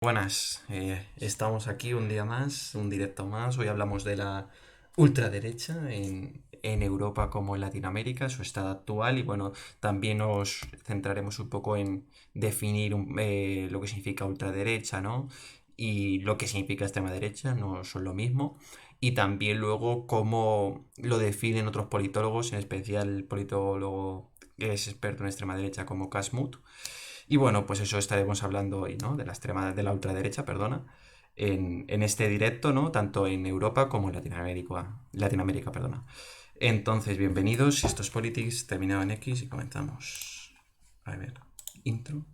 Buenas, estamos aquí un día más, un directo más. Hoy hablamos de la ultraderecha en Europa como en Latinoamérica, su estado actual y bueno, también nos centraremos un poco en definir lo que significa ultraderecha, ¿no? Y lo que significa extrema derecha, no son lo mismo. Y también luego cómo lo definen otros politólogos, en especial el politólogo que es experto en extrema derecha como Kasmut. Y bueno, pues eso estaremos hablando hoy, ¿no? De la ultraderecha, perdona, en este directo, ¿no? Tanto en Europa como en Latinoamérica, perdona. Entonces, bienvenidos. Esto es Politics, terminado en X y comenzamos. A ver, intro.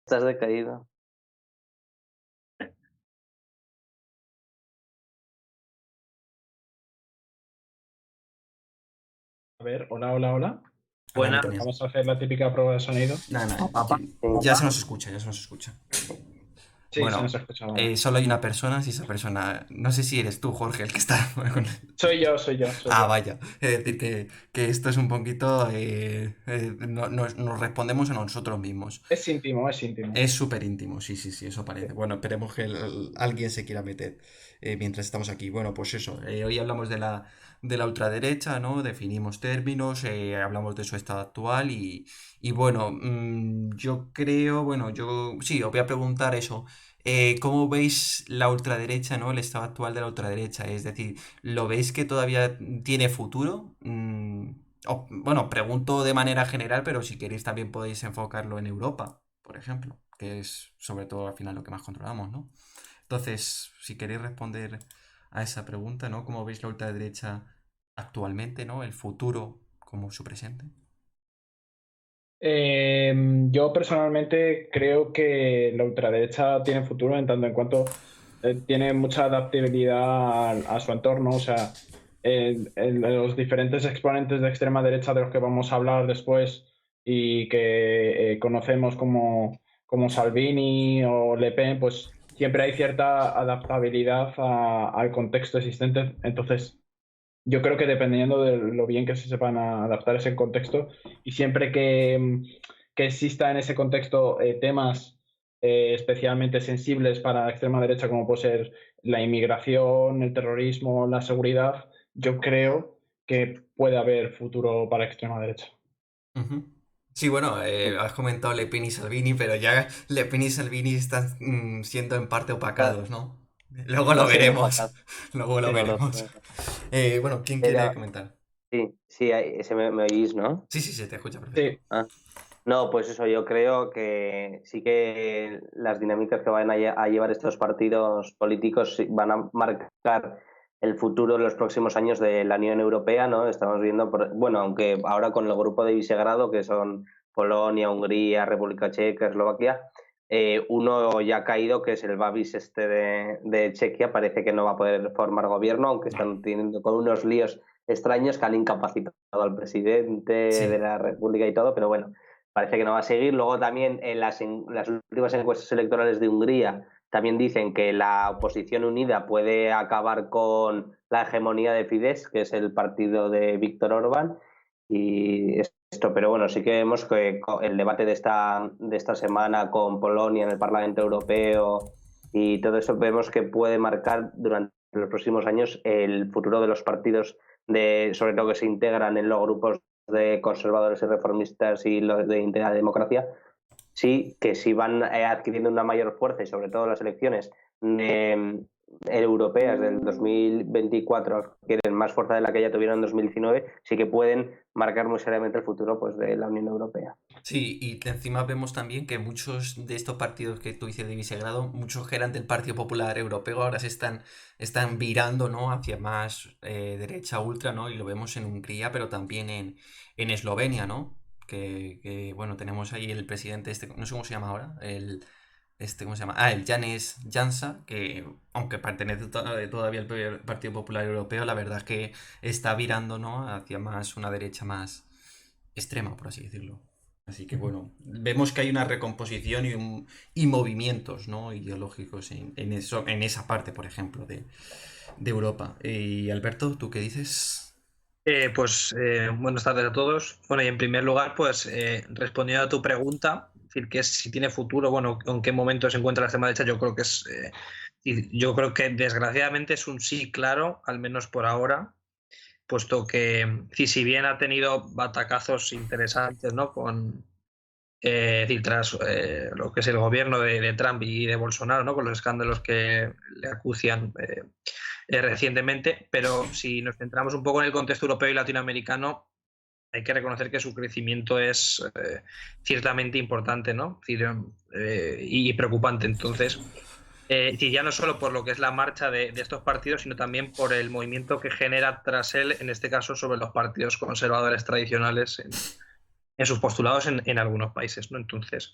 Estás decaído. A ver, hola, hola, hola. Hola, Buena, Antonio. Vamos a hacer la típica prueba de sonido. Nada, nada, papá. ya se nos escucha, ya se nos escucha. Sí, se Bueno, nos ha escuchado ahora. solo hay una persona, si esa persona... No sé si eres tú, Jorge, el que está... Soy yo, soy yo, soy Ah, yo. vaya. Es decir, que esto es un poquito... nos respondemos a nosotros mismos. Es íntimo, es íntimo. Es súper íntimo, sí, sí, sí, eso parece. Bueno, esperemos que alguien se quiera meter mientras estamos aquí. Bueno, pues eso, hoy hablamos de la ultraderecha, ¿no? Definimos términos, hablamos de su estado actual y bueno, yo creo, bueno, yo sí, os voy a preguntar eso. ¿Cómo veis la ultraderecha, ¿no? El estado actual de la ultraderecha. Es decir, ¿lo veis que todavía tiene futuro? Bueno, pregunto de manera general, pero si queréis también podéis enfocarlo en Europa, por ejemplo, que es sobre todo al final lo que más controlamos, ¿no? Entonces, si queréis responder a esa pregunta, ¿no? ¿Cómo veis la ultraderecha actualmente, ¿no? El futuro como su presente. Yo personalmente creo que la ultraderecha tiene futuro en tanto en cuanto tiene mucha adaptabilidad a su entorno. O sea, los diferentes exponentes de extrema derecha de los que vamos a hablar después y que conocemos como Salvini o Le Pen, pues siempre hay cierta adaptabilidad al contexto existente. Entonces, yo creo que dependiendo de lo bien que se sepan adaptar a ese contexto y siempre que exista en ese contexto temas especialmente sensibles para la extrema derecha, como puede ser la inmigración, el terrorismo, la seguridad, yo creo que puede haber futuro para la extrema derecha. Ujú. Sí, bueno, has comentado Le Pen y Salvini, pero ya Le Pen y Salvini están siendo en parte opacados, ¿no? Luego lo Están siendo veremos. fatal. Luego lo No, no, veremos. Bueno, ¿quién quiere pero comentar? sí, sí, me oís, ¿no? Sí, sí, se te escucha perfecto. Sí, Ah. No, pues eso, yo creo que sí que las dinámicas que van a llevar estos partidos políticos sí van a marcar el futuro en los próximos años de la Unión Europea, ¿no? Estamos viendo, bueno, aunque ahora con el grupo de Visegrado, que son Polonia, Hungría, República Checa, Eslovaquia, uno ya ha caído, que es el Babis este de Chequia, parece que no va a poder formar gobierno, aunque Vale. están teniendo con unos líos extraños que han incapacitado al presidente de Sí. la República y todo, pero bueno, parece que no va a seguir. Luego también en las últimas encuestas electorales de Hungría también dicen que la oposición unida puede acabar con la hegemonía de Fidesz, que es el partido de Víctor Orbán. Y esto, pero bueno, sí que vemos que el debate de esta semana con Polonia en el Parlamento Europeo y todo eso vemos que puede marcar durante los próximos años el futuro de los partidos, sobre todo que se integran en los grupos de conservadores y reformistas y los de la democracia, sí que si van adquiriendo una mayor fuerza y sobre todo las elecciones eh, europeas del 2024 quieren más fuerza de la que ya tuvieron en 2019, sí que pueden marcar muy seriamente el futuro pues, de la Unión Europea. Sí, y encima vemos también que muchos de estos partidos que tú dices de Visegrado, muchos que eran del Partido Popular Europeo, ahora están virando, ¿no? Hacia más derecha ultra, ¿no? Y lo vemos en Hungría, pero también en Eslovenia, ¿no? Bueno, tenemos ahí el presidente este, no sé cómo se llama ahora, ¿cómo se llama? Ah, el Janez Janša, que aunque pertenece todavía al Partido Popular Europeo, la verdad es que está virando, ¿no? Hacia más una derecha más extrema, por así decirlo. Así que bueno, vemos que hay una recomposición y movimientos, ¿no? Ideológicos en eso, en esa parte, por ejemplo, de Europa. Y Alberto, ¿tú qué dices? Buenas tardes a todos. Bueno, y en primer lugar, pues respondiendo a tu pregunta, es decir, que si tiene futuro, bueno, en qué momento se encuentra la extrema derecha, yo creo que desgraciadamente es un sí claro, al menos por ahora, puesto que si bien ha tenido batacazos interesantes, ¿no? Es decir, tras lo que es el gobierno de Trump y de Bolsonaro, ¿no? Con los escándalos que le acucian recientemente, pero si nos centramos un poco en el contexto europeo y latinoamericano, hay que reconocer que su crecimiento es ciertamente importante, ¿no? Es decir, y preocupante. Entonces, ya no solo por lo que es la marcha de estos partidos, sino también por el movimiento que genera tras él, en este caso sobre los partidos conservadores tradicionales en sus postulados en algunos países, ¿no? Entonces,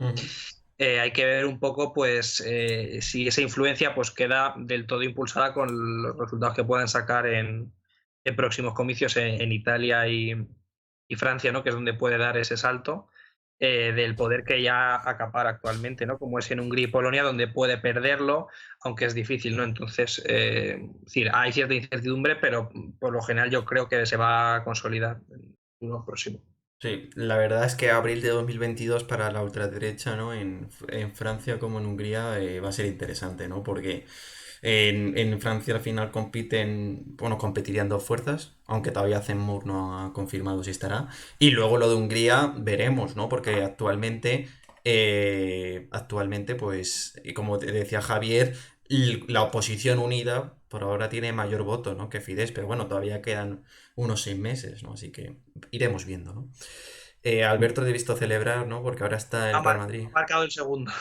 hay que ver un poco, pues, si esa influencia pues queda del todo impulsada con los resultados que puedan sacar en próximos comicios en Italia y Francia, ¿no? Que es donde puede dar ese salto del poder que ya acapara actualmente, ¿no? Como es en Hungría y Polonia, donde puede perderlo, aunque es difícil, ¿no? Entonces, es decir, hay cierta incertidumbre, pero por lo general yo creo que se va a consolidar en uno próximo. Sí, la verdad es que abril de 2022 para la ultraderecha, ¿no? En Francia como en Hungría va a ser interesante, ¿no? Porque en Francia al final compiten, bueno, competirían dos fuerzas, aunque todavía Zemmour no ha confirmado si estará. Y luego lo de Hungría veremos, ¿no? Porque actualmente, pues, y como te decía Javier, la oposición unida por ahora tiene mayor voto, ¿no? Que Fidesz, pero bueno, todavía quedan unos 6 meses, ¿no? Así que iremos viendo, ¿no? Alberto he visto celebrar, ¿no? Porque ahora está el Real Madrid. Ha marcado el segundo.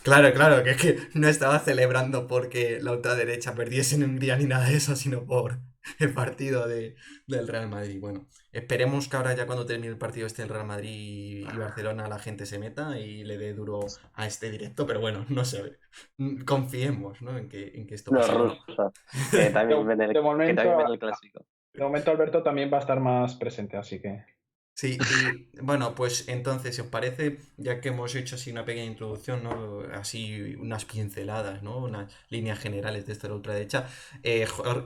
Claro, claro, que es que no estaba celebrando porque la ultraderecha perdiese en Hungría ni nada de eso, sino por el partido del Real Madrid. Bueno, esperemos que ahora ya cuando termine el partido este del Real Madrid y Barcelona la gente se meta y le dé duro a este directo, pero bueno, no sé, confiemos, ¿no? En que esto Los pase. rusos, que también ven De momento, el clásico. de momento Alberto también va a estar más presente, así que... Sí, y bueno, pues entonces, si os parece, ya que hemos hecho así una pequeña introducción, ¿no? Así unas pinceladas, ¿no? Unas líneas generales de esta ultraderecha,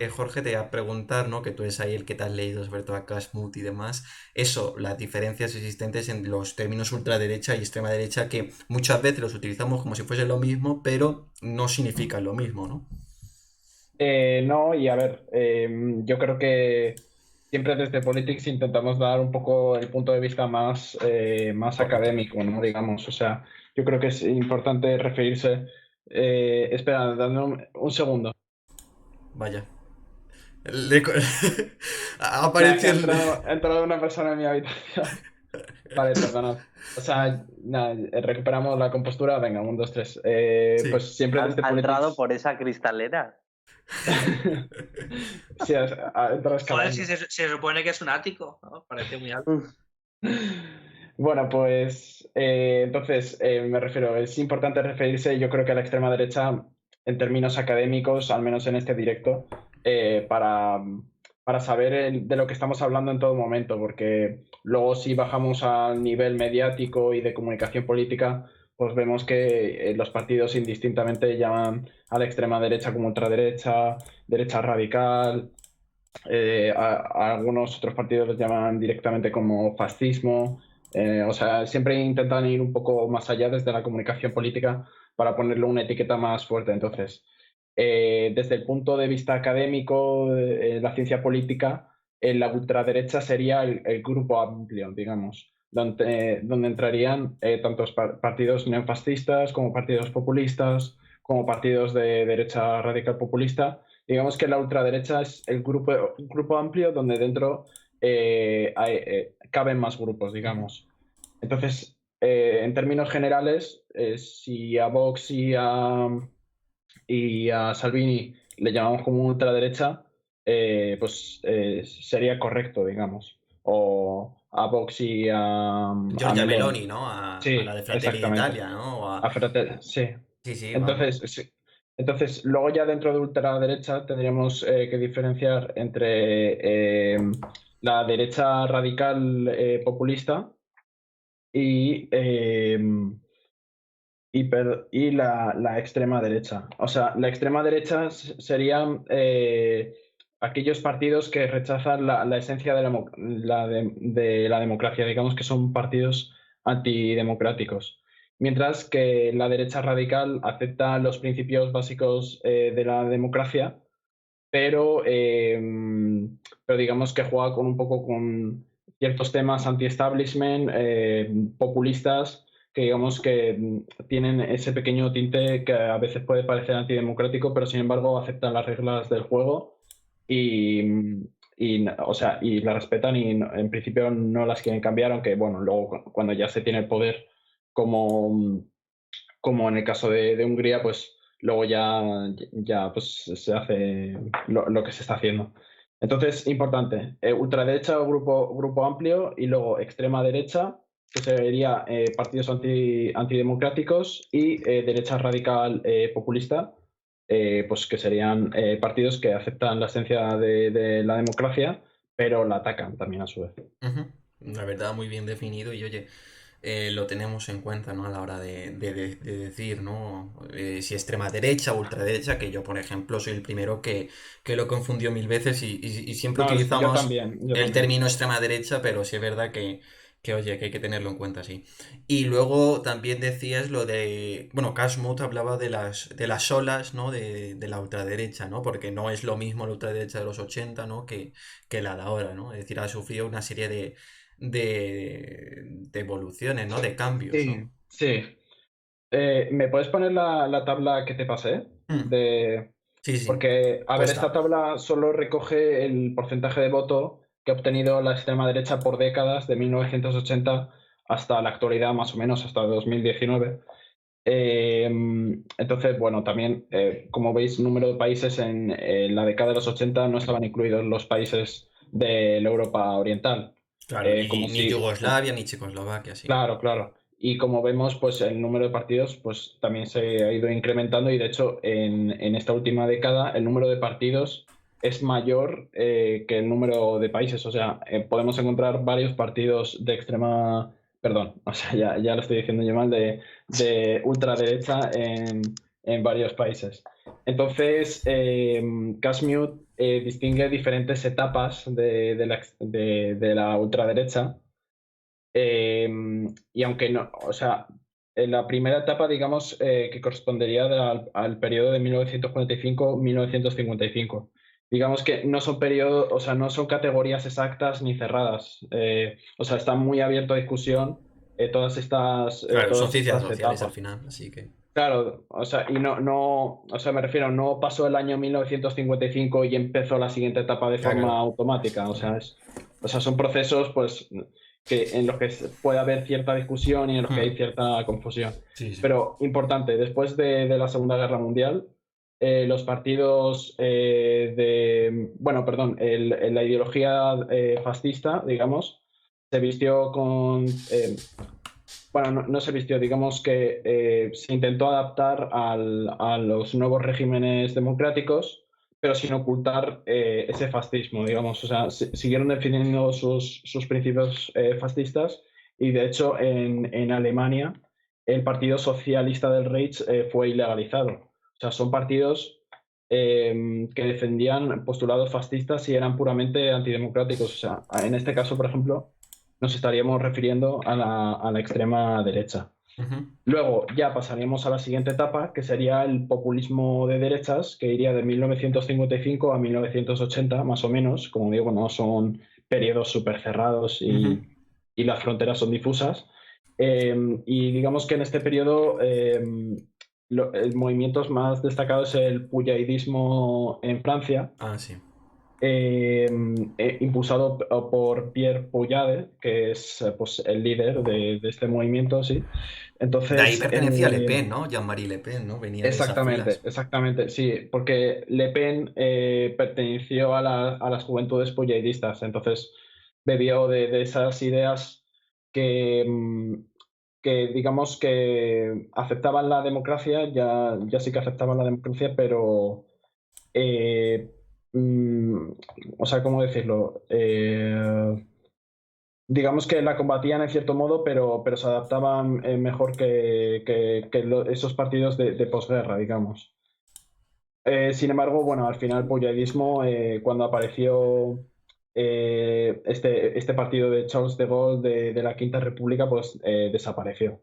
Jorge, te voy a preguntar, ¿no? Que tú eres ahí el que te has leído sobre todo a Casmut y demás, eso, las diferencias existentes en los términos ultraderecha y extrema derecha, que muchas veces los utilizamos como si fuese lo mismo, pero no significan lo mismo, ¿no? No, y a ver, yo creo que siempre desde Politics intentamos dar un poco el punto de vista más académico, ¿no? Digamos, o sea, yo creo que es importante referirse... espera, dame un segundo. Vaya. Le... Apareció... Apareció Ha entrado una persona en mi habitación. Vale, perdonad. O sea, nada, recuperamos la compostura. Venga, 1, 2, 3. Sí. Pues siempre desde ¿Ha Politics... entrado por esa cristalera? Sí, ha entrado escalando. Joder, si se supone que es un ático, ¿no? Parece muy alto. Bueno, pues entonces me refiero, es importante referirse, yo creo que a la extrema derecha en términos académicos, al menos en este directo, para saber de lo que estamos hablando en todo momento, porque luego si bajamos al nivel mediático y de comunicación política, pues vemos que los partidos indistintamente llaman a la extrema derecha como ultraderecha, derecha radical, a algunos otros partidos los llaman directamente como fascismo. O sea, siempre intentan ir un poco más allá desde la comunicación política para ponerle una etiqueta más fuerte. Entonces, desde el punto de vista académico, la ciencia política, la ultraderecha sería el grupo amplio, digamos, donde entrarían tantos partidos neofascistas como partidos populistas, como partidos de derecha radical populista. Digamos que la ultraderecha es un grupo amplio donde dentro caben más grupos, digamos. Entonces, en términos generales, si a Vox y a Salvini le llamamos como ultraderecha, pues sería correcto, digamos. O a Vox y a Giorgia Meloni. Meloni, ¿no? A Sí, la de Fratelli exactamente. d'Italia, ¿no? Sí. Sí, vamos. Entonces, luego ya dentro de ultraderecha tendríamos que diferenciar entre la derecha radical populista, y, y la extrema derecha. O sea, la extrema derecha serían aquellos partidos que rechazan la esencia de de la democracia, digamos que son partidos antidemocráticos. Mientras que la derecha radical acepta los principios básicos de la democracia, pero, pero digamos que juega con un poco con ciertos temas anti-establishment, populistas, que digamos que tienen ese pequeño tinte que a veces puede parecer antidemocrático, pero sin embargo aceptan las reglas del juego o sea, y las respetan y en principio no las quieren cambiar, aunque bueno, luego cuando ya se tiene el poder, como, como en el caso de Hungría, pues luego ya pues, se hace lo que se está haciendo. Entonces, importante, ultraderecha o grupo amplio y luego extrema derecha, que sería partidos antidemocráticos y derecha radical populista, pues que serían partidos que aceptan la esencia de la democracia, pero la atacan también a su vez. Ujú. La verdad, muy bien definido y oye, lo tenemos en cuenta, ¿no? A la hora de decir, ¿no? Si extrema derecha o ultraderecha, que yo, por ejemplo, soy el primero que lo confundió mil veces y siempre No, yo utilizamos también, yo el también. término extrema derecha, pero sí es verdad oye, que hay que tenerlo en cuenta, sí. Y luego también decías lo de, bueno, Casmut hablaba de las olas, ¿no? De la ultraderecha, ¿no? Porque no es lo mismo la ultraderecha de los 80, ¿no? Que la de ahora, ¿no? Es decir, ha sufrido una serie de evoluciones, ¿no? De cambios, Sí, ¿no? sí. ¿Me puedes poner la tabla que te pasé? Mm, sí, sí. Porque, a ver, esta Puesta. tabla solo recoge el porcentaje de voto que ha obtenido la extrema derecha por décadas, de 1980 hasta la actualidad, más o menos, hasta 2019. Eh, entonces, bueno, también, como veis, número de países en la década de los 80 no estaban incluidos los países de la Europa Oriental. Claro, Como ni si, Yugoslavia ni Checoslovaquia, sí. Claro, claro. Y como vemos, pues el número de partidos pues, también se ha ido incrementando y de hecho en esta última década el número de partidos es mayor que el número de países. O sea, podemos encontrar varios partidos de extrema, perdón, o sea, ya lo estoy diciendo yo mal, de ultraderecha en varios países. Entonces, Cashmute distingue diferentes etapas de la ultraderecha eh, y aunque no, o sea, en la primera etapa, digamos, que correspondería al periodo de 1945-1955. Digamos que no son periodos, o sea, no son categorías exactas ni cerradas. O sea, está muy abierto a discusión Claro, son todas ciencias estas sociales al etapas. final, así que. Claro, o sea, y o sea, me refiero, no pasó el año 1955 y empezó la siguiente etapa de forma Claro. automática. O sea, son procesos, pues, en los que puede haber cierta discusión y en los que hay Mm, cierta confusión. sí, sí. Pero importante, después de la Segunda Guerra Mundial, los partidos bueno, perdón, la ideología fascista, digamos, se vistió bueno, no se vistió, digamos que se intentó adaptar a los nuevos regímenes democráticos, pero sin ocultar ese fascismo, digamos. O sea, siguieron definiendo sus principios fascistas y, de hecho, en Alemania el Partido Socialista del Reich fue ilegalizado. O sea, son partidos que defendían postulados fascistas y eran puramente antidemocráticos. O sea, en este caso, por ejemplo, nos estaríamos refiriendo a la extrema derecha. Ujú. Luego ya pasaríamos a la siguiente etapa, que sería el populismo de derechas, que iría de 1955 a 1980, más o menos. Como digo, no son periodos súper cerrados Ujú. y las fronteras son difusas. Y digamos que en este periodo el movimiento más destacado es el pujaidismo en Francia, Ah, sí. eh, impulsado por Pierre Poilievre, que es pues, el líder de este movimiento, sí. De ahí Entonces, pertenecía Le Pen, ¿no? Jean-Marie Le Pen, ¿no? Venía de esas exactamente, filas. exactamente, sí, porque Le Pen perteneció a las juventudes poilleristas, entonces bebió de esas ideas que, que digamos que aceptaban la democracia, ya sí que aceptaban la democracia, pero eh, mm, o sea, ¿cómo decirlo? digamos que la combatían en cierto modo, pero se adaptaban mejor que esos partidos de posguerra, digamos. Sin embargo, bueno, al final el puyaidismo, cuando apareció este partido de Charles de Gaulle de la Quinta República, pues desapareció.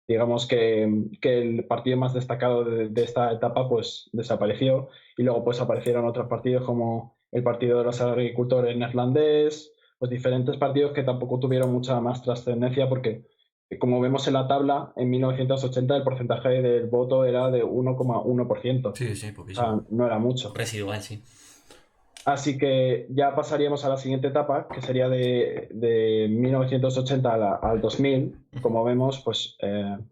Digamos que el partido más destacado de esta etapa pues desapareció, y luego pues aparecieron otros partidos como el Partido de los Agricultores Neerlandés, pues diferentes partidos que tampoco tuvieron mucha más trascendencia porque, como vemos en la tabla, en 1980 el porcentaje del voto era de 1,1%. Sí, sí, O sea, poquísimo. no era mucho. Residual, sí. Así que ya pasaríamos a la siguiente etapa, que sería de 1980 al 2000. Como vemos, pues en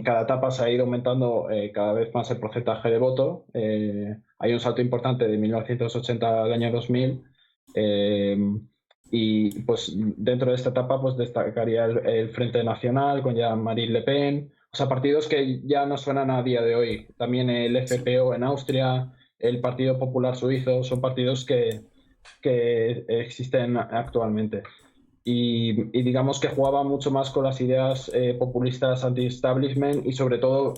cada etapa se ha ido aumentando cada vez más el porcentaje de voto. Hay un salto importante de 1980 al año 2000. Y pues dentro de esta etapa pues destacaría el Frente Nacional con ya Marine Le Pen. O sea, partidos que ya no suenan a día de hoy. También el FPO en Austria, el Partido Popular Suizo, son partidos que existen actualmente. Y digamos que jugaba mucho más con las ideas populistas anti-establishment y sobre todo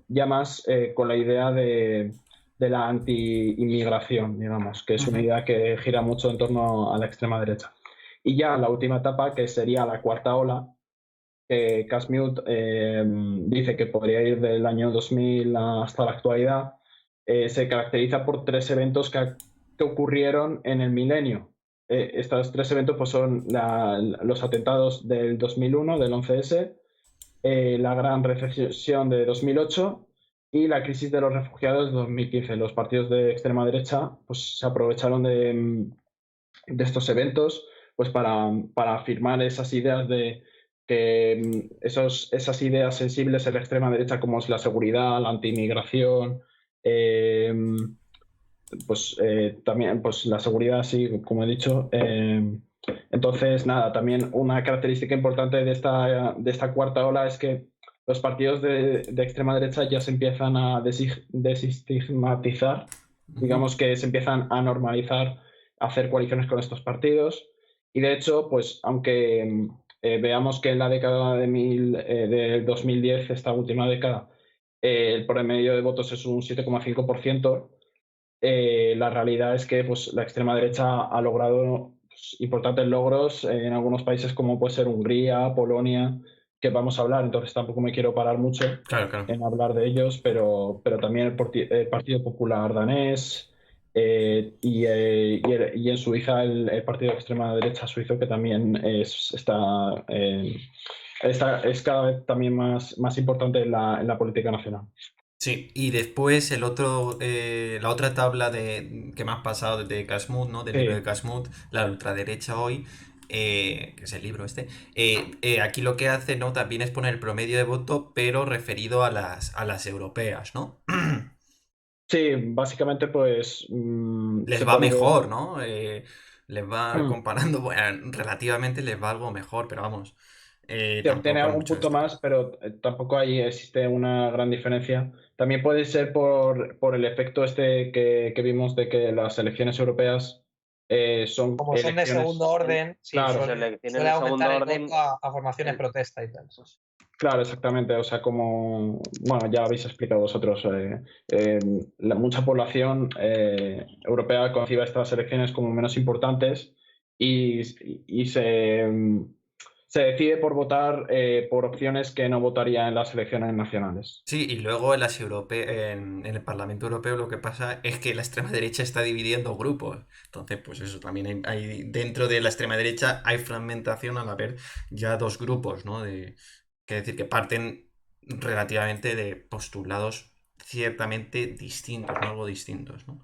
ya más con la idea de la anti-inmigración, digamos, que es una idea que gira mucho en torno a la extrema derecha. Y ya la última etapa, que sería la cuarta ola, que Casmute dice que podría ir del año 2000 hasta la actualidad, se caracteriza por tres eventos que ocurrieron en el milenio. Estos tres eventos pues, son los atentados del 2001, del 11S, la gran recesión de 2008 y la crisis de los refugiados de 2015. Los partidos de extrema derecha pues, se aprovecharon de estos eventos pues, para afirmar esas ideas de que esas ideas sensibles en la extrema derecha, como es la seguridad, la anti-inmigración, también pues la seguridad, sí, como he dicho. Entonces, nada, también una característica importante de esta cuarta ola es que los partidos de extrema derecha ya se empiezan a desestigmatizar, digamos que se empiezan a normalizar hacer coaliciones con estos partidos. Y de hecho, pues aunque veamos que en la década del 2010, esta última década, el promedio de votos es un 7,5%, la realidad es que pues, la extrema derecha ha logrado pues, importantes logros en algunos países como puede ser Hungría, Polonia, que vamos a hablar, entonces tampoco me quiero parar mucho Claro, claro. en hablar de ellos, pero también el Partido Popular danés y en Suiza el Partido de Extrema Derecha suizo, que también es cada vez también más importante en la política nacional. Sí, y después la otra tabla que me has pasado de Casmut, ¿no? Del libro de Casmut, la ultraderecha hoy, que es el libro este. Aquí lo que hace, ¿no? También es poner el promedio de voto, pero referido a las europeas, ¿no? Sí, básicamente pues Les se va pone... mejor, ¿no? Les va comparando, bueno, relativamente les va algo mejor, pero vamos, Tiene tampoco algún mucho punto destacar. más, pero tampoco ahí existe una gran diferencia. También puede ser por el efecto este que vimos de que las elecciones europeas son Como son de elecciones... segundo orden, sí, Claro, Elecciones suele de aumentar segundo el orden. voto a formaciones protesta y tal. claro, exactamente. O sea, como, bueno, ya habéis explicado vosotros, mucha población europea concibe estas elecciones como menos importantes y se decide por votar por opciones que no votaría en las elecciones nacionales. Sí, y luego en el Parlamento Europeo lo que pasa es que la extrema derecha está dividiendo grupos. Entonces, pues eso, también dentro de la extrema derecha hay fragmentación al haber ya dos grupos, ¿no? Quiere decir que parten relativamente de postulados ciertamente distintos, ¿no? Algo distintos, ¿no?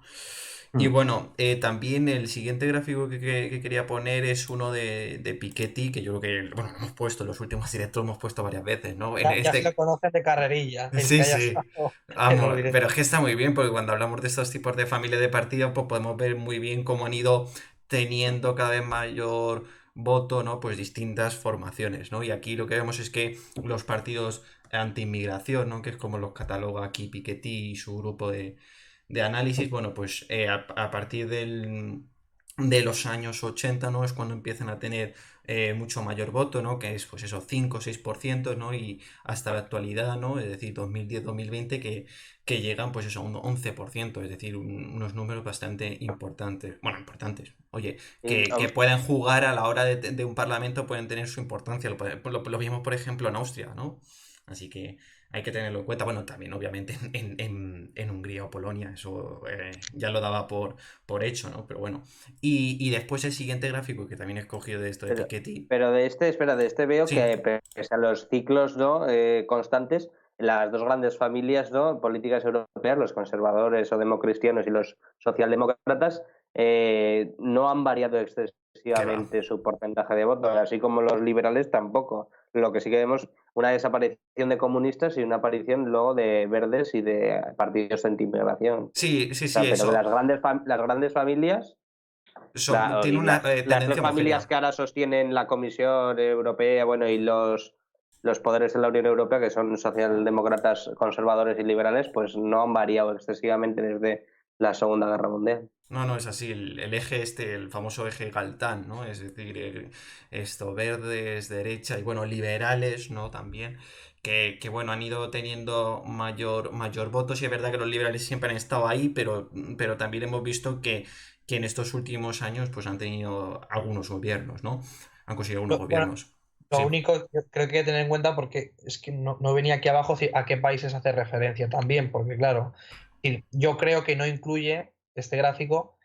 Y bueno, también el siguiente gráfico que quería poner es uno de Piketty, que yo creo que, bueno, lo hemos puesto en los últimos directos, lo hemos puesto varias veces, ¿no? Ya se lo conocen de carrerilla, el Sí, que haya sí. estado en los Vamos, pero es directos. que está muy bien, porque cuando hablamos de estos tipos de familia de partidos, pues podemos ver muy bien cómo han ido teniendo cada vez mayor voto, ¿no? Pues distintas formaciones, ¿no? Y aquí lo que vemos es que los partidos anti-inmigración, ¿no? Que es como los cataloga aquí Piketty y su grupo de análisis, bueno, pues a partir de los años 80, ¿no? Es cuando empiezan a tener mucho mayor voto, ¿no? Que es, pues eso, 5 o 6%, ¿no? Y hasta la actualidad, ¿no? Es decir, 2010-2020, que llegan, pues eso, a un 11%, es decir, unos números bastante importantes. Bueno, importantes. Oye, Sí, que pueden jugar a la hora de un parlamento, pueden tener su importancia. Lo vimos, por ejemplo, en Austria, ¿no? Así que hay que tenerlo en cuenta. Bueno, también, obviamente, en Hungría o Polonia, eso ya lo daba por hecho, ¿no? Pero bueno. Y después el siguiente gráfico que también he escogido de esto de pero, Piketty. pero de este, espera, de este veo Sí, que pese a los ciclos, ¿no? Constantes, las dos grandes familias, ¿no? Políticas europeas, los conservadores o democristianos y los socialdemócratas, no han variado que va. excesivamente su porcentaje de votos, así como los liberales tampoco. Lo que sí que vemos una desaparición de comunistas y una aparición luego de verdes y de partidos anti-inmigración. O Sí, sí, sí, sea, pero de eso. las grandes familias, Tiene y una las dos tendencia familias homogénea. que ahora sostienen la Comisión Europea, bueno, y los poderes de la Unión Europea, que son socialdemócratas, conservadores y liberales, pues no han variado excesivamente desde la Segunda Guerra Mundial. No, no, es así, el eje el famoso eje Galtán, ¿no? Es decir, esto, verdes, derecha y bueno, liberales, ¿no? También, bueno, han ido teniendo mayor votos y es verdad que los liberales siempre han estado ahí, pero también hemos visto que en estos últimos años pues han tenido algunos gobiernos, ¿no? Han conseguido algunos Bueno, gobiernos. lo Sí, único que creo que hay que tener en cuenta, porque es que no venía aquí abajo a qué países hace referencia también, porque claro, yo creo que no incluye este gráfico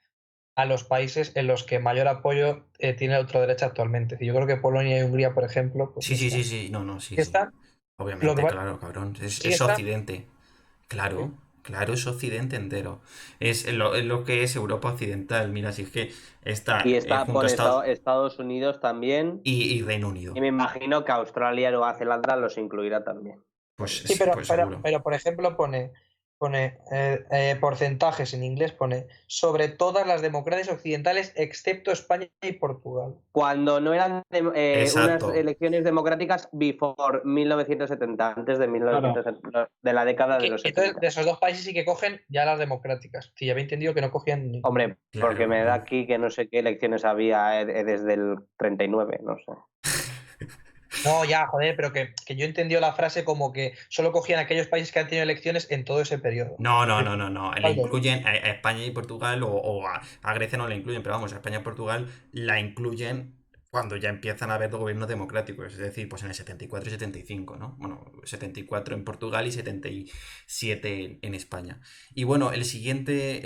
a los países en los que mayor apoyo tiene la ultraderecha actualmente. Yo creo que Polonia y Hungría, por ejemplo, pues no sí, sí, sí, están. sí, no, no, sí, Sí sí. están. Lo que Obviamente, pasa claro, cabrón, sí es están. Occidente. Sí. Claro, claro, es Occidente entero. Es lo que es Europa Occidental. Mira, si es que Y está está, junto a pone Estados Estados Unidos también, y Reino y Unido. me imagino que Australia y Nueva Zelanda los incluirá también. Pues, Sí, pero, pues pero, seguro. pero por ejemplo, pone porcentajes en inglés, pone sobre todas las democracias occidentales excepto España y Portugal. Cuando no eran unas Exacto. elecciones democráticas before 1970, antes de Claro. 1970, de la década de los Entonces, 70. de esos dos países sí que cogen ya las democráticas. Sí, ya había entendido que no cogían ninguna. Hombre, porque Claro, me da no. aquí que no sé qué elecciones había desde el 39, no sé. No, ya, joder, pero que yo he entendido la frase como que solo cogían aquellos países que han tenido elecciones en todo ese periodo. No, no, De no, no, no. Le Portugal, incluyen a España y Portugal o a Grecia no la incluyen, pero vamos, a España y Portugal la incluyen cuando ya empiezan a haber gobiernos democráticos, es decir, pues en el 74 y 75, ¿no? Bueno, 74 en Portugal y 77 en España. Y bueno, el siguiente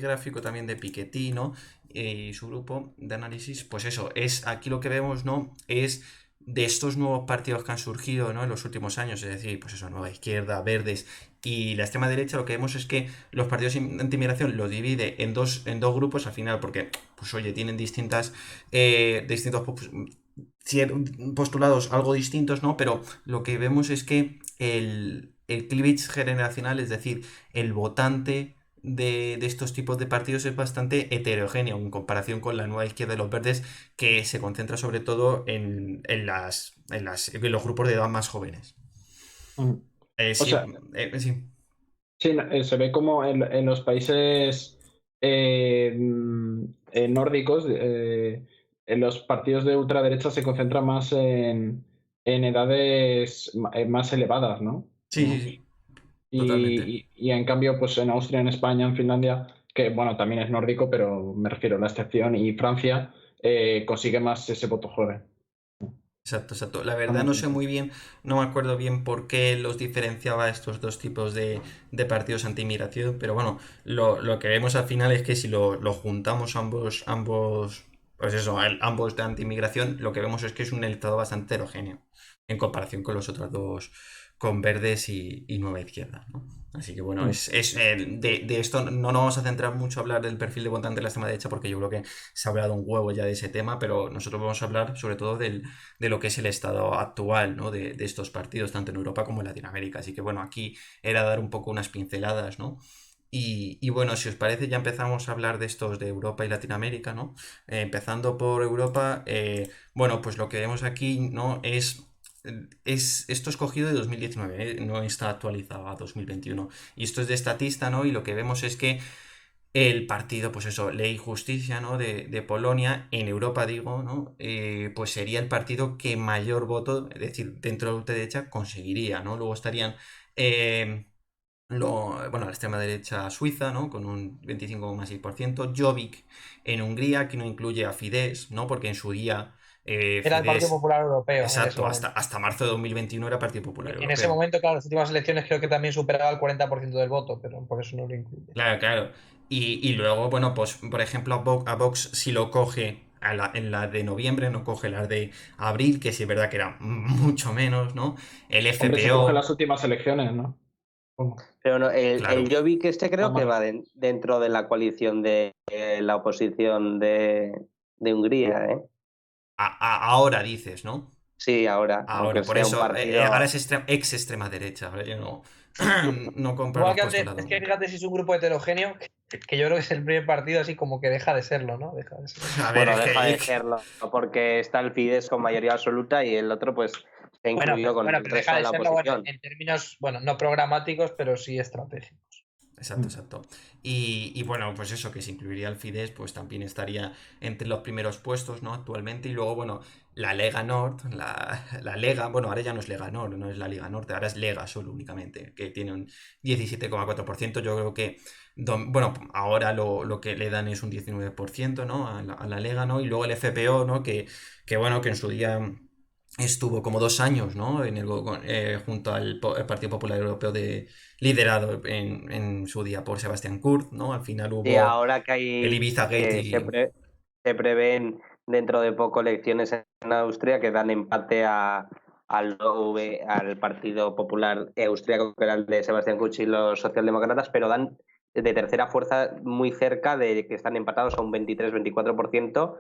gráfico también de Piketty, ¿no? Y su grupo de análisis, pues eso, es aquí lo que vemos, ¿no? Es de estos nuevos partidos que han surgido, ¿no? En los últimos años, es decir, pues eso, nueva izquierda, verdes y la extrema derecha, lo que vemos es que los partidos anti-inmigración lo divide en dos grupos al final, porque, pues oye, tienen distintos postulados algo distintos, ¿no? Pero lo que vemos es que el cleavage generacional, es decir, el votante de estos tipos de partidos es bastante heterogéneo en comparación con la nueva izquierda de los verdes, que se concentra sobre todo en los grupos de edad más jóvenes. Mm. O Sí, sea, sí. sí, se ve como en los países nórdicos, en los partidos de ultraderecha se concentran más en edades más elevadas, ¿no? Sí, sí, sí, totalmente. Y en cambio, pues en Austria, en España, en Finlandia, que bueno, también es nórdico, pero me refiero a la excepción, y Francia consigue más ese voto joven. Exacto, exacto. La Está verdad muy no sé interesante. muy bien, no me acuerdo bien por qué los diferenciaba estos dos tipos de partidos anti-inmigración, pero bueno, lo que vemos al final es que si lo juntamos ambos, pues eso, ambos de anti-inmigración, lo que vemos es que es un electorado bastante heterogéneo en comparación con los otros dos, con verdes y nueva izquierda, ¿no? Así que bueno, Mm. de esto no nos vamos a centrar mucho a hablar del perfil de votante de la extrema derecha porque yo creo que se ha hablado un huevo ya de ese tema, pero nosotros vamos a hablar sobre todo de lo que es el estado actual, ¿no? de estos partidos, tanto en Europa como en Latinoamérica. Así que bueno, aquí era dar un poco unas pinceladas, ¿no? Y bueno, si os parece, ya empezamos a hablar de estos de Europa y Latinoamérica, ¿no? Empezando por Europa, bueno, pues lo que vemos aquí, ¿no? Esto es cogido de 2019, no está actualizado a 2021. Y esto es de Statista, ¿no? Y lo que vemos es que el partido, pues eso, Ley y Justicia, ¿no? de Polonia, en Europa, digo, ¿no? Pues sería el partido que mayor voto, es decir, dentro de la ultraderecha, conseguiría, ¿no? Luego estarían, eh, bueno, la extrema derecha suiza, ¿no? Con un 25,6%, Jobbik en Hungría, que no incluye a Fidesz, ¿no? Porque en su día Era el Partido Fidesz, Popular Europeo en ese exacto, momento. hasta marzo de 2021 era Partido Popular En ese Europeo. momento, claro, las últimas elecciones creo que también superaba el 40% del voto, pero por eso no lo incluye. Claro, claro. Y luego, bueno, pues por ejemplo, a Vox si lo coge en la de noviembre, no coge las de abril, que sí es verdad que era mucho menos, ¿no? El Hombre, se coge FPO, las últimas elecciones, ¿no? ¿Cómo? Pero no, claro. el Jobbik creo Ah, que vale. va dentro de la coalición de la oposición de Hungría, ¿eh? Ahora dices, ¿no? Sí, ahora, aunque Ahora, por sea un eso, ahora partido... es ex extrema derecha. Ahora yo no, no compro Igual los que antes, postulados. es que fíjate si es un grupo heterogéneo, que yo creo que es el primer partido así como que deja de serlo, ¿no? Deja de serlo. A ver, Bueno, es deja de que, serlo, porque está el Fidesz con mayoría absoluta y el otro pues se ha incluido con el Pero resto deja de de la serlo, bueno, oposición. en términos, bueno, no programáticos, pero sí estratégicos. Exacto, exacto. Y bueno, pues eso, que se incluiría el Fidesz, pues también estaría entre los primeros puestos, ¿no? Actualmente. Y luego, bueno, la Lega Nord, la Lega, bueno, ahora ya no es Lega Nord, no es la Liga Norte, ahora es Lega solo únicamente, que tiene un 17,4%. Yo creo que, bueno, ahora lo que le dan es un 19%, ¿no? A la Lega, ¿no? Y luego el FPO, ¿no? Que bueno, que en su día estuvo como 2 años, ¿no? Junto al Partido Popular Europeo liderado en su día por Sebastián Kurz, ¿no? Al final Y hubo ahora que el hay Ibiza Gate que y... se prevén dentro de poco elecciones en Austria que dan empate al Partido Popular Austriaco, que era el de Sebastián Kurz y los socialdemócratas, pero dan de tercera fuerza muy cerca de que están empatados a un 23-24%,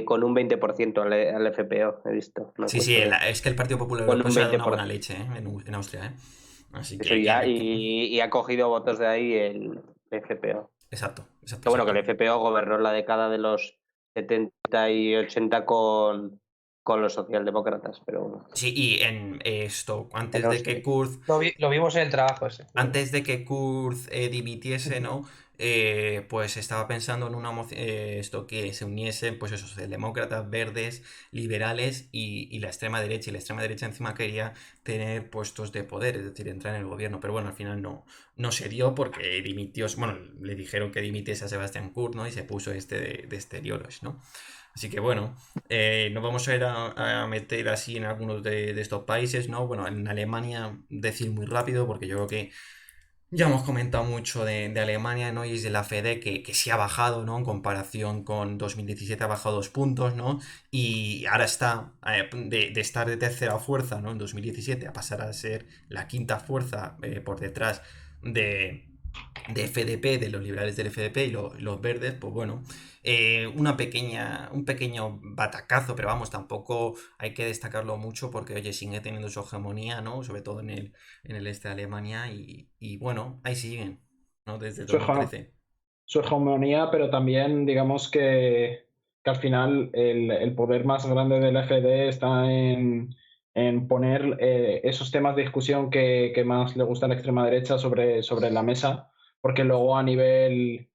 con un 20% al FPO, he visto. Una Sí, sí, encuesta es que el Partido Popular con Europeo un se ha dado una buena 20%. leche, ¿eh? en Austria, ¿eh? Así Eso que, ya, y ha cogido votos de ahí el FPO. Exacto, exacto, Que bueno, que el exacto. FPO gobernó la década de los 70 y 80 con los socialdemócratas, pero bueno, Sí, y en esto, en Austria. Lo vimos en el trabajo ese. Antes de que Kurz dimitiese, ¿no? Pues estaba pensando en una moción, esto que se uniesen, pues esos demócratas, verdes, liberales y la extrema derecha. Y la extrema derecha encima quería tener puestos de poder, es decir, entrar en el gobierno. Pero bueno, al final no se dio porque dimitió, bueno, le dijeron que dimitiese a Sebastián Kurz, ¿no? Y se puso este de exteriores, ¿no? Así que bueno, nos vamos a ir a meter así en algunos de estos países, ¿no? Bueno, en Alemania decir muy rápido porque yo creo que ya hemos comentado mucho de Alemania, ¿no? Y es de la FED que sí ha bajado, ¿no? En comparación con 2017 ha bajado 2 puntos, ¿no? Y ahora está de estar de tercera fuerza, ¿no? En 2017 a pasar a ser la quinta fuerza por detrás de FDP, de los liberales del FDP y los verdes, pues bueno, un pequeño batacazo, pero vamos, tampoco hay que destacarlo mucho porque, oye, sigue teniendo su hegemonía, ¿no? Sobre todo en el este de Alemania y bueno, ahí siguen, ¿no? Desde Su, 2013. su hegemonía, pero también digamos que al final el poder más grande del FD está en poner esos temas de discusión que más le gusta a la extrema derecha sobre la mesa, porque luego a nivel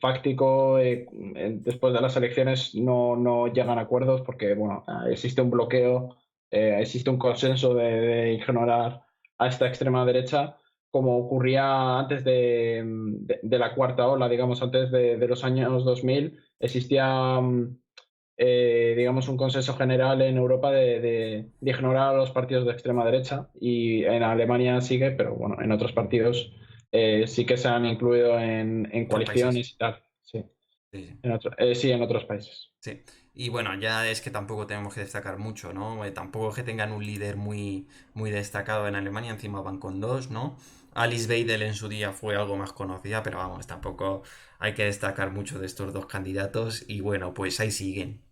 fáctico, después de las elecciones no llegan a acuerdos porque bueno, existe un bloqueo, existe un consenso de ignorar a esta extrema derecha, como ocurría antes de la cuarta ola, digamos, antes de los años 2000, existía, digamos, un consenso general en Europa de ignorar a los partidos de extrema derecha, y en Alemania sigue, pero bueno, en otros partidos sí que se han incluido en Otros países. coaliciones y tal. Sí, Sí, sí. sí, en otros países. Sí. Y bueno, ya es que tampoco tenemos que destacar mucho, ¿no? Tampoco que tengan un líder muy destacado en Alemania, encima van con dos, ¿no? Alice Weidel en su día fue algo más conocida, pero vamos, tampoco hay que destacar mucho de estos dos candidatos y bueno, pues ahí siguen.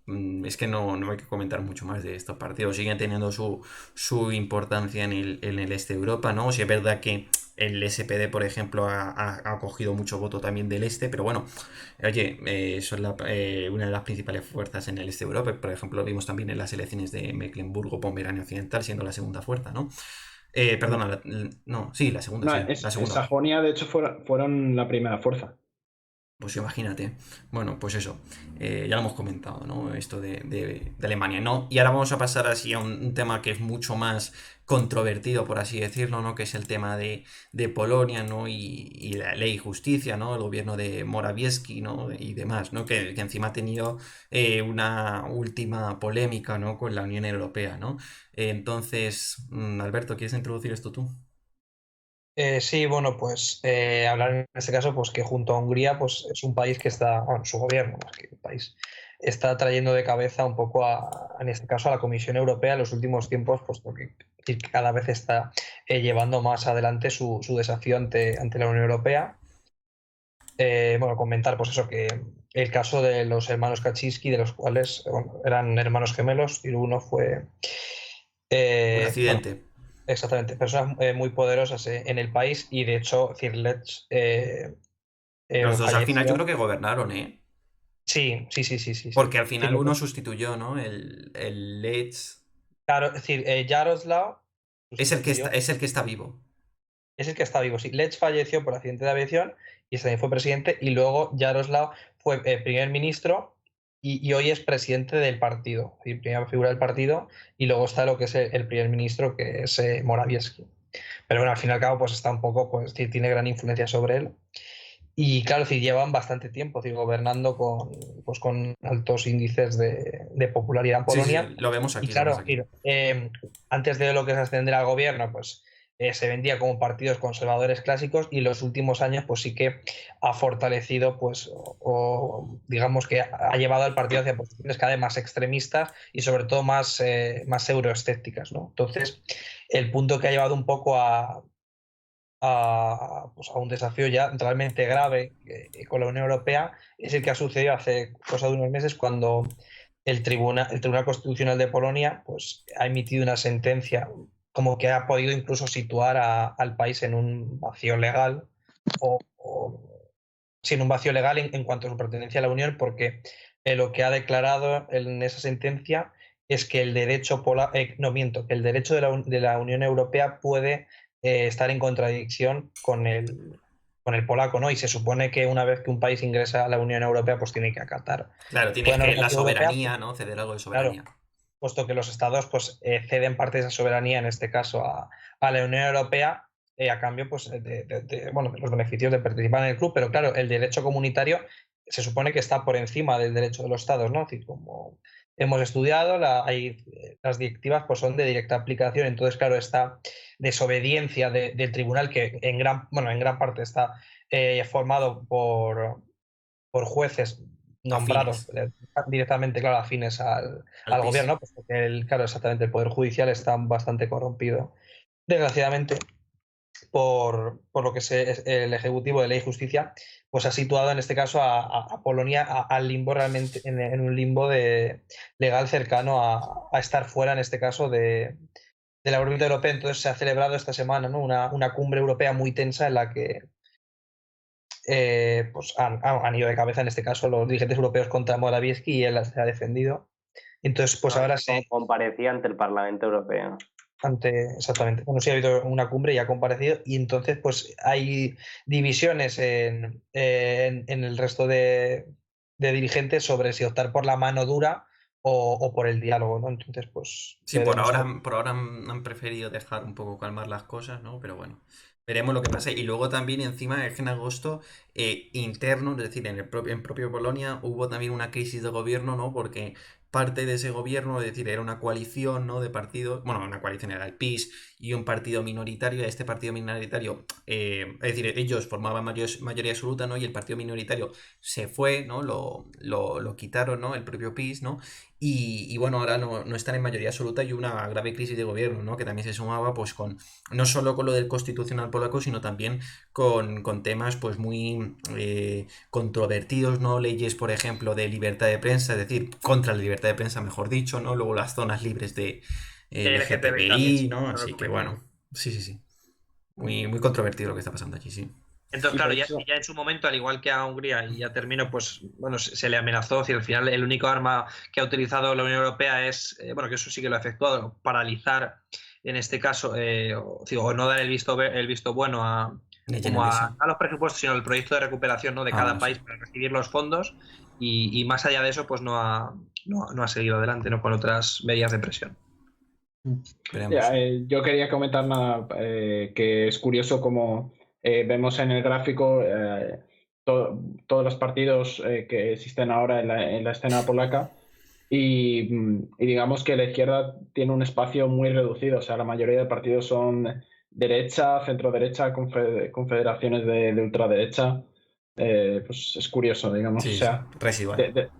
Es que no hay que comentar mucho más de estos partidos, siguen teniendo su importancia en el este de Europa, ¿no? Si es verdad que el SPD, por ejemplo, ha cogido mucho voto también del este, pero bueno, oye, son una de las principales fuerzas en el este de Europa. Por ejemplo, lo vimos también en las elecciones de Mecklemburgo-Pomerania Occidental, siendo la segunda fuerza, ¿no? Perdona, no, sí, la segunda, No, sí, la segunda. Sajonia, de hecho, fueron la primera fuerza. Pues imagínate. Bueno, pues eso. Ya lo hemos comentado, ¿no? Esto de Alemania, ¿no? Y ahora vamos a pasar así a un tema que es mucho más controvertido, por así decirlo, ¿no? Que es el tema de Polonia, ¿no? Y la ley y justicia, ¿no? El gobierno de Morawiecki, ¿no? Y demás, ¿no? Que encima ha tenido una última polémica, ¿no? Con la Unión Europea, ¿no? Entonces, Alberto, ¿quieres introducir esto tú? Sí, bueno, pues hablar en este caso, pues que junto a Hungría, pues es un país que está, bueno, su gobierno, más que un país, está trayendo de cabeza un poco en este caso, a la Comisión Europea en los últimos tiempos, pues porque cada vez está llevando más adelante su desafío ante la Unión Europea. Bueno, comentar, pues eso, que el caso de los hermanos Kaczynski, de los cuales, bueno, eran hermanos gemelos, y uno fue, Un bueno, accidente. exactamente, personas muy poderosas en el país y de hecho Zirlets Los dos al final yo creo falleció. que gobernaron, ¿eh? Sí, sí, sí, sí, sí, sí. Porque al final uno Zirlets- sustituyó, ¿no? El Leeds Claro, es decir, Yaroslav sustituyó, es el que está vivo. es el que está vivo. Sí, Lech falleció por accidente de aviación y también fue presidente y luego Yaroslav fue primer ministro y hoy es presidente del partido, es decir, primera figura del partido y luego está lo que es el primer ministro que es Morawiecki. Pero bueno, al fin y al cabo pues está un poco, pues tiene gran influencia sobre él. Y claro, sí, llevan bastante tiempo gobernando pues, con altos índices de popularidad en Sí, sí, Polonia. lo vemos Y aquí, lo vemos claro, aquí. antes de lo que es ascender al gobierno, pues se vendía como partidos conservadores clásicos y en los últimos años pues sí que ha fortalecido, pues, o digamos que ha llevado al partido hacia posiciones cada vez más extremistas y sobre todo más euroescépticas, ¿no? Entonces, el punto que ha llevado un poco pues a un desafío ya realmente grave con la Unión Europea es el que ha sucedido hace cosa de unos meses cuando el Tribunal Constitucional de Polonia pues, ha emitido una sentencia como que ha podido incluso situar al país en un vacío legal sin un vacío legal en cuanto a su pertenencia a la Unión, porque lo que ha declarado en esa sentencia es que el derecho no miento, que el derecho de la Unión Europea puede estar en contradicción con el polaco, ¿no? Y se supone que una vez que un país ingresa a la Unión Europea, pues tiene que acatar Claro, tienes toda que la normativa europea, soberanía, ¿no? Ceder algo de claro, soberanía. puesto que los estados pues, ceden parte de esa soberanía, en este caso a la Unión Europea, a cambio pues, bueno, de los beneficios de participar en el club. Pero claro, el derecho comunitario se supone que está por encima del derecho de los estados, ¿no? Es decir, como hemos estudiado, las directivas pues, son de directa aplicación. Entonces, claro, esta desobediencia del tribunal, que en gran parte está formado por jueces nombrados Afines directamente, claro, afines al, al al PIS. gobierno, pues porque claro, exactamente, el Poder Judicial está bastante corrompido, desgraciadamente, por lo que es el Ejecutivo de Ley y Justicia, pues ha situado en este caso a Polonia al limbo realmente, en un limbo legal cercano a estar fuera, en este caso, de la órbita europea. Entonces se ha celebrado esta semana, ¿no? una cumbre europea muy tensa en la que pues han ido de cabeza, en este caso, los dirigentes europeos contra Morawiecki y él se ha defendido. Entonces, pues No, ahora comparecía ante el Parlamento Europeo. exactamente, bueno, sí ha habido una cumbre y ha comparecido y entonces pues hay divisiones en el resto de dirigentes sobre si optar por la mano dura o por el diálogo, ¿no? Entonces, pues Sí, veremos. por ahora han preferido dejar un poco calmar las cosas, ¿no? Pero bueno, veremos lo que pasa. Y luego también encima es que en agosto interno, es decir, en propio Polonia hubo también una crisis de gobierno, ¿no? Porque parte de ese gobierno, es decir, era una coalición, ¿no? De partidos, bueno, una coalición era el PiS y un partido minoritario. Y este partido minoritario, es decir, ellos formaban mayoría absoluta, ¿no? Y el partido minoritario se fue, ¿no? Lo quitaron, ¿no? El propio PiS, ¿no? Y bueno, ahora no están en mayoría absoluta y una grave crisis de gobierno, ¿no? Que también se sumaba pues con no solo con lo del constitucional polaco, sino también con temas pues muy controvertidos, ¿no? Leyes, por ejemplo, de libertad de prensa, es decir, contra la libertad de prensa, mejor dicho, ¿no? Luego las zonas libres de LGTBI también, LGTBI, sí, ¿no? lo Así que comenté. bueno, sí, sí, sí. Muy controvertido lo que está pasando aquí, sí. Entonces, Y claro, de ya, hecho, ya en su momento, al igual que a Hungría, y ya termino, pues bueno, se le amenazó, es decir, al final el único arma que ha utilizado la Unión Europea es, bueno, que eso sí que lo ha efectuado, paralizar en este caso, o no dar el visto bueno a los presupuestos, sino el proyecto de recuperación, ¿no?, de cada país para recibir los fondos, y más allá de eso, pues no ha seguido adelante, ¿no?, con otras medidas de presión. Yo quería comentar nada, que es curioso como vemos en el gráfico todos los partidos que existen ahora en la escena polaca, y digamos que la izquierda tiene un espacio muy reducido. O sea, la mayoría de partidos son derecha, centro-derecha, confederaciones de ultraderecha. Pues es curioso, digamos. Sí, o sea, residual.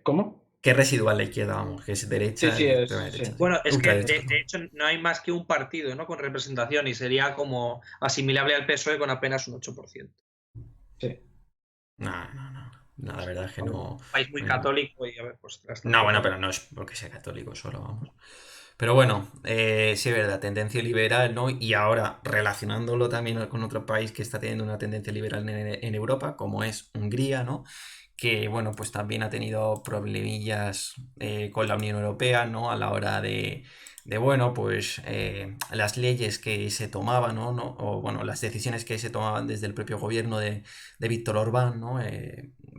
¿Cómo? Que es residual la izquierda, vamos, que es derecha, Sí, extrema derecha. sí. Bueno, es que de hecho no hay más que un partido, ¿no?, con representación, y sería como asimilable al PSOE con apenas un 8%. Sí. No, la verdad es que no. Un país muy católico y a ver, pues. No, bueno, pero no es porque sea católico solo, vamos. Pero bueno, sí es verdad, tendencia liberal, ¿no? Y ahora relacionándolo también con otro país que está teniendo una tendencia liberal en Europa, como es Hungría, ¿no? Que, bueno, pues también ha tenido problemillas con la Unión Europea, ¿no? A la hora bueno, pues las leyes que se tomaban, ¿no? O, bueno, las decisiones que se tomaban desde el propio gobierno de Víctor Orbán, ¿no?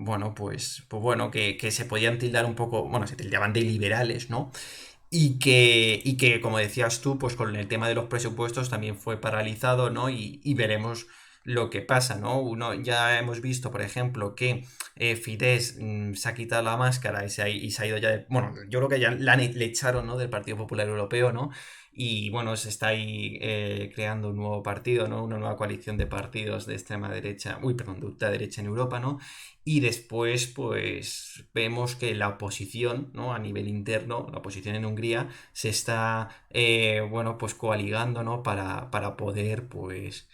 Bueno, pues bueno, que se podían tildar un poco, bueno, se tildaban de liberales, ¿no? Y que, como decías tú, pues con el tema de los presupuestos también fue paralizado, ¿no? Y veremos lo que pasa, ¿no? Ya hemos visto, por ejemplo, que Fidesz se ha quitado la máscara y se ha ido ya. Bueno, yo creo que ya le echaron, ¿no?, del Partido Popular Europeo, ¿no? Y bueno, se está ahí creando un nuevo partido, ¿no? Una nueva coalición de partidos de extrema derecha, de ultraderecha en Europa, ¿no? Y después, pues, vemos que la oposición, ¿no?, a nivel interno, la oposición en Hungría, se está, bueno, pues coaligando, ¿no?, para poder, pues,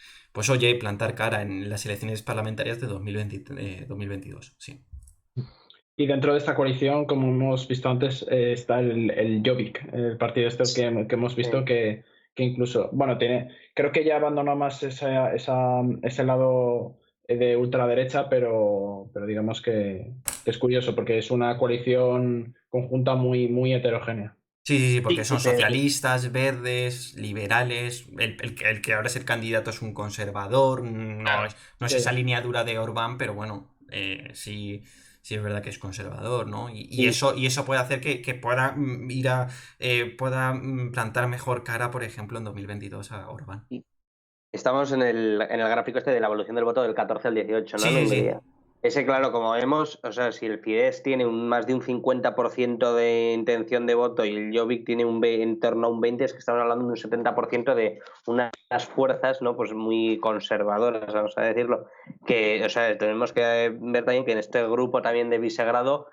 oye, plantar cara en las elecciones parlamentarias de 2022, sí. Y dentro de esta coalición, como hemos visto antes, está el Jobbik, el partido que hemos visto que incluso, bueno, creo que ya abandonó más ese lado de ultraderecha, pero digamos que es curioso porque es una coalición conjunta muy, muy heterogénea. Sí, porque son socialistas, verdes, liberales. El que ahora es el candidato es un conservador. No es esa línea dura de Orbán, pero bueno, sí es verdad que es conservador, ¿no? Y eso puede hacer que pueda pueda plantar mejor cara, por ejemplo, en 2022 a Orbán. Estamos en el gráfico este de la evolución del voto del 14 al 18, ¿no? Sí, en Hungría. sí. Ese, claro, como vemos, o sea, si el Fidesz tiene más de un 50% de intención de voto y el Jobbik tiene en torno a un 20%, es que estamos hablando de un 70% de unas fuerzas, ¿no?, pues muy conservadoras, vamos a decirlo. Que, o sea, tenemos que ver también que en este grupo también de Visegrado,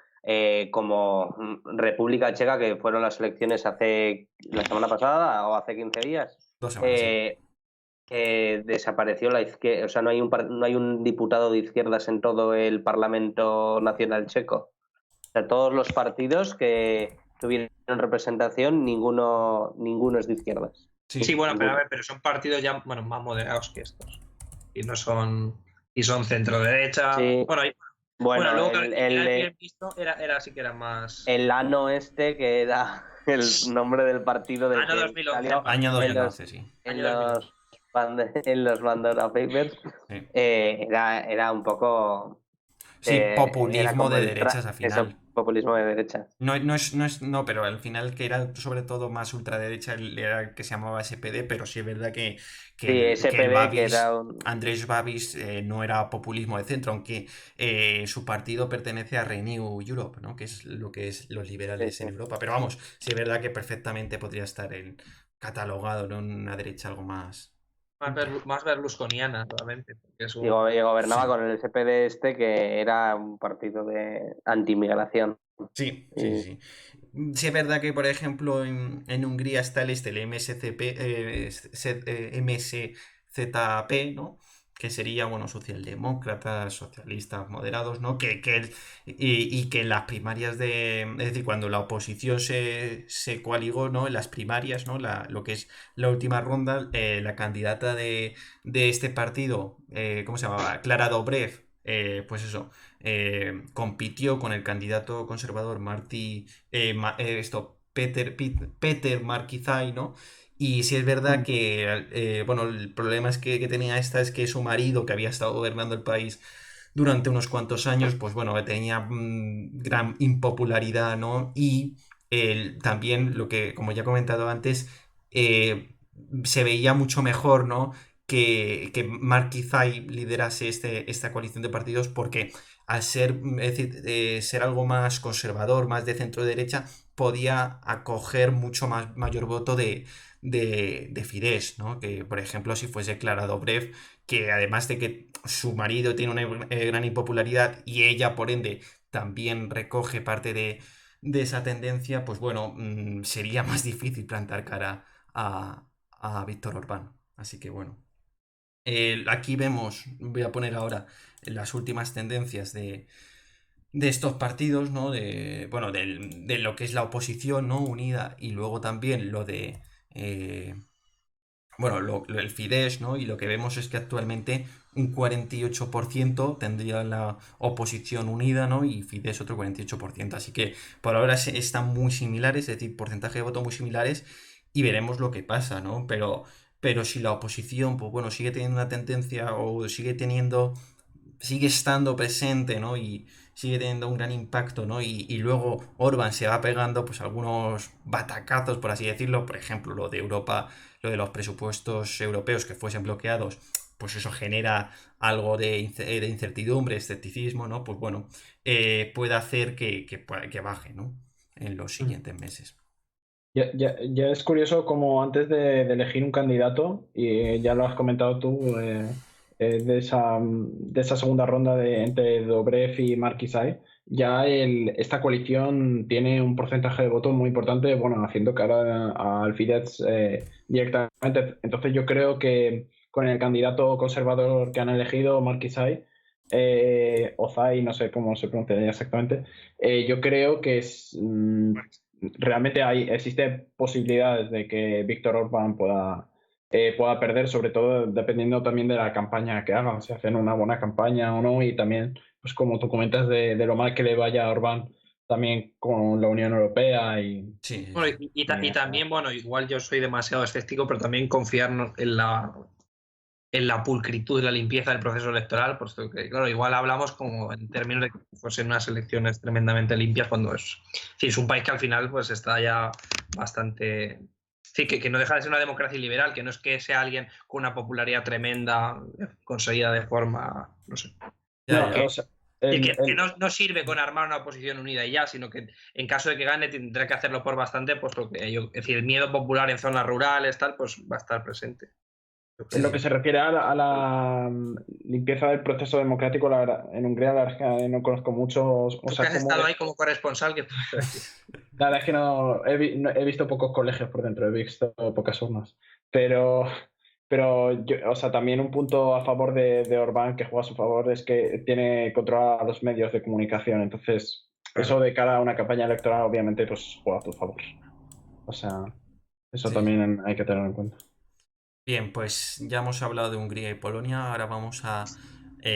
como República Checa, que fueron las elecciones la semana pasada o hace 15 días, 2 semanas, sí. Desapareció la izquierda, o sea, no hay un diputado de izquierdas en todo el Parlamento Nacional Checo. O sea, todos los partidos que tuvieron representación, ninguno es de izquierdas. Sí, bueno, pero son partidos ya, bueno, más moderados que estos. Y no son. Y son centro derecha. Sí. Bueno, luego el visto sí que era más. El ANO que era el nombre del partido del Año 2011. Año 2011, sí. En los Bandera Papers, sí. era un poco. Sí, populismo de derechas al final. Eso, populismo de derechas. No, pero al final que era sobre todo más ultraderecha, era el que se llamaba SPD, pero sí es verdad que Andrés Babis no era populismo de centro, aunque su partido pertenece a Renew Europe, ¿no?, que es los liberales en Europa. Pero vamos, sí es verdad que perfectamente podría estar catalogado, ¿no?, en una derecha algo más berlusconiana, realmente. Y gobernaba con el SPD que era un partido de anti-inmigración. Sí. Sí es verdad que, por ejemplo, en Hungría está el MSZP, ¿no?, que sería, bueno, socialdemócratas, socialistas moderados, ¿no? Y que en las primarias es decir, cuando la oposición se coaligó, ¿no?, en las primarias, ¿no?, lo que es la última ronda, la candidata de este partido, ¿cómo se llamaba? Clara Dobrev, pues eso, compitió con el candidato conservador Peter Markizai, ¿no? Y sí es verdad que, bueno, el problema es que tenía esta es que su marido, que había estado gobernando el país durante unos cuantos años, pues bueno, tenía gran impopularidad, ¿no? Y también lo que, como ya he comentado antes, se veía mucho mejor, ¿no? Que Markizai liderase esta coalición de partidos porque al ser, es decir, ser algo más conservador, más de centro derecha, podía acoger mucho mayor voto de Fidesz, ¿no? Que, por ejemplo, si fuese Clara Dobrev, que además de que su marido tiene una gran impopularidad y ella, por ende, también recoge parte de esa tendencia, pues bueno, sería más difícil plantar cara a Víctor Orbán. Así que bueno. Aquí vemos, voy a poner ahora las últimas tendencias de estos partidos, ¿no? Bueno, de lo que es la oposición, ¿no? Unida y luego también lo de, bueno, el Fidesz, ¿no? Y lo que vemos es que actualmente un 48% tendría la oposición unida, ¿no? Y Fidesz otro 48%. Así que por ahora están muy similares, es decir, porcentaje de voto muy similares y veremos lo que pasa, ¿no? Pero si la oposición, pues bueno, sigue teniendo una tendencia o sigue estando presente, ¿no? Y sigue teniendo un gran impacto, ¿no? Y luego Orbán se va pegando, pues algunos batacazos, por así decirlo, por ejemplo, lo de Europa, lo de los presupuestos europeos que fuesen bloqueados, pues eso genera algo de incertidumbre, escepticismo, ¿no? Pues bueno, puede hacer que baje, ¿no? En los siguientes meses. Ya es curioso como antes de elegir un candidato, y ya lo has comentado tú, de esa segunda ronda entre Dobrev y Markizai, ya esta coalición tiene un porcentaje de votos muy importante, bueno, haciendo cara al Fidesz directamente. Entonces yo creo que con el candidato conservador que han elegido, Markizai, Ozai, no sé cómo se pronuncia exactamente, yo creo que realmente existen posibilidades de que Víctor Orbán pueda perder, sobre todo dependiendo también de la campaña que hagan, si hacen una buena campaña o no, y también, pues como tú comentas, de lo mal que le vaya a Orbán también con la Unión Europea. Sí. Bueno, y también, bueno, igual yo soy demasiado escéptico, pero también confiar en la pulcritud y la limpieza del proceso electoral, puesto que, claro, igual hablamos como en términos de que fuesen unas elecciones tremendamente limpias cuando es un país que al final pues está ya bastante... Sí, que no deja de ser una democracia liberal, que no es que sea alguien con una popularidad tremenda conseguida de forma, no sé. O sea, que no sirve con armar una oposición unida y ya, sino que en caso de que gane tendrá que hacerlo por bastante, puesto que es decir, el miedo popular en zonas rurales, tal, pues va a estar presente. En lo que se refiere a la limpieza del proceso democrático, la verdad, en Hungría la verdad es que no conozco mucho. O sea, has estado ahí como corresponsal. La verdad es que no he visto pocos colegios por dentro, he visto pocas urnas. Pero yo, o sea, también un punto a favor de Orbán que juega a su favor es que tiene control a los medios de comunicación. Entonces, claro, eso de cara a una campaña electoral, obviamente, pues juega a tu favor. O sea, eso también hay que tenerlo en cuenta. Bien, pues ya hemos hablado de Hungría y Polonia, ahora vamos a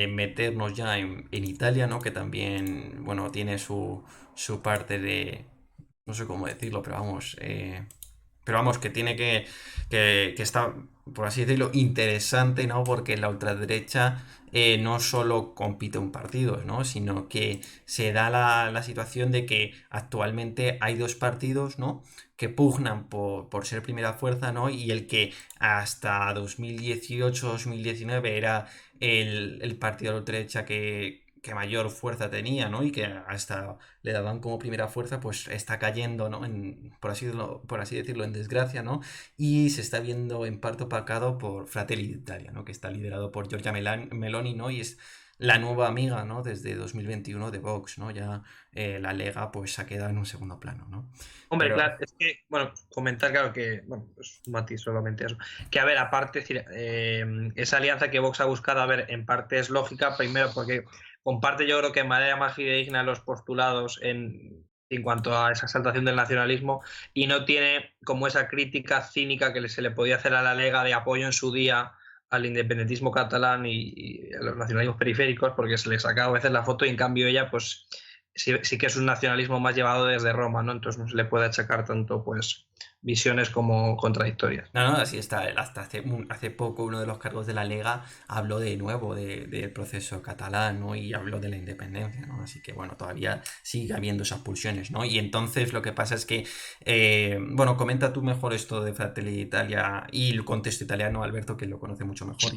meternos ya en Italia, ¿no? Que también, bueno, tiene su parte de, no sé cómo decirlo, pero vamos, que tiene que está, por así decirlo, interesante, ¿no? Porque la ultraderecha no solo compite un partido, ¿no? Sino que se da la situación de que actualmente hay dos partidos, ¿no? Que pugnan por ser primera fuerza, ¿no? Y el que hasta 2018-2019 era el partido de la ultraderecha que mayor fuerza tenía, ¿no? Y que hasta le daban como primera fuerza, pues está cayendo, ¿no? Por así decirlo, en desgracia, ¿no? Y se está viendo en parte opacado por Fratelli d'Italia, ¿no? Que está liderado por Giorgia Meloni, ¿no? Y es la nueva amiga, ¿no? Desde 2021 de Vox, ¿no? Ya la Lega, pues ha quedado en un segundo plano, ¿no? Hombre, claro, es que, bueno, comentar, claro, que, bueno, pues un matiz solamente eso. Que, a ver, aparte, esa alianza que Vox ha buscado, a ver, en parte es lógica, primero porque comparte, yo creo que de manera más fidedigna los postulados en cuanto a esa exaltación del nacionalismo y no tiene como esa crítica cínica que se le podía hacer a la Lega de apoyo en su día al independentismo catalán y a los nacionalismos periféricos, porque se le sacaba a veces la foto y en cambio ella, pues sí que es un nacionalismo más llevado desde Roma, ¿no? Entonces no se le puede achacar tanto, pues, visiones como contradictorias. No, no, así está. Hasta hace poco uno de los cargos de la Lega habló de nuevo del proceso catalán, ¿no? Y habló de la independencia, ¿no? Así que, bueno, todavía sigue habiendo esas pulsiones, ¿no? Y entonces lo que pasa es que, bueno, comenta tú mejor esto de Fratelli Italia y el contexto italiano, Alberto, que lo conoce mucho mejor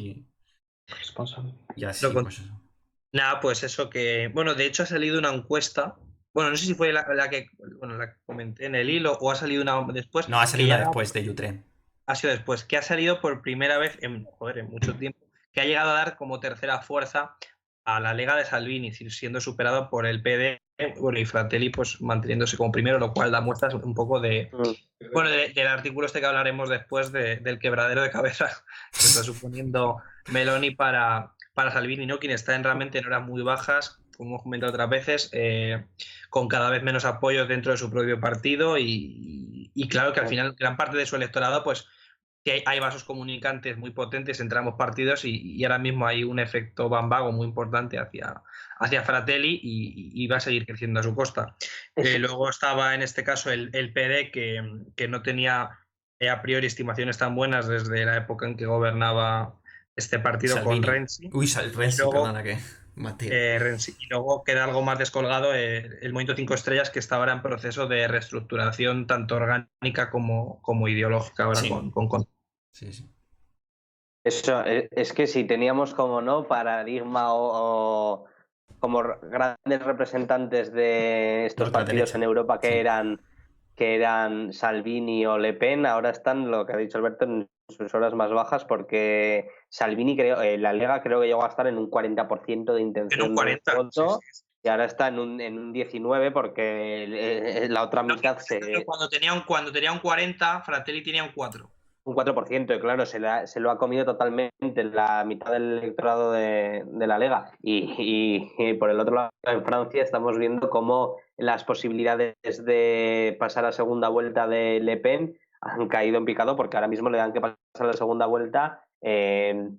Responsable. y así, Lo con- pues eso. Nada, pues eso que, bueno, de hecho ha salido una encuesta, bueno, no sé si fue la que comenté en el hilo o ha salido una después, No, ha que salido una ya después de Utrecht. ha sido después, que ha salido por primera vez en mucho tiempo, que ha llegado a dar como tercera fuerza a la Lega de Salvini, siendo superado por el PD, bueno, y Fratelli pues manteniéndose como primero, lo cual da muestras un poco de, bueno, del artículo este que hablaremos después del quebradero de cabeza que está suponiendo Meloni para Salvini, ¿no? Quien está realmente en horas muy bajas, como hemos comentado otras veces, con cada vez menos apoyo dentro de su propio partido y claro que al final gran parte de su electorado pues que hay vasos comunicantes muy potentes entre ambos partidos y ahora mismo hay un efecto bambago muy importante hacia Fratelli y va a seguir creciendo a su costa. Luego estaba en este caso el PD que no tenía a priori estimaciones tan buenas desde la época en que gobernaba este partido con Salvini. Renzi. Uy, Y Renzi, luego, perdona que Mateo. y luego queda algo más descolgado el Movimiento 5 Estrellas, que está ahora en proceso de reestructuración tanto orgánica como ideológica ahora Sí, con. sí, sí. Eso, es que si teníamos como no paradigma o como grandes representantes de La estos partidos en ultraderecha. Europa Sí. que eran Salvini o Le Pen, ahora están, lo que ha dicho Alberto, en sus horas más bajas porque Salvini, creo, la Lega creo que llegó a estar en un 40% de En un intención de 40, voto sí. y ahora está en un 19% porque la otra No, mitad cuando tenía un 40, Fratelli tenía un 4. un 4%, y claro, se lo ha comido totalmente la mitad del electorado de la Lega. Y por el otro lado, en Francia, estamos viendo cómo las posibilidades de pasar a segunda vuelta de Le Pen han caído en picado, porque ahora mismo le dan que pasar a la segunda vuelta el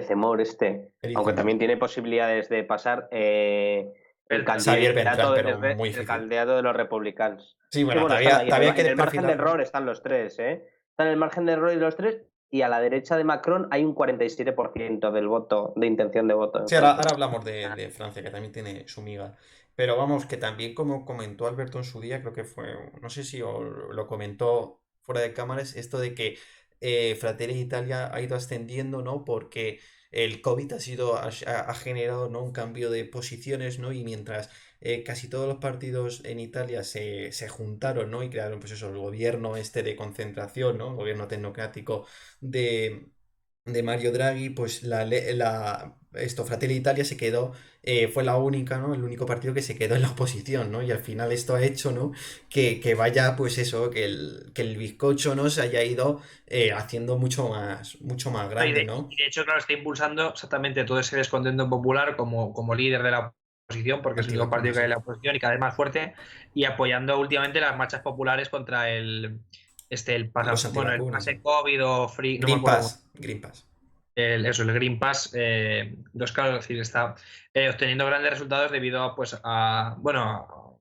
Zemmour Eric aunque Zemmour. también tiene posibilidades de pasar Xavier Bertrand, pero muy el difícil. candidato de los republicanos. Sí, Sí, bueno, bueno, están ahí. todavía hay En que el margen de perfilarlo. error están los tres, ¿eh? Están en el margen de error de los tres y a la derecha de Macron hay un 47% del voto, de intención de voto en Sí, ahora Francia. hablamos de Francia, que también tiene su miga. Pero vamos, que también como comentó Alberto en su día, creo que fue, no sé si lo comentó fuera de cámaras, esto de que Fratelli Italia ha ido ascendiendo, ¿no? Porque el COVID ha generado, ¿no? Un cambio de posiciones, ¿no? Y mientras casi todos los partidos en Italia se juntaron, ¿no? Y crearon, pues eso, el gobierno este de concentración, ¿no? El gobierno tecnocrático de Mario Draghi, pues Fratelli Italia se quedó, fue la única, ¿no? El único partido que se quedó en la oposición, ¿no? Y al final esto ha hecho, ¿no? Que vaya, pues eso, que el bizcocho, ¿no? Se haya ido haciendo mucho más grande, ¿no? Y de hecho, claro, está impulsando exactamente todo ese descontento popular como líder de la oposición, porque es el único Antivacuna, partido que hay sí. en la oposición y cada vez más fuerte, y apoyando últimamente las marchas populares contra Los el antivacunas, pase ¿no? COVID o free, no me Green acuerdo cómo. Pass, Green Pass. El Green Pass, dos claro, es decir, está obteniendo grandes resultados debido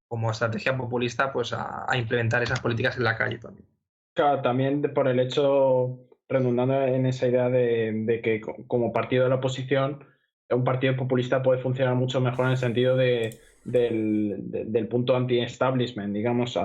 como estrategia populista, pues a implementar esas políticas en la calle también. Claro, también por el hecho, redundando en esa idea de que como partido de la oposición, un partido populista puede funcionar mucho mejor en el sentido del punto anti-establishment, digamos.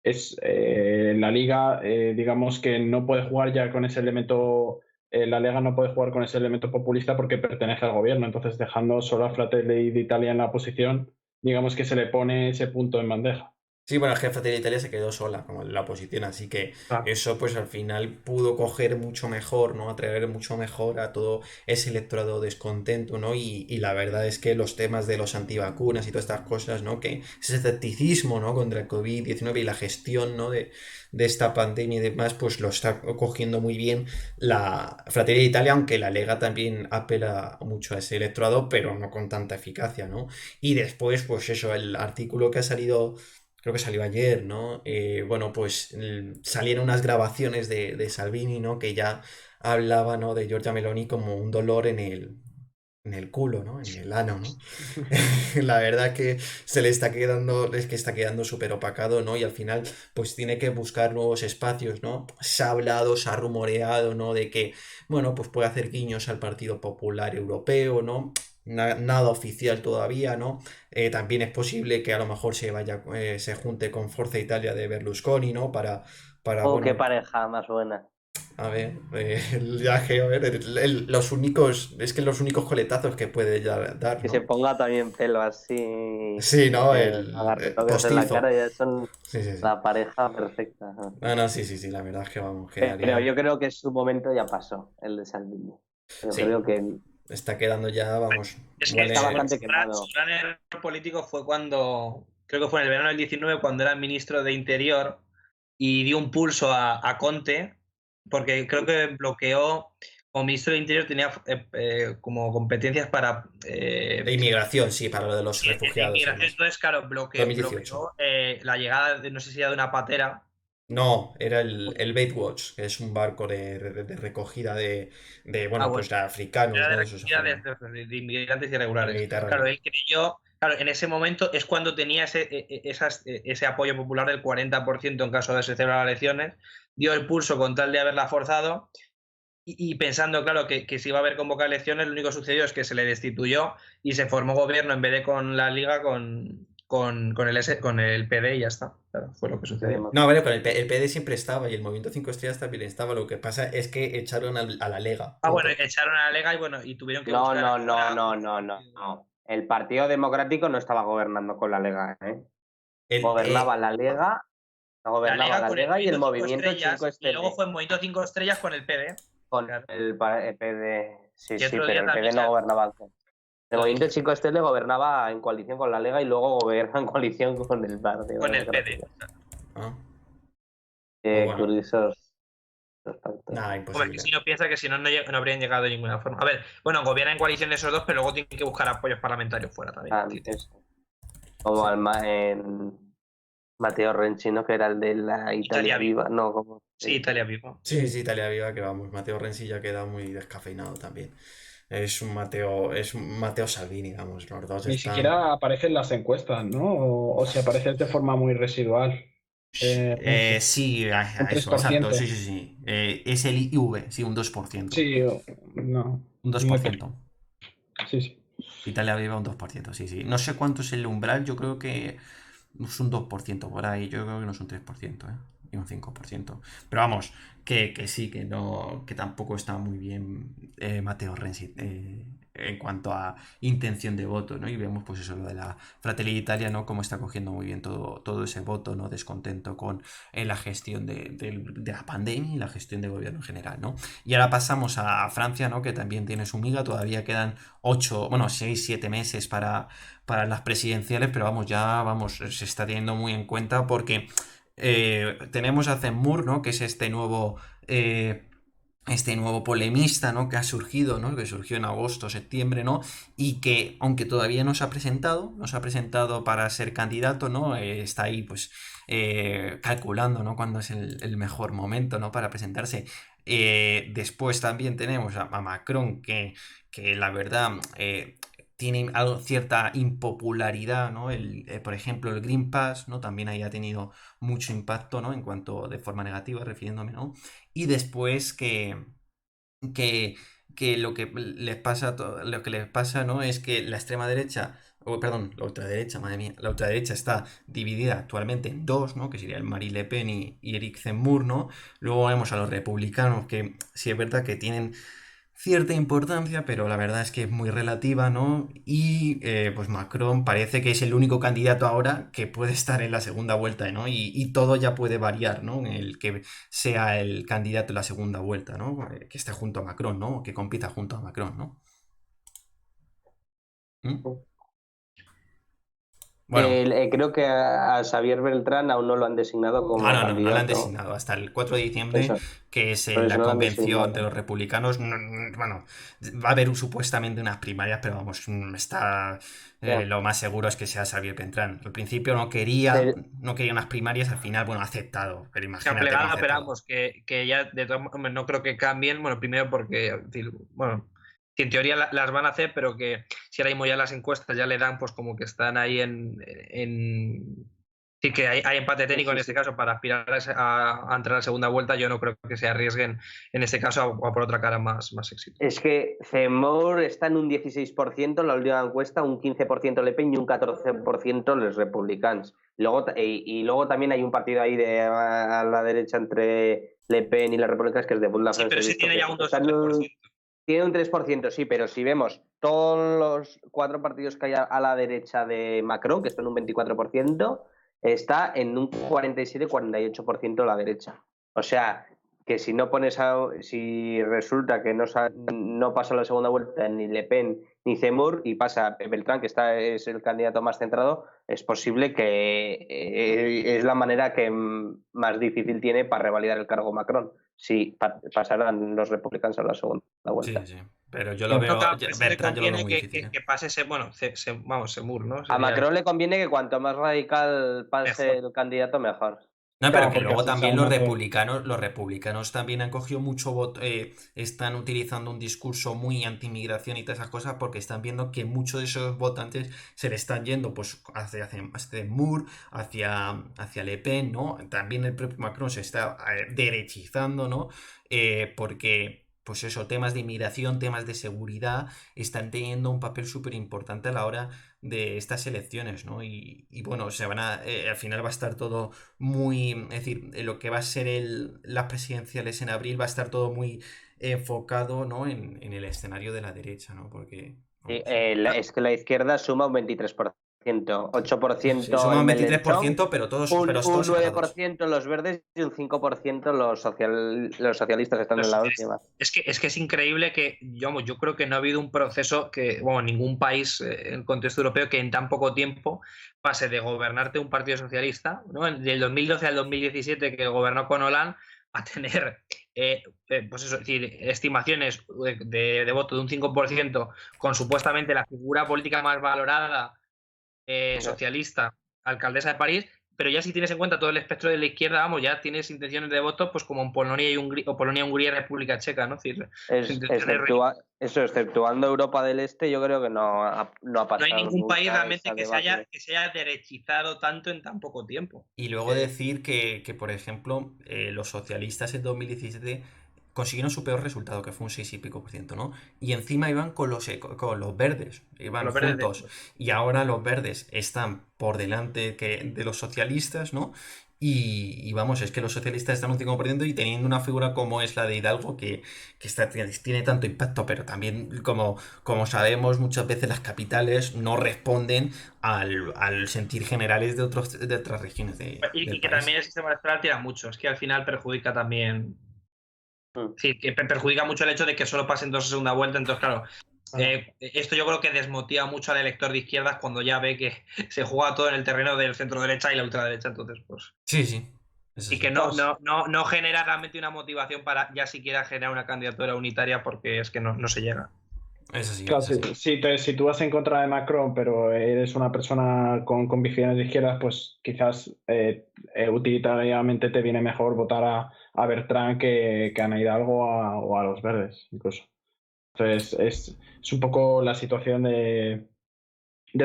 La liga, digamos que no puede jugar ya con ese elemento, la Lega no puede jugar con ese elemento populista porque pertenece al gobierno, entonces dejando solo a Fratelli d'Italia en la oposición, digamos que se le pone ese punto en bandeja. Sí, bueno, el jefe de Italia se quedó sola, como en la oposición, así que Claro. eso pues al final pudo coger mucho mejor, ¿no? Atraer mucho mejor a todo ese electorado descontento, ¿no? Y la verdad es que los temas de los antivacunas y todas estas cosas, ¿no? Que ese escepticismo, ¿no? Contra el COVID-19 y la gestión, ¿no? De esta pandemia y demás, pues lo está cogiendo muy bien la Fratelli d'Italia, aunque la Lega también apela mucho a ese electorado, pero no con tanta eficacia, ¿no? Y después, pues eso, el artículo que ha salido, creo que salió ayer, ¿no? Bueno, pues salieron unas grabaciones de Salvini, ¿no? Que ya hablaba, ¿no? De Giorgia Meloni como un dolor en el culo, ¿no? En el ano, ¿no? La verdad que se le está quedando, es que está quedando súper opacado, ¿no? Y al final, pues tiene que buscar nuevos espacios, ¿no? Se ha hablado, se ha rumoreado, ¿no? De que, bueno, pues puede hacer guiños al Partido Popular Europeo, ¿no? Nada oficial todavía, ¿no? También es posible que a lo mejor se junte con Forza Italia de Berlusconi, ¿no? Oh, qué Bueno, pareja más buena. a ver, ya que, a ver, los únicos, es que los únicos coletazos que puede ya dar, Que se ¿no? ponga también pelo así, Sí, ¿no? haga retoques en la Postizo. cara, ya son Sí, sí, sí. la pareja perfecta. No, no, sí, sí, sí, la verdad es que vamos, Pero quedaría. yo creo que su momento ya pasó, el de Salvini. Yo Sí, creo que está quedando ya, vamos, Es que está huele. bastante quemado. su gran error político fue cuando, creo que fue en el verano del 19, cuando era ministro de Interior y dio un pulso a Conte, porque creo que bloqueó, como ministro de Interior tenía como competencias para De inmigración, sí, para lo de los refugiados y inmigración. demás. Entonces, claro, 2018. bloqueó la llegada, de, no sé si era de una patera. No, era el Baitwatch, que es un barco de recogida Ah, bueno, bueno, pues de africanos, era de ¿no? De esos recogida africanos. de inmigrantes Del irregulares. Claro, Mediterráneo. él creyó, claro, en ese momento es cuando tenía ese apoyo popular del 40% en caso de se celebrar las elecciones, dio el pulso con tal de haberla forzado y pensando, claro, que si iba a haber convocado elecciones, lo único que sucedió es que se le destituyó y se formó gobierno en vez de con la Liga, con el PD y ya está. Claro, fue lo que sucedió. No, vale, pero el PD siempre estaba y el Movimiento 5 Estrellas también estaba. Lo que pasa es que echaron a la Lega, Ah, bueno, punto. echaron a la Lega y bueno, y tuvieron que No, buscar no, no, ahora. no, no, no, no. El Partido Democrático no estaba gobernando con la Lega, ¿eh? El, Gobernaba la Lega, La gobernaba Lega la con el Lega y el Movimiento 5 Movimiento 5 Estrellas y luego Estrellas fue el Movimiento 5 Estrellas con el PD. con Claro. el PD. Sí, Y sí, otro pero día el también PD no gobernaba. El Movimiento dijeron 5 Estrellas gobernaba en coalición con la Lega y luego gobierna en coalición con el Partido con el PD. Democrático. ah, pues bueno, Curiosos los factores. nada, Hombre, que imposible. si no piensa que si no, no habrían llegado de ninguna forma. A ver, bueno, gobiernan en coalición esos dos, pero luego tienen que buscar apoyos parlamentarios fuera también. Antes, como Sí. en Matteo Renzi, ¿no? Que era el de la Italia Italia Viva. Viva, no, como Sí, Italia Viva. Sí, sí, Italia Viva, que vamos. Mateo Renzi ya queda muy descafeinado también. Es un Mateo Salvini, vamos. Los dos Ni están. siquiera aparece en las encuestas, ¿no? O si aparece de forma muy residual. Sí, Un exacto, 3%. sí, sí, sí. Es el IV, sí, un 2%. Sí, no. Un Me parece. 2%. Sí, sí. Italia Viva un 2%, sí, sí. No sé cuánto es el umbral, yo creo que es un 2% por ahí, yo creo que no es un 3%, ¿eh? Y un 5%. Pero vamos, que sí, que no, que tampoco está muy bien Matteo Renzi en cuanto a intención de voto, ¿no? Y vemos pues eso, lo de la Fratelli d'Italia, ¿no? Cómo está cogiendo muy bien todo ese voto, ¿no? Descontento con la gestión de la pandemia y la gestión de gobierno en general, ¿no? Y ahora pasamos a Francia, ¿no? Que también tiene su miga, todavía quedan 6, 7 meses para las presidenciales, pero vamos, ya vamos, se está teniendo muy en cuenta porque tenemos a Zemmour, ¿no? Que es este nuevo polemista, ¿no? Que ha surgido, ¿no? Que surgió en agosto, septiembre, ¿no? Y que, aunque todavía no se ha presentado para ser candidato, ¿no? Está ahí, pues, calculando, ¿no? Cuándo es el mejor momento, ¿no? Para presentarse. Después también tenemos a Macron, que la verdad tiene cierta impopularidad, ¿no? Por ejemplo, el Green Pass, ¿no? También ahí ha tenido mucho impacto, ¿no? En cuanto de forma negativa, refiriéndome, ¿no? Y después que, que lo que les pasa, ¿no? Es que la extrema derecha, o perdón, la ultraderecha, madre mía, la ultraderecha está dividida actualmente en dos, ¿no? Que serían Marine Le Pen y Eric Zemmour, ¿no? Luego vemos a los republicanos que sí es verdad que tienen cierta importancia, pero la verdad es que es muy relativa, ¿no? Y pues Macron parece que es el único candidato ahora que puede estar en la segunda vuelta, ¿no? Y todo ya puede variar, ¿no? En el que sea el candidato en la segunda vuelta, ¿no? Que esté junto a Macron, ¿no? O que compita junto a Macron, ¿no? ¿Mm? Bueno, Creo que a Xavier Beltrán aún no lo han designado no, como no, no, no la han candidato. designado. Hasta el 4 de diciembre, Eso, que es por eso la no lo han convención de designado. los republicanos. Bueno, va a haber supuestamente unas primarias, pero vamos, Ya. lo más seguro es que sea Xavier Beltrán. Al principio no quería, Pero- no quería unas primarias, al final, bueno, ha aceptado. Pero Se ha imagínate, no ha plegado, aceptado. esperamos que ya de todas maneras no creo que cambien. Bueno, primero porque, bueno, que en teoría las van a hacer, pero que si ahora mismo ya las encuestas ya le dan, pues como que están ahí sí, que hay empate técnico en este caso para aspirar a entrar a la segunda vuelta. Yo no creo que se arriesguen en este caso a por otra cara más éxito. Es que Zemmour está en un 16% en la última encuesta, un 15% Le Pen y un 14% los republicanos. Y luego también hay un partido ahí a la derecha entre Le Pen y las republicanas, que es de Bund la Sí, pero sí tiene ya un 2%. Tiene un 3%, sí, pero si vemos todos los 4 partidos que hay a la derecha de Macron, que están en un 24%, está en un 47-48% a la derecha. O sea, que si no si resulta que no pasa la segunda vuelta ni Le Pen ni Zemmour y pasa Beltrán, que es el candidato más centrado, es posible que es la manera que más difícil tiene para revalidar el cargo Macron, si pasarán los republicanos a la segunda vuelta. Sí, pero yo lo veo, Bertrand, yo lo veo muy difícil. Que pase Zemmour, ¿no? A Macron le conviene que cuanto más radical pase mejor. el candidato, mejor. No, Claro, pero que porque luego así también se los aumenta. republicanos también han cogido mucho voto, están utilizando un discurso muy anti-inmigración y todas esas cosas porque están viendo que muchos de esos votantes se le están yendo pues hacia Zemmour, hacia Le Pen, ¿no? También el propio Macron se está derechizando, ¿no? Porque pues eso, temas de inmigración, temas de seguridad están teniendo un papel súper importante a la hora de estas elecciones, ¿no? Y bueno, al final va a estar todo muy, es decir, lo que va a ser las presidenciales en abril va a estar todo muy enfocado, ¿no? en el escenario de la derecha, ¿no? Porque Sí, vamos, es que la izquierda suma un 23%, 8% sí, suma en un Mélenchon, 23%, pero todos un separados. 9% los verdes y un 5% los socialistas están en la última. Es que es increíble que, yo creo que no ha habido un proceso que, ningún país en el contexto europeo que en tan poco tiempo pase de gobernarte un partido socialista, ¿no? Del 2012 al 2017 que gobernó con Hollande, a tener pues eso, es decir, estimaciones de voto de un 5% con supuestamente la figura política más valorada socialista, alcaldesa de París, pero ya si tienes en cuenta todo el espectro de la izquierda, vamos, ya tienes intenciones de voto pues como en Polonia y Hungría y República Checa, ¿no? Es decir, Exceptuando Europa del Este, yo creo que no ha pasado no hay ningún país nunca realmente esa que debacle. se haya derechizado tanto en tan poco tiempo. Y luego decir que por ejemplo, los socialistas en 2017 consiguieron su peor resultado, que fue un 6 y pico por ciento, ¿no? Y encima iban con con los verdes, iban Los verdes juntos. Y ahora los verdes están por delante de los socialistas, ¿no? Y vamos, es que los socialistas están un 5% y teniendo una figura como es la de Hidalgo, que tiene tanto impacto, pero también, como sabemos, muchas veces las capitales no responden al sentir generales de otras regiones del y que país. también el sistema electoral tira mucho, es que al final perjudica también. Sí, que perjudica mucho el hecho de que solo pasen dos a segunda vuelta, entonces claro. Esto yo creo que desmotiva mucho al elector de izquierdas cuando ya ve que se juega todo en el terreno del centro derecha y la ultraderecha, entonces pues. Sí. Y que no genera realmente una motivación para ya siquiera generar una candidatura unitaria porque es que no se llega. Es así. Claro, si tú vas en contra de Macron, pero eres una persona con convicciones de izquierdas, pues quizás utilitariamente te viene mejor votar a Bertrand que a Ana Hidalgo o a los verdes, incluso. Entonces, es un poco la situación del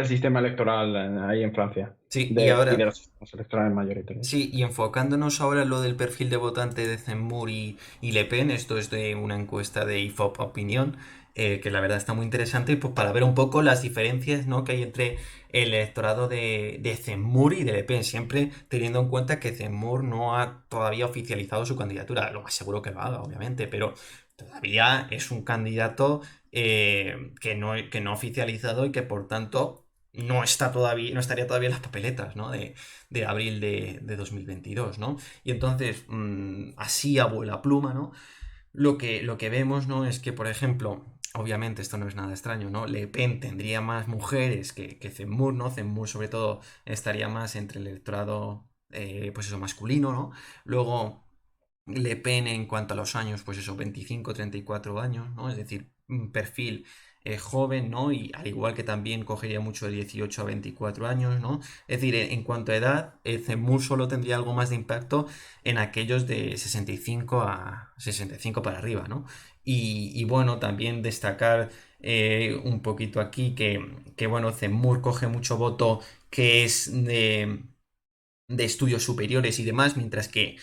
sistema electoral ahí en Francia. Sí, y de los sistemas electorales mayoritarios. Sí, y enfocándonos ahora en lo del perfil de votante de Zemmour y Le Pen, esto es de una encuesta de IFOP Opinión, que la verdad está muy interesante, pues para ver un poco las diferencias, ¿no?, que hay entre el electorado de Zemmour y de Le Pen, siempre teniendo en cuenta que Zemmour no ha todavía oficializado su candidatura, lo más seguro que lo haga, obviamente, pero todavía es un candidato que no ha oficializado y que por tanto no estaría todavía en las papeletas, ¿no?, de abril de 2022, ¿no? Y entonces, así a vuela pluma, ¿no? Lo que vemos, ¿no?, es que, por ejemplo, obviamente esto no es nada extraño, ¿no? Le Pen tendría más mujeres que Zemmour, ¿no? Zemmour sobre todo estaría más entre el electorado, pues eso, masculino, ¿no? Luego, Le Pen en cuanto a los años, pues eso, 25, 34 años, ¿no? Es decir, perfil joven, ¿no? Y al igual que también cogería mucho de 18 a 24 años, ¿no? Es decir, en cuanto a edad, Zemmour solo tendría algo más de impacto en aquellos de 65 a 65 para arriba, ¿no? Y bueno, también destacar un poquito aquí que bueno, Zemmour coge mucho voto que es de estudios superiores y demás, mientras que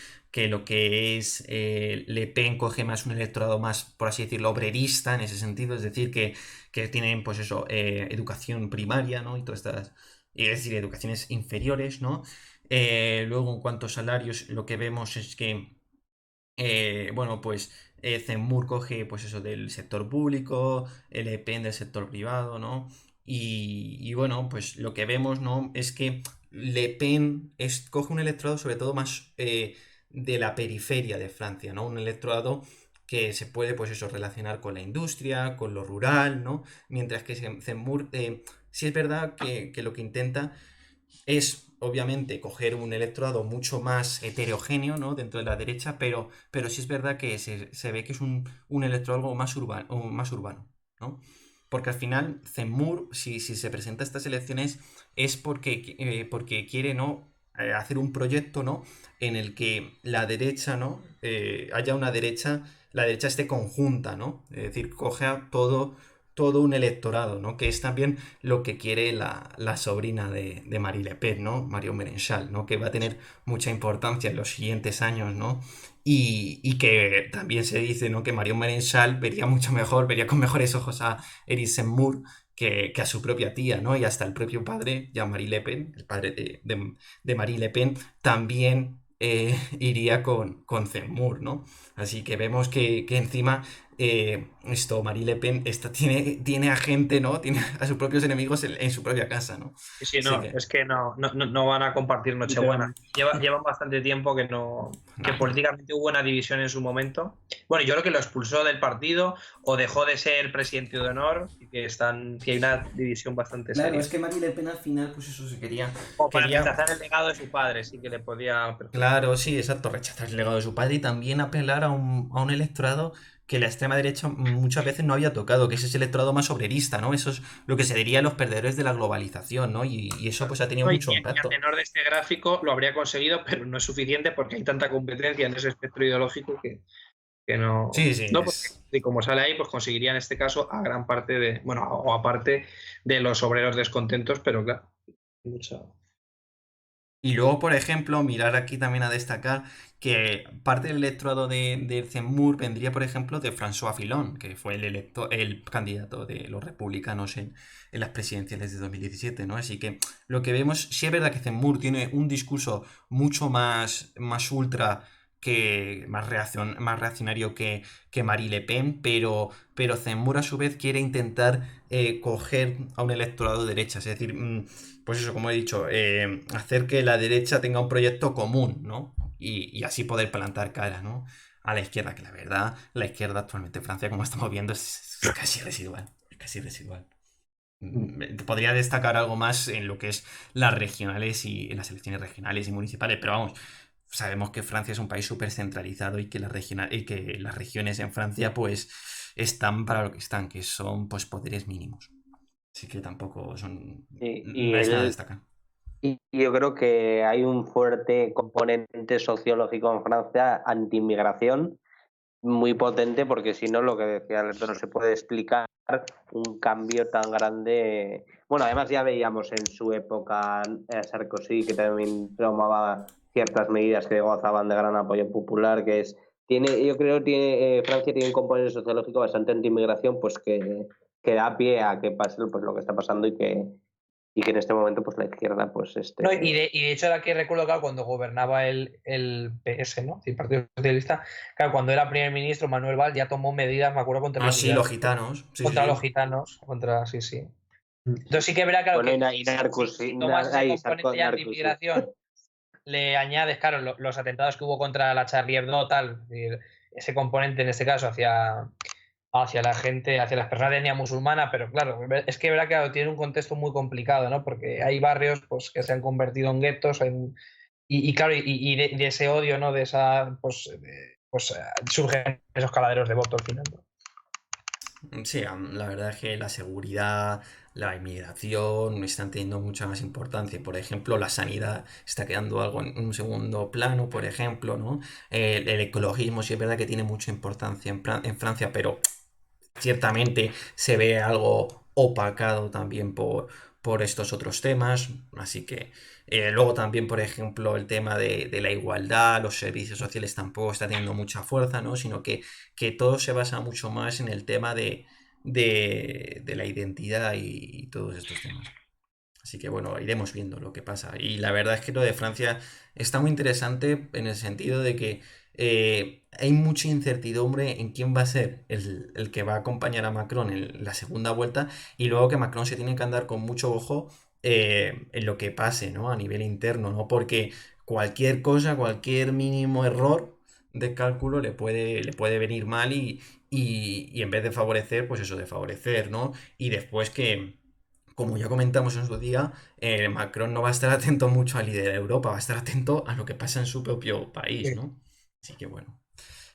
lo que es Le Pen coge más un electorado más, por así decirlo, obrerista en ese sentido, es decir, que tienen, pues eso, educación primaria, ¿no? Y todas estas, es decir, educaciones inferiores, ¿no? Luego, en cuanto a salarios, lo que vemos es que, bueno, pues Zemmour coge, pues eso, del sector público, Le Pen del sector privado, ¿no? Y bueno, pues lo que vemos, ¿no? Es que Le Pen coge un electorado sobre todo más de la periferia de Francia, ¿no? Un electorado que se puede, pues eso, relacionar con la industria, con lo rural, ¿no? Mientras que Zemmour, sí es verdad que lo que intenta es obviamente coger un electorado mucho más heterogéneo, ¿no? Dentro de la derecha, pero sí es verdad que se ve que es un electorado algo más urbano, ¿no? Porque al final Zemmour, si se presenta a estas elecciones, es porque quiere, ¿no? Hacer un proyecto, ¿no? En el que la derecha, ¿no? Haya una derecha, la derecha esté conjunta, ¿no? Es decir, coge a todo un electorado, ¿no? Que es también lo que quiere la sobrina de Marie Le Pen, ¿no? Marion Maréchal, ¿no? Que va a tener mucha importancia en los siguientes años, ¿no? Y que también se dice, ¿no? Que Marion Maréchal vería mucho mejor, vería con mejores ojos a Eric Zemmour que a su propia tía, ¿no? Y hasta el propio padre, Jean-Marie Le Pen, el padre de Marie Le Pen, también iría con Zemmour, ¿no? Así que vemos que encima Marie Le Pen tiene a gente, ¿no? Tiene a sus propios enemigos en su propia casa, ¿no? Sí, sí, Así no, que, es que no van a compartir Nochebuena. Llevan bastante tiempo que políticamente hubo una división en su momento. Bueno, yo creo que lo expulsó del partido o dejó de ser presidente de honor y que hay una división bastante claro, seria. es que Marie Le Pen al final, pues eso se quería. O para rechazar el legado de su padre, sí que le podía perjudicar. Claro, sí, exacto, rechazar el legado de su padre y también apelar a un electorado que la extrema derecha muchas veces no había tocado, que es ese electorado más obrerista, ¿no? Eso es lo que se diría los perdedores de la globalización, ¿no? Y eso pues ha tenido No, y mucho a impacto. tenor de este gráfico lo habría conseguido, pero no es suficiente porque hay tanta competencia en ese espectro ideológico que no. Sí, sí, No, porque y como sale ahí, pues conseguiría en este caso a gran parte bueno, o aparte de los obreros descontentos, pero claro, mucho. Y luego, por ejemplo, mirar aquí también a destacar que parte del electorado de Zemmour vendría, por ejemplo, de François Fillon, que fue el candidato de los republicanos en las presidenciales de 2017, ¿no? Así que lo que vemos, sí es verdad que Zemmour tiene un discurso mucho más ultra más reaccionario que Marie Le Pen, pero Zemmour a su vez quiere intentar coger a un electorado de derecha, es decir, pues eso, como he dicho, hacer que la derecha tenga un proyecto común, ¿no? Y así poder plantar cara, ¿no? A la izquierda, que la verdad, la izquierda actualmente en Francia, como estamos viendo, es casi residual. Es casi residual. Podría destacar algo más en lo que es las regionales y en las elecciones regionales y municipales, pero vamos, sabemos que Francia es un país súper centralizado y que y que las regiones en Francia, pues, están para lo que están, que son, pues, poderes mínimos. Así que tampoco son. Y No es nada a él, destacar. y yo creo que hay un fuerte componente sociológico en Francia anti-inmigración muy potente, porque si no, lo que decía Alberto, no se puede explicar un cambio tan grande. Bueno, además ya veíamos en su época Sarkozy, que también tomaba ciertas medidas que gozaban de gran apoyo popular, yo creo que Francia tiene un componente sociológico bastante anti-inmigración, pues que da pie a que pase pues, lo que está pasando y que en este momento pues la izquierda pues No, y de hecho era que recuerdo, claro, cuando gobernaba el PS, ¿no? El Partido Socialista, claro, cuando era primer ministro Manuel Valls ya tomó medidas, me acuerdo, contra Sí, los gitanos. Sí, contra sí. los gitanos, sí, sí. Entonces sí que verá, claro, bueno, que si tomas ese componente de anti-inmigración, le añades, claro, los atentados que hubo contra la Charlie Hebdo, tal, ese componente en este caso hacia la gente, hacia las personas de etnia musulmana, pero claro, es que verá que tiene un contexto muy complicado, ¿no? Porque hay barrios pues, que se han convertido en guetos, y claro, y de ese odio, ¿no? De esa, pues surgen esos caladeros de voto al final, ¿no? Sí, la verdad es que la seguridad, la inmigración están teniendo mucha más importancia. Por ejemplo, la sanidad está quedando algo en un segundo plano, por ejemplo, ¿no? El ecologismo sí es verdad que tiene mucha importancia en Francia, pero ciertamente se ve algo opacado también por estos otros temas. Así que luego también, por ejemplo, el tema de la igualdad, los servicios sociales tampoco está teniendo mucha fuerza, ¿no? Sino que todo se basa mucho más en el tema de la identidad y todos estos temas. Así que bueno, iremos viendo lo que pasa. Y la verdad es que lo de Francia está muy interesante en el sentido de que hay mucha incertidumbre en quién va a ser el que va a acompañar a Macron en la segunda vuelta y luego que Macron se tiene que andar con mucho ojo en lo que pase, ¿no? A nivel interno, ¿no? Porque cualquier cosa, cualquier mínimo error de cálculo le puede venir mal y en vez de favorecer, pues eso, de favorecer, ¿no? Y después que como ya comentamos en su día, Macron no va a estar atento mucho a liderar Europa, va a estar atento a lo que pasa en su propio país, ¿no? Así que bueno,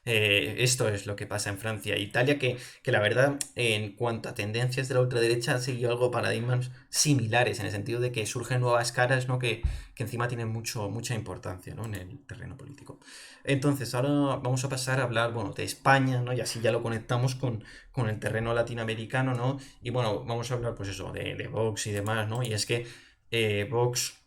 esto es lo que pasa en Francia e Italia, que la verdad, en cuanto a tendencias de la ultraderecha, han seguido algo paradigmas similares, en el sentido de que surgen nuevas caras, ¿no? Que encima tienen mucha importancia, ¿no? En el terreno político. Entonces, ahora vamos a pasar a hablar, bueno, de España, ¿no? Y así ya lo conectamos con el terreno latinoamericano, ¿no? Y bueno, vamos a hablar, pues eso, de Vox y demás, ¿no? Y es que Vox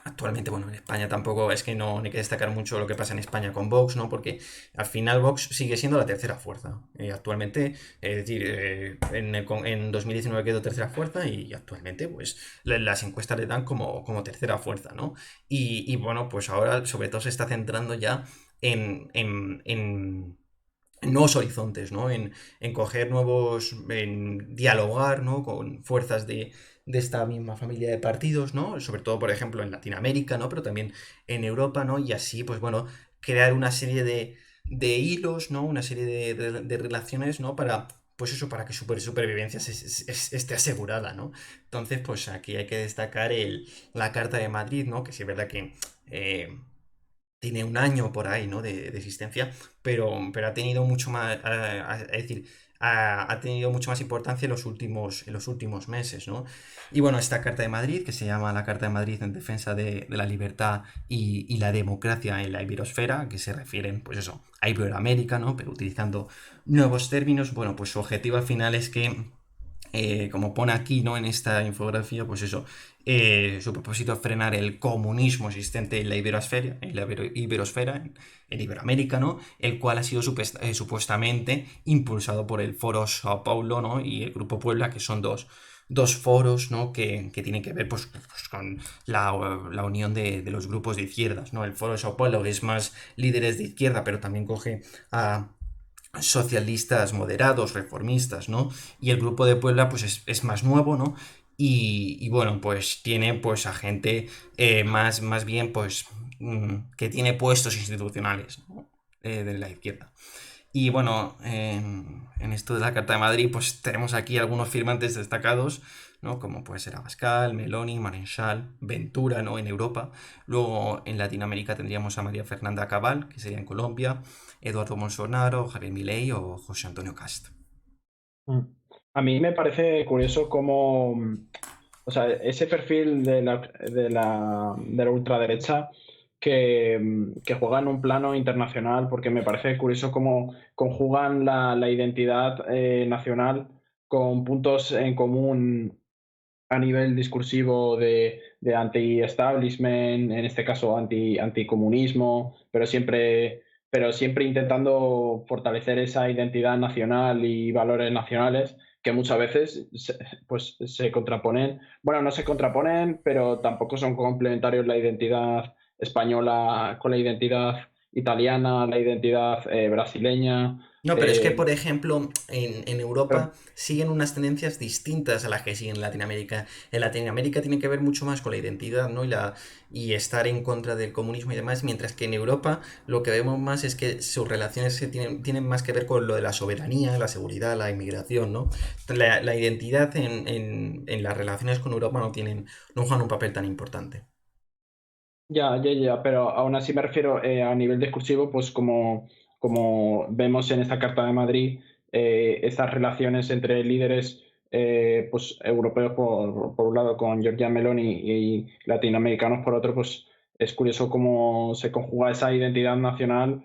actualmente, bueno, en España tampoco es que no hay que destacar mucho lo que pasa en España con Vox, ¿no? Porque al final Vox sigue siendo la tercera fuerza. Actualmente, es decir, en 2019 quedó tercera fuerza y actualmente, pues, las encuestas le dan como tercera fuerza, ¿no? Y bueno, pues ahora sobre todo se está centrando ya en nuevos horizontes, ¿no? En coger nuevos, en dialogar, ¿no? Con fuerzas de esta misma familia de partidos, ¿no? Sobre todo, por ejemplo, en Latinoamérica, ¿no? Pero también en Europa, ¿no? Y así, pues bueno, crear una serie de hilos, ¿no? Una serie de relaciones, ¿no? Para, pues eso, para que su supervivencia esté asegurada, ¿no? Entonces, pues aquí hay que destacar la Carta de Madrid, ¿no? Que sí es verdad que tiene un año por ahí, ¿no? de existencia, pero ha tenido mucho más, es decir, ha tenido mucho más importancia en los últimos meses, ¿no? Y bueno, esta Carta de Madrid, que se llama la Carta de Madrid en defensa de la libertad y la democracia en la iberosfera, que se refieren, pues eso, a Iberoamérica, ¿no? Pero utilizando nuevos términos, bueno, pues su objetivo al final es que como pone aquí, ¿no? En esta infografía, pues eso, su propósito es frenar el comunismo existente en la iberosfera, en Iberoamérica, ¿no? El cual ha sido supuestamente impulsado por el Foro Sao Paulo, ¿no? Y el Grupo Puebla, que son dos foros, ¿no? Que tienen que ver pues, con la unión de los grupos de izquierdas, ¿no? El Foro de Sao Paulo es más líderes de izquierda, pero también coge a socialistas moderados, reformistas, ¿no? Y el Grupo de Puebla, pues es más nuevo, ¿no? Y bueno, pues tiene pues a gente más bien, pues, que tiene puestos institucionales, ¿no? De la izquierda. Y bueno, en esto de la Carta de Madrid, pues tenemos aquí algunos firmantes destacados, ¿no? Como puede ser Abascal, Meloni, Marenchal, Ventura, ¿no? En Europa. Luego en Latinoamérica tendríamos a María Fernanda Cabal, que sería en Colombia, Eduardo Bolsonaro, Javier Milei o José Antonio Cast. Mm. A mí me parece curioso cómo, o sea, ese perfil de la ultraderecha que juega en un plano internacional, porque me parece curioso cómo conjugan la identidad nacional con puntos en común a nivel discursivo de anti-establishment, en este caso anticomunismo, pero siempre intentando fortalecer esa identidad nacional y valores nacionales que muchas veces pues, se contraponen. Bueno, no se contraponen, pero tampoco son complementarios la identidad española con la identidad italiana, la identidad brasileña. No, pero es que, por ejemplo, en Pero Europa siguen unas tendencias distintas a las que siguen en Latinoamérica. En Latinoamérica tiene que ver mucho más con la identidad, ¿no? Y estar en contra del comunismo y demás, mientras que en Europa lo que vemos más es que sus relaciones tienen más que ver con lo de la soberanía, la seguridad, la inmigración, ¿no? La identidad en las relaciones con Europa no juegan un papel tan importante. Ya, pero aún así me refiero a nivel discursivo, pues como vemos en esta Carta de Madrid, estas relaciones entre líderes pues europeos por un lado con Giorgia Meloni y latinoamericanos por otro, pues es curioso cómo se conjuga esa identidad nacional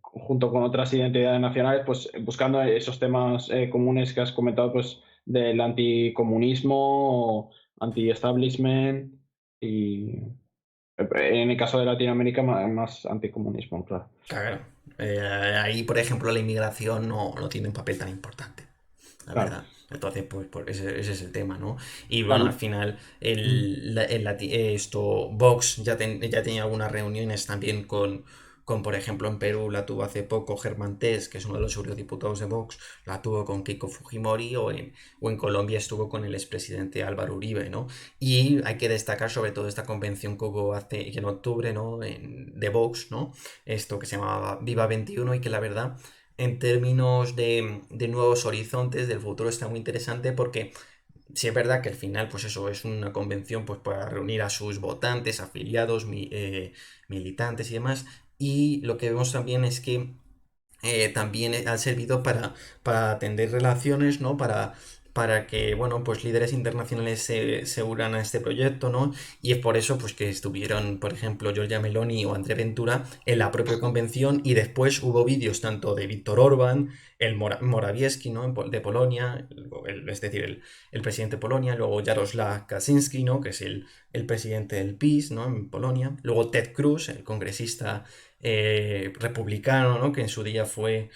junto con otras identidades nacionales, pues buscando esos temas comunes que has comentado, pues del anticomunismo, anti-establishment y en el caso de Latinoamérica más anticomunismo, claro. Claro. Ahí, por ejemplo, la inmigración no tiene un papel tan importante, la Claro. verdad. Entonces, pues ese es el tema, ¿no? Y bueno, al final, Vox ya tenía algunas reuniones también por ejemplo, en Perú la tuvo hace poco Germán Tess, que es uno de los eurodiputados de Vox, la tuvo con Keiko Fujimori, o en Colombia estuvo con el expresidente Álvaro Uribe, ¿no? Y hay que destacar sobre todo esta convención que hubo en octubre, ¿no? De Vox, ¿no? Esto que se llamaba Viva 21 y que la verdad, en términos de nuevos horizontes del futuro, está muy interesante porque sí es verdad que al final, pues eso, es una convención pues para reunir a sus votantes, afiliados, militantes y demás. Y lo que vemos también es que también ha servido para atender relaciones, ¿no? Para que, bueno, pues líderes internacionales se unan a este proyecto, ¿no? Y es por eso, pues, que estuvieron, por ejemplo, Giorgia Meloni o André Ventura en la propia convención, y después hubo vídeos tanto de Víctor Orbán, el Morawiecki, ¿no? De Polonia, es decir, el presidente de Polonia, luego Jarosław Kaczynski, ¿no? Que es el presidente del PiS, ¿no? En Polonia, luego Ted Cruz, el congresista republicano, ¿no? Que en su día fue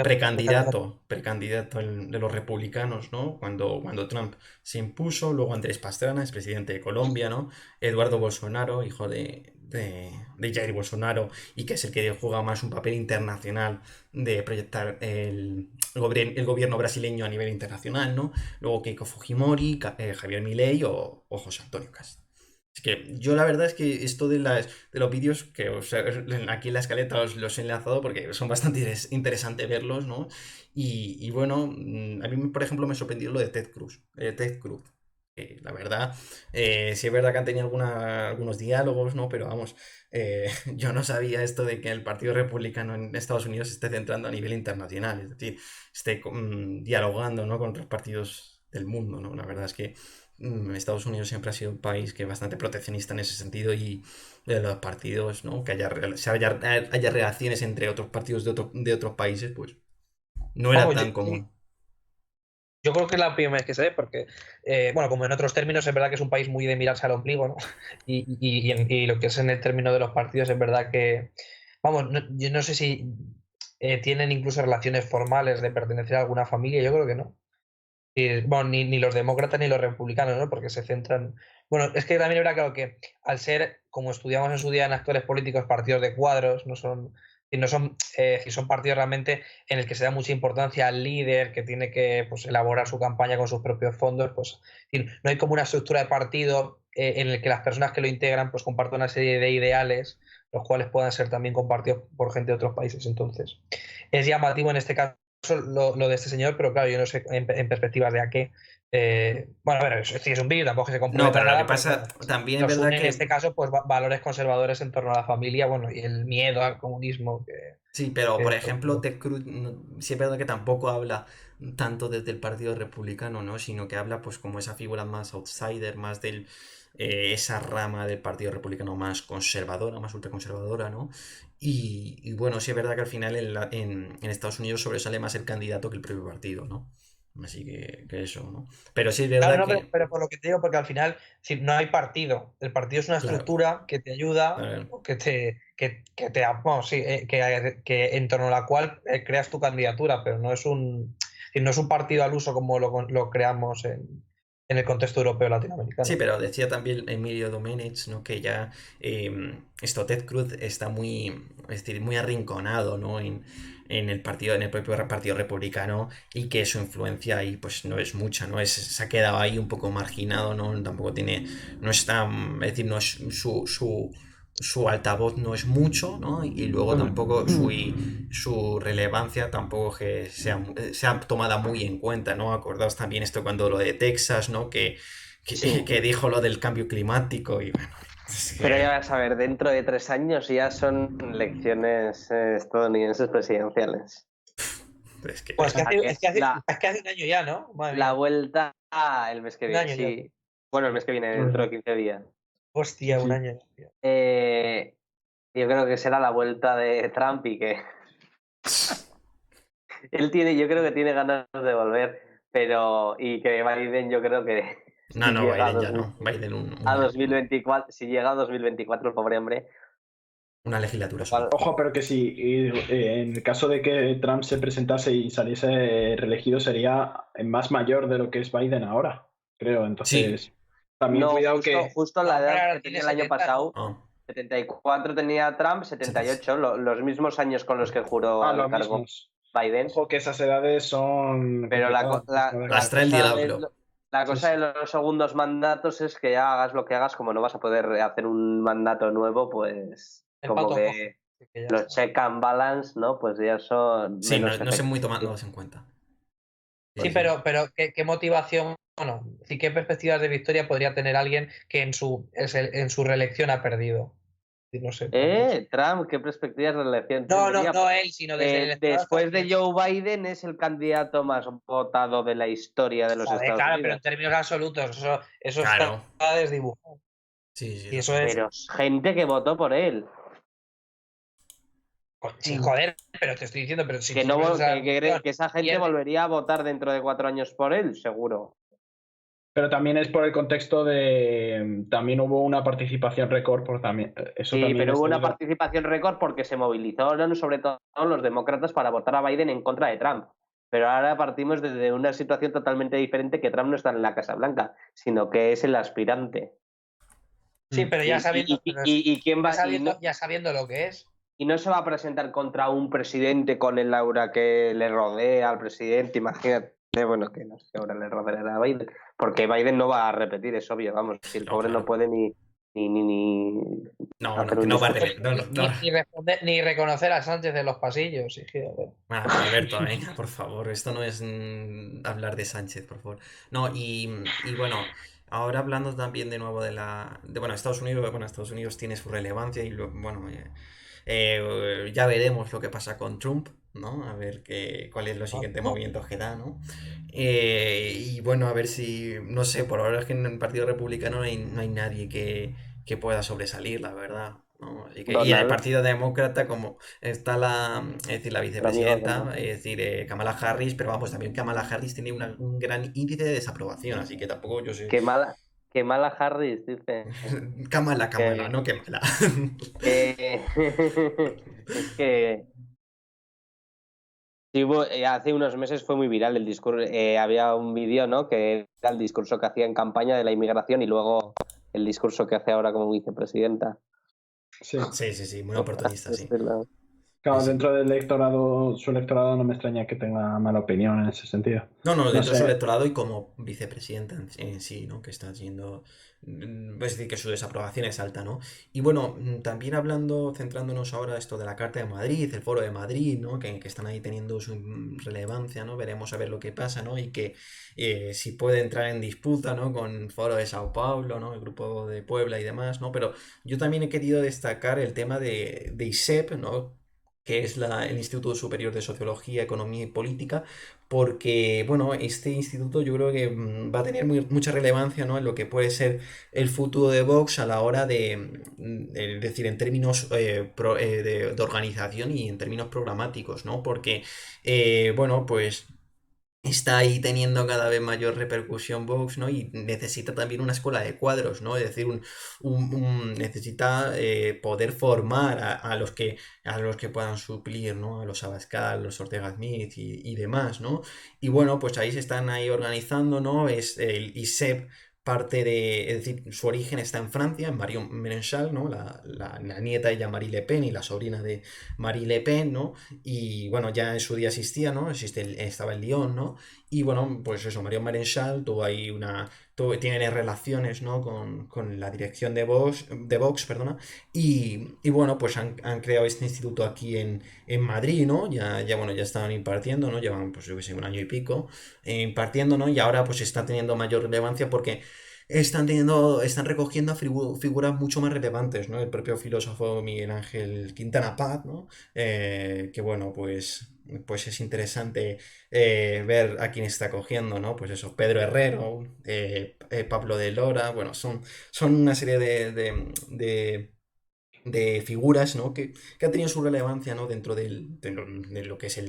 precandidato de los republicanos, ¿no? Cuando Trump se impuso, luego Andrés Pastrana, es presidente de Colombia, ¿no? Eduardo Bolsonaro, hijo de Jair Bolsonaro, y que es el que juega más un papel internacional de proyectar el gobierno brasileño a nivel internacional, ¿no? Luego Keiko Fujimori, Javier Milei o José Antonio Cast. Es que yo la verdad es que esto de los vídeos, que aquí en la escaleta los he enlazado porque son bastante interesantes verlos, ¿no? Y bueno, a mí, por ejemplo, me sorprendió lo de Ted Cruz. Que la verdad, sí es verdad que han tenido algunos diálogos, ¿no? Pero vamos, yo no sabía esto de que el Partido Republicano en Estados Unidos se esté centrando a nivel internacional, es decir, esté dialogando, ¿no? Con otros partidos del mundo, ¿no? La verdad es que Estados Unidos siempre ha sido un país que es bastante proteccionista en ese sentido, y de los partidos, ¿no? Que haya relaciones entre otros partidos de otros países, pues no era Vamos, tan común. yo creo que es la primera vez que se ve, porque, bueno, como en otros términos, es verdad que es un país muy de mirarse al ombligo, ¿no? Y lo que es en el término de los partidos, es verdad que, vamos, yo no sé si tienen incluso relaciones formales de pertenecer a alguna familia, yo creo que no. Bueno, ni los demócratas ni los republicanos, ¿no? Porque se centran. Bueno, es que también es verdad, claro, que al ser, como estudiamos en su día en actores políticos, partidos de cuadros, son partidos realmente en el que se da mucha importancia al líder que tiene que, pues, elaborar su campaña con sus propios fondos, pues, no hay como una estructura de partido en el que las personas que lo integran pues comparten una serie de ideales, los cuales puedan ser también compartidos por gente de otros países. Entonces, es llamativo en este caso lo de este señor, pero claro, yo no sé en perspectivas de a qué. Bueno, a ver, es un vídeo, tampoco se No, compromete pero a lo nada, que pasa pero también es nos verdad une en que este caso pues valores conservadores en torno a la familia, bueno, y el miedo al comunismo. sí, pero por ejemplo, Pues, Ted Cruz sí es verdad que tampoco habla tanto desde el Partido Republicano, ¿no? Sino que habla pues como esa figura más outsider, más del esa rama del Partido Republicano más conservadora, más ultraconservadora, ¿no? Y bueno, sí es verdad que al final en Estados Unidos sobresale más el candidato que el propio partido, ¿no? Así que eso, ¿no? Pero sí es claro, verdad no, que, pero por lo que te digo, porque al final no hay partido. El partido es una claro, estructura que te ayuda, claro. o vamos, sí, que en torno a la cual creas tu candidatura, pero no es un partido al uso como lo creamos en el contexto europeo Sí, latinoamericano. pero decía también Emilio Domenech, ¿no? Que ya Ted Cruz está es decir, muy arrinconado, ¿no? En el partido, en el propio partido republicano, y que su influencia ahí pues no es mucha, ¿no? Se ha quedado ahí un poco marginado, ¿no? Tampoco tiene, no está, es decir, no es su altavoz no es mucho, ¿no? Y luego tampoco su relevancia tampoco que sea tomada muy en cuenta, ¿no? Acordaos también esto cuando lo de Texas, ¿no? Sí. Que dijo lo del cambio climático y bueno. Pero ya vas a ver, dentro de 3 años ya son elecciones estadounidenses presidenciales. Pero es que... Pues que hace, que es que hace, la- es que hace un año ya, ¿no? Madre La mía. vuelta el mes que Un viene, año ya. sí. Bueno, el mes que viene, dentro de 15 días. Hostia, Sí, un sí. año. Tío. Yo creo que será la vuelta de Trump y que yo creo que tiene ganas de volver, pero y que Biden yo creo que No, si no, llega Biden ya no. Biden a 2024, si llega a 2024 el pobre hombre, una legislatura solo. igual- Ojo, pero que si en el caso de que Trump se presentase y saliese reelegido sería más mayor de lo que es Biden ahora, creo. Entonces, también no, cuidado que... justo No, la hombre, edad ahora que tiene tenía el año 70, pasado, Ah, 74 tenía Trump, 78, los mismos años con los que juró Ah, al los cargo mismos. Biden. Ojo que esas edades son Pero complicadas. las trae el diablo. la Sí, cosa sí. de los segundos mandatos es que ya hagas lo que hagas, como no vas a poder hacer un mandato nuevo, pues El como pato que cojo. Así que ya los está. check and balance, ¿no? Pues ya son Sí, menos no sé muy efectivos. tomados en cuenta. Sí, pero ¿qué motivación, bueno, sí, qué perspectivas de victoria podría tener alguien que en su reelección ha perdido? Sí, no sé. Trump, ¿qué perspectivas de elección No, tendría? no él, sino desde el electorado Después de estadounidense. Joe Biden es el candidato más votado de la historia de los Joder, Estados claro, pero en Unidos. términos absolutos, eso Claro. está desdibujado. Sí, sí, Y eso eso sí. es. Pero gente que votó por él. Sí, joder, pero te estoy diciendo, pero si Que, tú no, te presentas a la que elección esa gente pierde. volvería a votar dentro de 4 años por él, seguro. Pero también es por el contexto de... También hubo una participación récord, por también, eso Sí, también pero es hubo una debido... participación récord porque se movilizaron sobre todo los demócratas para votar a Biden en contra de Trump. Pero ahora partimos desde una situación totalmente diferente, que Trump no está en la Casa Blanca, sino que es el aspirante. Sí, pero ya sabiendo, ¿Quién va? ya sabiendo lo que es. Y no se va a presentar contra un presidente con el aura que le rodea al presidente, imagínate, bueno, que no sé qué aura le rodeará a Biden, porque Biden no va a repetir, es obvio, vamos, si el No, pobre claro. no puede ni No, hacer que un no va a discurso. Ni reconocer a Sánchez en los pasillos. Sí, joder. Alberto, venga, por favor, esto no es hablar de Sánchez, por favor. No, y bueno, ahora hablando también de nuevo bueno, Estados Unidos tiene su relevancia y bueno, ya veremos lo que pasa con Trump, ¿no? A ver cuál es los siguientes movimientos que da, ¿no? Y bueno, a ver si, no sé, por ahora es que en el Partido Republicano no hay nadie que pueda sobresalir, la verdad. ¿No? Así que, y en el Donald, Partido Demócrata, como está es decir, la el amigo de vicepresidenta, Donald. es decir, Kamala Harris, pero vamos, también Kamala Harris tiene un gran índice de desaprobación, así que tampoco yo sé. Qué mala Harris, dice. Kamala, Que, no que mala. que- es que sí, hace unos meses fue muy viral el discurso. Había un vídeo, ¿no? Que era el discurso que hacía en campaña de la inmigración y luego el discurso que hace ahora como vicepresidenta. Sí. Sí, muy oportunista, sí. Claro, Sí, sí. dentro del electorado, su electorado no me extraña que tenga mala opinión en ese sentido. No, dentro de su sé. electorado y como vicepresidenta en sí, ¿no? Que está haciendo. Es decir, que su desaprobación es alta, ¿no? Y bueno, también centrándonos ahora esto de la Carta de Madrid, el Foro de Madrid, ¿no? Que están ahí teniendo su relevancia, ¿no? Veremos a ver lo que pasa, ¿no? Y que si puede entrar en disputa, ¿no? Con el Foro de Sao Paulo, ¿no? El Grupo de Puebla y demás, ¿no? Pero yo también he querido destacar el tema de ISEP, ¿no? Que es el Instituto Superior de Sociología, Economía y Política, porque, bueno, este instituto yo creo que va a tener mucha relevancia, ¿no? En lo que puede ser el futuro de Vox a la hora es decir, en términos de organización y en términos programáticos, ¿no? Porque, bueno, pues está ahí teniendo cada vez mayor repercusión Vox, ¿no? Y necesita también una escuela de cuadros, ¿no? Es decir, necesita poder formar a los que puedan suplir, ¿no? A los Abascal, los Ortega Smith y demás, ¿no? Y bueno, pues ahí se están ahí organizando, ¿no? Es el ISEP es decir, su origen está en Francia, en Marion Maréchal, ¿no? La nieta de Jean-Marie Le Pen y la sobrina de Marie Le Pen, ¿no? Y bueno, ya en su día existía, ¿no? Estaba en Lyon, ¿no? Y bueno, pues eso, Marion Maréchal tuvo ahí tiene relaciones, ¿no? Con la dirección de Vox, perdona. Y bueno, pues han creado este instituto aquí en Madrid, ¿no? Bueno, ya estaban impartiendo, ¿no? Llevan, pues yo que sé, un año y pico impartiendo, ¿no? Y ahora pues está teniendo mayor relevancia porque están recogiendo a figuras mucho más relevantes, ¿no? El propio filósofo Miguel Ángel Quintana Paz, ¿no? Que bueno, pues es interesante ver a quién está cogiendo, ¿no? Pues eso, Pedro Herrero, Pablo de Lora, bueno, son una serie de figuras, ¿no? que han tenido su relevancia, ¿no? dentro de lo que es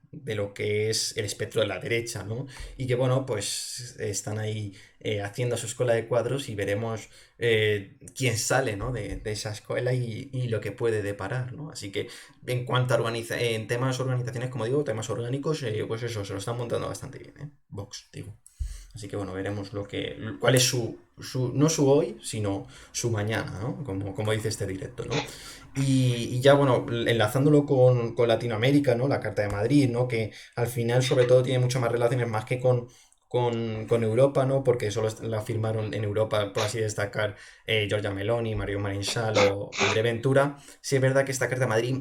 de lo que es el espectro de la derecha, ¿no? Y que bueno, pues están ahí haciendo su escuela de cuadros y veremos quién sale, ¿no? de esa escuela y lo que puede deparar, ¿no? Así que en cuanto a en temas organizaciones, como digo, temas orgánicos, pues eso, se lo están montando bastante bien, ¿eh? Vox, digo. Así que bueno, veremos cuál es no su hoy, sino su mañana, ¿no? Como dice este directo, ¿no? Y ya, bueno, enlazándolo con Latinoamérica, ¿no? La Carta de Madrid, ¿no? Que al final, sobre todo, tiene mucho más relaciones más que con Europa, ¿no? Porque solo la firmaron en Europa, por así destacar, Giorgia Meloni, Mario Marinchal o André Ventura. Sí es verdad que esta Carta de Madrid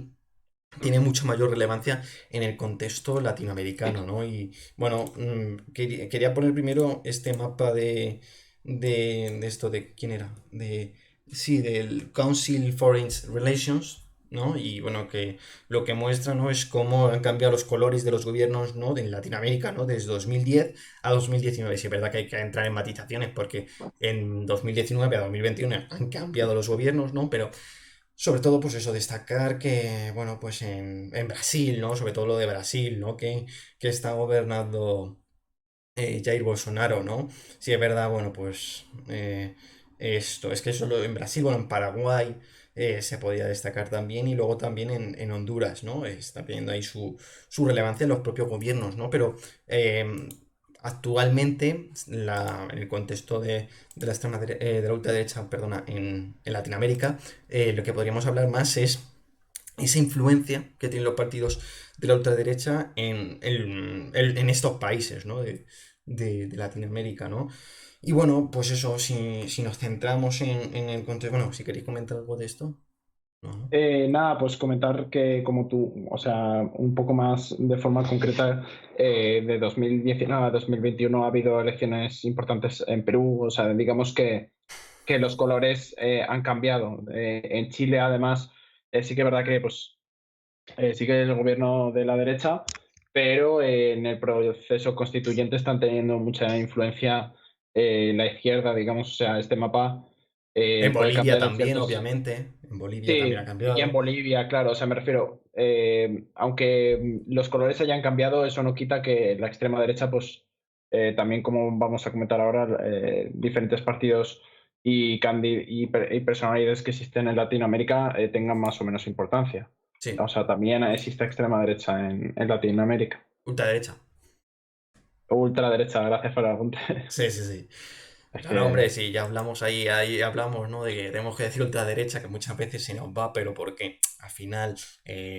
tiene mucha mayor relevancia en el contexto latinoamericano, ¿no? Y bueno, quería poner primero este mapa de esto, de quién era, sí, del Council Foreign Relations, ¿no? Y bueno, que lo que muestra, ¿no? Es cómo han cambiado los colores de los gobiernos, ¿no? De Latinoamérica, ¿no? Desde 2010 a 2019. Sí, es verdad que hay que entrar en matizaciones porque en 2019 a 2021 han cambiado los gobiernos, ¿no? Pero sobre todo, pues eso, destacar que, bueno, pues en Brasil, ¿no? Sobre todo lo de Brasil, ¿no? Que está gobernando Jair Bolsonaro, ¿no? Sí, es verdad, bueno, pues esto, es que solo en Brasil, bueno, en Paraguay se podía destacar también y luego también en Honduras, ¿no? Está teniendo ahí su relevancia en los propios gobiernos, ¿no? Pero actualmente, en el contexto de la de la ultraderecha, perdona, en Latinoamérica, lo que podríamos hablar más es esa influencia que tienen los partidos de la ultraderecha en estos países, ¿no? de Latinoamérica, ¿no? Y bueno, pues eso, si nos centramos en el contexto, bueno, si queréis comentar algo de esto, no, ¿no? Nada, pues comentar que como tú, o sea, un poco más de forma concreta, de 2019 a 2021 ha habido elecciones importantes en Perú, o sea, digamos que los colores han cambiado. En Chile, además, sí que es verdad que pues, sí que es el gobierno de la derecha, pero en el proceso constituyente están teniendo mucha influencia la izquierda, digamos, o sea, este mapa En puede Bolivia cambiar en también, ciertos. obviamente. En Bolivia también ha Sí, y en cambiado. Bolivia, claro, o sea, me refiero, aunque los colores hayan cambiado, eso no quita que la extrema derecha, pues también como vamos a comentar ahora, diferentes partidos y personalidades que existen en Latinoamérica tengan más o menos importancia. Sí, O sea, también existe extrema derecha en Latinoamérica. ultraderecha. Ultraderecha, gracias por el apunte. Sí, sí, sí. Es Claro, hombre, que sí, ya hablamos ahí hablamos, ¿no? De que tenemos que decir ultraderecha, que muchas veces se nos va, pero porque al final,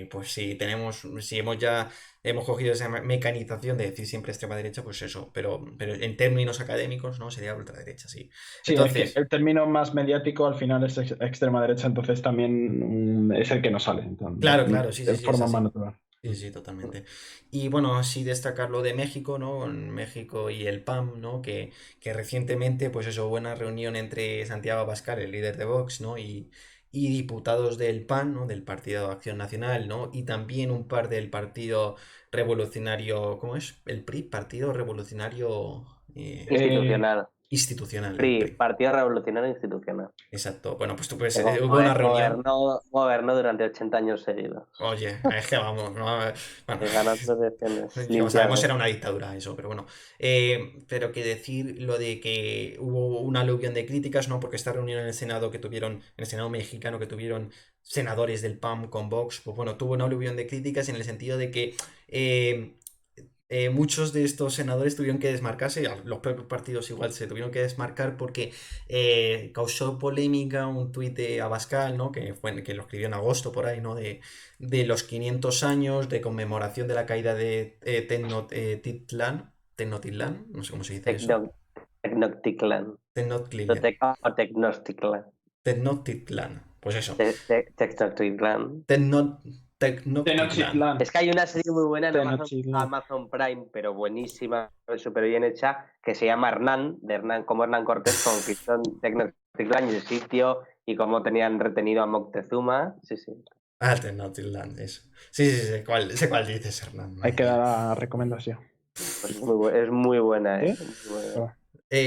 pues si hemos cogido esa mecanización de decir siempre extrema derecha, pues eso, pero en términos académicos, ¿no? Sería ultraderecha, sí. sí, Entonces, el término más mediático al final es extrema derecha, entonces también es el que nos sale, entonces, claro, claro, sí, sí, de sí, es forma más así. natural. Sí, sí, totalmente. Y bueno, sí destacar lo de México, ¿no? En México y el PAN, ¿no? Que recientemente, pues eso, hubo una reunión entre Santiago Abascal, el líder de Vox, ¿no? Y diputados del PAN, ¿no? Del Partido de Acción Nacional, ¿no? Y también un par del Partido Revolucionario, ¿cómo es? El PRI, Partido Revolucionario Eh, Institucional. Institucional, el PRI, PRI. Partido Revolucionario Institucional. Exacto. Bueno, pues tú puedes, Que hubo una reunión. gobernó durante 80 años seguidos. Oye, es que vamos, ¿no? Bueno, Que ganó 3 elecciones como sabemos era limpiando. una dictadura eso, pero bueno. Pero que decir lo de que hubo una aluvión de críticas, ¿no? Porque esta reunión en el Senado en el Senado mexicano que tuvieron senadores del PAN con Vox, pues bueno, tuvo una aluvión de críticas en el sentido de que eh, muchos de estos senadores tuvieron que desmarcarse, los propios partidos igual se tuvieron que desmarcar porque causó polémica un tuit de Abascal, ¿no? Que lo escribió en agosto por ahí, ¿no? De los 500 años de conmemoración de la caída de Tenochtitlán, no sé cómo se dice eso. Tecno- Tecnocticlan. Tenochtitlan, O Tecnocticlan. Tenochtitlan, pues eso. Tecnocticlan. Tenochtitlan. Tenochtitlan. Es que hay una serie muy buena en Tenochtitlan. Amazon Prime, pero buenísima, súper bien hecha, que se llama Hernán, de Hernán, como Hernán Cortés conquistó en Tenochtitlan y el sitio y cómo tenían retenido a Moctezuma. Sí, sí. Ah, Tenochtitlan, eso. Sí, sé cuál dices, Hernán. Hay que dar la recomendación. Pues es muy buena, ¿Sí? muy buena. Oh.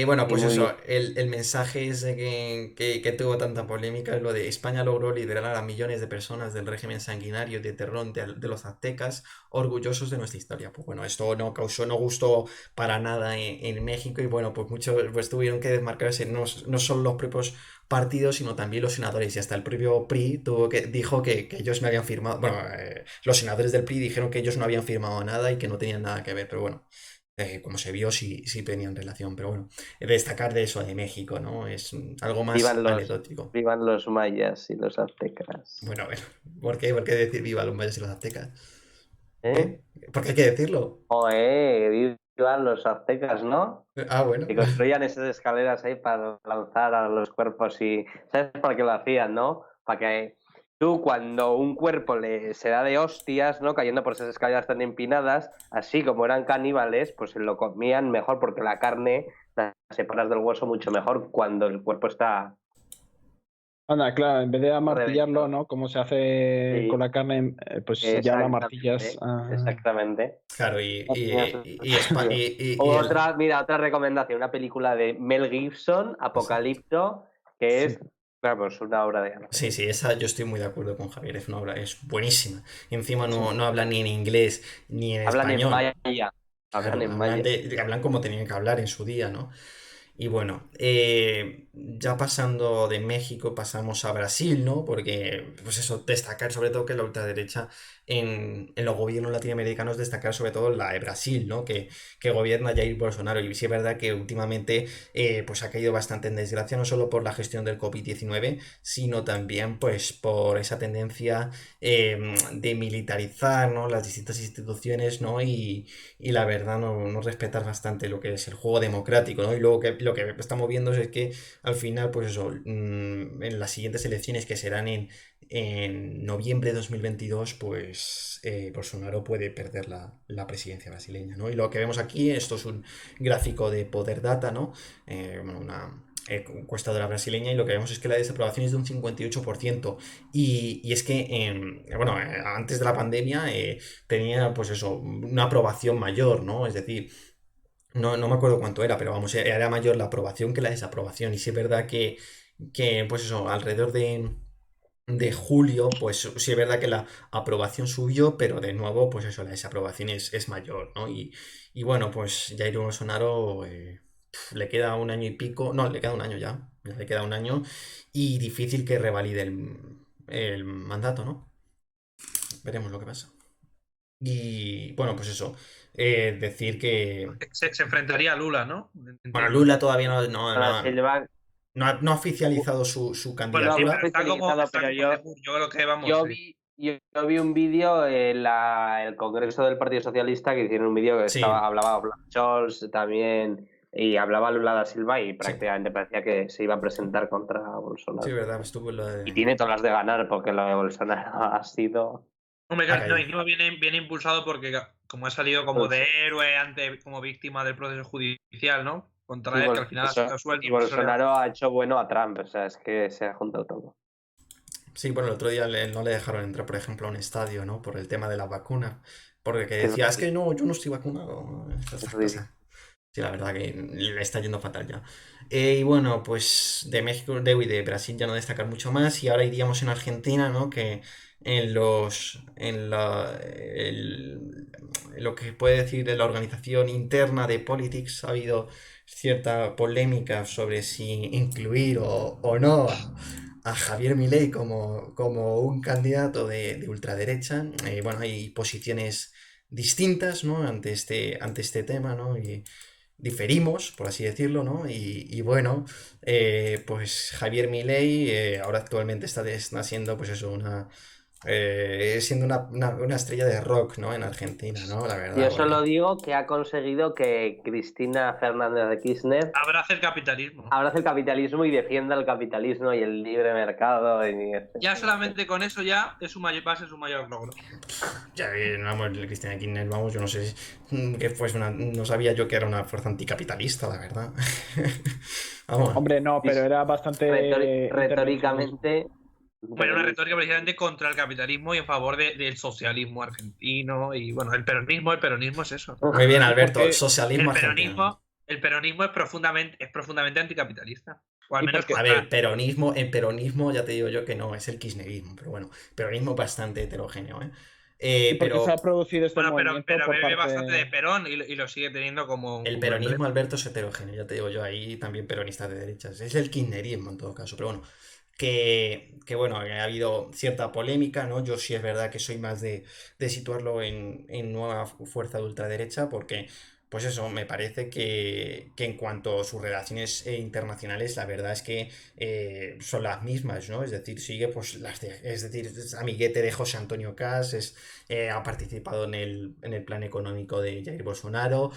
Bueno, pues muy eso, el mensaje ese que tuvo tanta polémica es lo de España logró liberar a millones de personas del régimen sanguinario y de terror de los aztecas, orgullosos de nuestra historia. Pues bueno, esto no gustó para nada en México y bueno, pues muchos pues tuvieron que desmarcarse, no solo los propios partidos, sino también los senadores y hasta el propio PRI dijo que ellos no habían firmado, bueno, los senadores del PRI dijeron que ellos no habían firmado nada y que no tenían nada que ver, pero bueno. Como se vio, sí tenían relación, pero bueno, destacar de eso, de México, ¿no? Es algo más anecdótico. Vivan los mayas y los aztecas. Bueno, ¿por qué? ¿Por qué decir viva los mayas y los aztecas? ¿Eh? ¿Por qué hay que decirlo? Vivan los aztecas, ¿no? Ah, bueno. Que construían esas escaleras ahí para lanzar a los cuerpos y... ¿Sabes para qué lo hacían, no? Para que tú, cuando un cuerpo se da de hostias, ¿no? Cayendo por esas escaleras tan empinadas, así como eran caníbales, pues se lo comían mejor porque la carne la separas del hueso mucho mejor cuando el cuerpo está... Anda, claro, en vez de amartillarlo, ¿no? Como se hace con la carne, pues ya la martillas. Exactamente. Claro, Otra recomendación, una película de Mel Gibson, Apocalipto, que es, vamos, una obra de arte. Sí, esa yo estoy muy de acuerdo con Javier, es una obra, es buenísima. Y encima no hablan ni en inglés ni en español. Hablan en maya. Hablan como tenían que hablar en su día, ¿no? Y bueno, ya pasando de México pasamos a Brasil, ¿no? Porque, pues eso, destacar sobre todo que la ultraderecha en los gobiernos latinoamericanos, destacar sobre todo la de Brasil, ¿no? Que gobierna Jair Bolsonaro. Y sí es verdad que últimamente pues ha caído bastante en desgracia, no solo por la gestión del COVID-19, sino también pues por esa tendencia de militarizar, ¿no? Las distintas instituciones, ¿no? Y la verdad no respetar bastante lo que es el juego democrático, ¿no? Y luego lo que estamos viendo es que al final, pues eso, en las siguientes elecciones que serán en noviembre de 2022, pues Bolsonaro puede perder la presidencia brasileña, ¿no? Y lo que vemos aquí, esto es un gráfico de Poder Data, ¿no? Una encuestadora brasileña, y lo que vemos es que la desaprobación es de un 58%, y es que bueno, antes de la pandemia tenía pues eso, una aprobación mayor, ¿no? Es decir, no me acuerdo cuánto era, pero vamos, era mayor la aprobación que la desaprobación. Y sí es verdad que pues eso, alrededor de julio, pues sí es verdad que la aprobación subió, pero de nuevo, pues eso, la desaprobación es mayor, ¿no? Y bueno, pues Jair Bolsonaro le queda un año y pico, no, le queda un año ya le queda un año, y difícil que revalide el mandato, ¿no? Veremos lo que pasa. Y bueno, pues eso, decir que... Se enfrentaría a Lula, ¿no? Bueno, Lula todavía no ha oficializado su Bueno, candidatura. sí, está como pero yo creo que vamos. Yo vi un vídeo en el Congreso del Partido Socialista que hicieron un vídeo que hablaba Olaf Scholz también y hablaba Lula da Silva y prácticamente parecía que se iba a presentar contra Bolsonaro. Sí, verdad, estuvo lo de... Y tiene todas las de ganar porque lo de Bolsonaro ha sido... Hombre, no, viene impulsado porque como ha salido como de héroe como víctima del proceso judicial, ¿no? Contra él, que al final ha sido suelto. Y Bolsonaro ha hecho bueno a Trump, o sea, es que se ha juntado todo. Sí, bueno, el otro día no le dejaron entrar, por ejemplo, a un estadio, ¿no? Por el tema de la vacuna. Porque decía, es que no, yo no estoy vacunado. Sí, la verdad que le está yendo fatal ya. Y bueno, pues de México, y de Brasil ya no destacar mucho más. Y ahora iríamos en Argentina, ¿no? Que lo que puede decir de la organización interna de Politics ha habido cierta polémica sobre si incluir o no a Javier Milei como un candidato de ultraderecha. Bueno, hay posiciones distintas, ¿no? ante este tema, ¿no? Y diferimos, por así decirlo, ¿no? Y bueno, pues Javier Milei ahora actualmente está siendo, pues eso, siendo una estrella de rock, ¿no? En Argentina, ¿no? La verdad, Yo porque... solo digo que ha conseguido que Cristina Fernández de Kirchner Abraza el capitalismo. abrace el capitalismo y defienda el capitalismo y el libre mercado. Ya solamente con eso ya es va a ser su mayor logro. Ya, vamos, Cristina Kirchner, vamos, yo no sé que fuese no sabía yo que era una fuerza anticapitalista, la verdad. Vamos. Hombre, no, pero era bastante retóricamente. Pero una retórica precisamente contra el capitalismo y en favor del socialismo argentino. Y bueno, el peronismo es eso. Muy bien, Alberto, Porque socialismo argentino. El peronismo es profundamente anticapitalista. O al Y menos porque- A ver, peronismo, ya te digo yo que no, es el kirchnerismo, pero bueno, peronismo bastante heterogéneo, ¿eh? y porque Pero se ha producido este bueno, movimiento pero por bebe parte... bastante de Perón y lo sigue teniendo como el como peronismo, emblema. Alberto, es heterogéneo, ya te digo yo, ahí también peronistas de derechas. Es el kirchnerismo en todo caso, pero bueno, que bueno, que ha habido cierta polémica, ¿no? Yo sí es verdad que soy más de situarlo en nueva fuerza de ultraderecha, porque, pues eso, me parece que en cuanto a sus relaciones internacionales, la verdad es que son las mismas, ¿no? Es decir, sigue pues es decir, es amiguete de José Antonio Caz, ha participado en el plan económico de Jair Bolsonaro,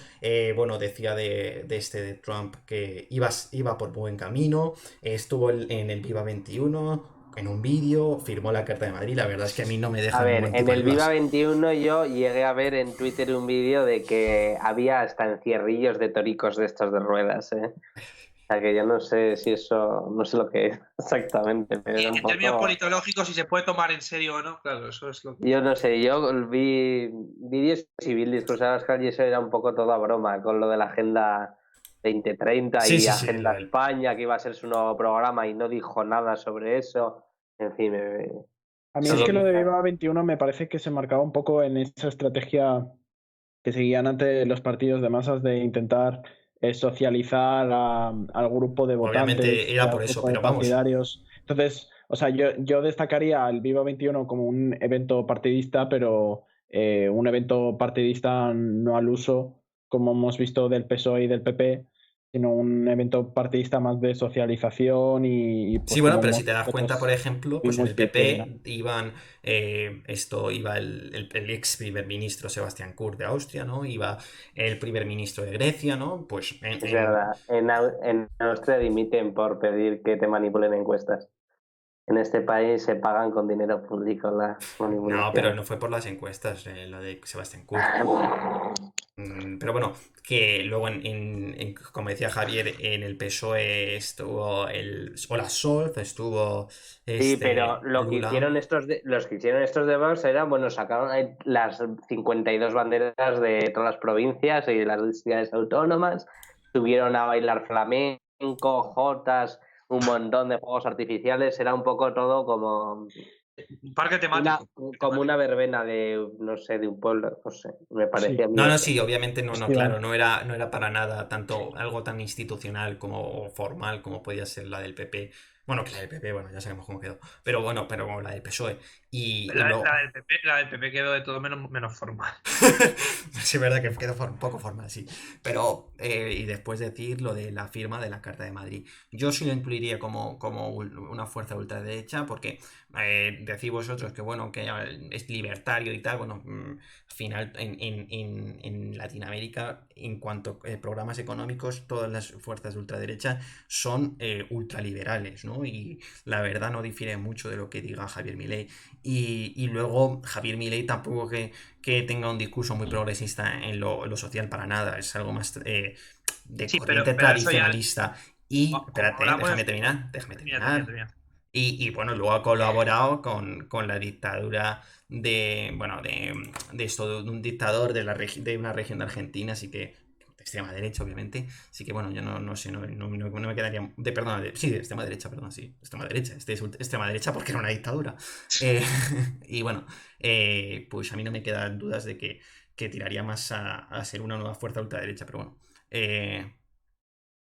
bueno, decía de Trump que iba por buen camino, estuvo en el Viva 21 en un vídeo, firmó la Carta de Madrid, la verdad es que a mí no me A deja ver, ningún en tipo de el Viva dudas. 21 yo llegué a ver en Twitter un vídeo de que había hasta encierrillos de toricos de estos de ruedas, ¿eh? O sea que yo no sé si eso, no sé lo que es exactamente, pero era un En términos poco... politológicos, si se puede tomar en serio o no, claro, eso es lo que... Yo no sé, yo vi vídeos y vi el discurso de Abascal y eso era un poco toda broma con lo de la Agenda 2030 Sí, y sí, sí, Agenda España, que iba a ser su nuevo programa y no dijo nada sobre eso. En fin, A mí es Sí. que lo de Viva 21 me parece que se marcaba un poco en esa estrategia que seguían ante los partidos de masas de intentar socializar al grupo de obviamente votantes, era al por eso, grupo de pero vamos, partidarios. Entonces, o sea, yo destacaría el Viva 21 como un evento partidista, pero un evento partidista no al uso, como hemos visto del PSOE y del PP, sino un evento partidista más de socialización y sí, pues bueno, como pero si te das cuenta, por nosotros ejemplo, pues en vimos el de izquierda. PP iba el ex primer ministro Sebastián Kurz de Austria, ¿no? Iba el primer ministro de Grecia, ¿no? Pues es verdad, en Austria dimiten por pedir que te manipulen encuestas. En este país se pagan con dinero público las no, pero manipulaciones. no fue por las encuestas, lo de Sebastián Kurz. Pero bueno, que luego como decía Javier, en el PSOE estuvo el Olaf Scholz, estuvo Sí, pero lo que Lula. hicieron los que hicieron estos de Vox era, bueno, sacaron ahí las 52 banderas de todas las provincias y de las ciudades autónomas, subieron a bailar flamenco, jotas, un montón de juegos artificiales, era un poco todo como Parque temático. como una verbena de, no sé, de un pueblo, no sé, me parecía a mí No, no, eso. sí, obviamente no, claro, Festival. no era para nada tanto algo tan institucional como formal como podía ser la del PP. Bueno, que la del PP, bueno, ya sabemos cómo quedó. Pero bueno, pero la del PSOE. Y luego. La del PP quedó de todo menos formal. Sí, es verdad que quedó un poco formal, sí. Pero, y después decir lo de la firma de la Carta de Madrid. Yo sí lo incluiría como una fuerza ultraderecha, porque decís vosotros que, bueno, que es libertario y tal. Bueno, al final, en Latinoamérica, en cuanto a programas económicos, todas las fuerzas de ultraderecha son ultraliberales, ¿no? Y la verdad no difiere mucho de lo que diga Javier Milei. Y luego, Javier Milei tampoco que tenga un discurso muy progresista en lo social para nada, es algo más de Sí, corriente pero eso ya... tradicionalista. Y, Como espérate, hablamos... déjame Termina, terminar. termina. Y bueno, luego ha colaborado con la dictadura bueno, de esto, de un dictador de una región de Argentina, así que de extrema derecha, obviamente. Así que bueno, yo no sé, no me quedaría. Sí, de extrema derecha, perdón, sí, extrema derecha. Este es extrema derecha porque era una dictadura. Eh, y bueno, pues a mí no me quedan dudas de que tiraría más a ser una nueva fuerza ultraderecha, pero bueno.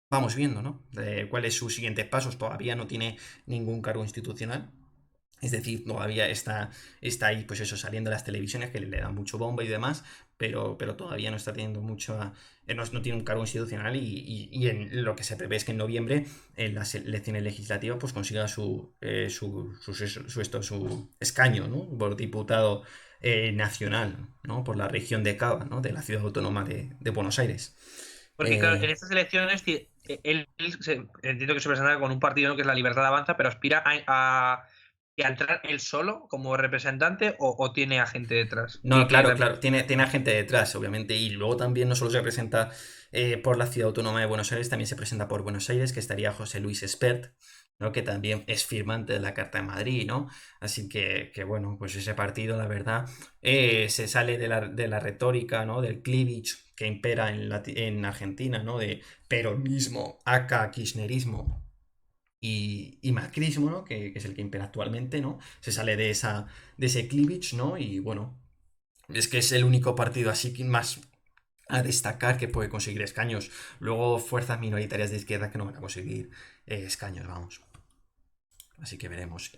Vamos viendo, ¿no? ¿Cuáles sus siguientes pasos? Todavía no tiene ningún cargo institucional. Es decir, todavía está ahí, pues eso, saliendo en las televisiones, que le dan mucho bombo y demás, pero todavía no está teniendo no tiene un cargo institucional y en lo que se prevé es que en noviembre, en las elecciones legislativas, pues consiga su escaño, ¿no? Por diputado nacional, ¿no? Por la región de Cava, ¿no? De la ciudad autónoma de Buenos Aires. Porque, claro, en estas elecciones entiendo que se presenta con un partido, ¿no?, que es la Libertad Avanza, pero aspira a entrar él solo como representante o tiene a gente detrás. No, claro, tiene a gente detrás, obviamente, y luego también no solo se presenta por la ciudad autónoma de Buenos Aires, también se presenta por Buenos Aires, que estaría José Luis Espert, ¿no? Que también es firmante de la Carta de Madrid, ¿no? Así que bueno, pues ese partido, la verdad, se sale de la retórica, ¿no? Del cleavage que impera en Argentina, ¿no? De peronismo, acá kirchnerismo y macrismo, ¿no? Que es el que impera actualmente, ¿no? Se sale de ese cleavage, ¿no? Y bueno, es que es el único partido así que más a destacar que puede conseguir escaños. Luego fuerzas minoritarias de izquierda que no van a conseguir escaños, vamos. Así que veremos.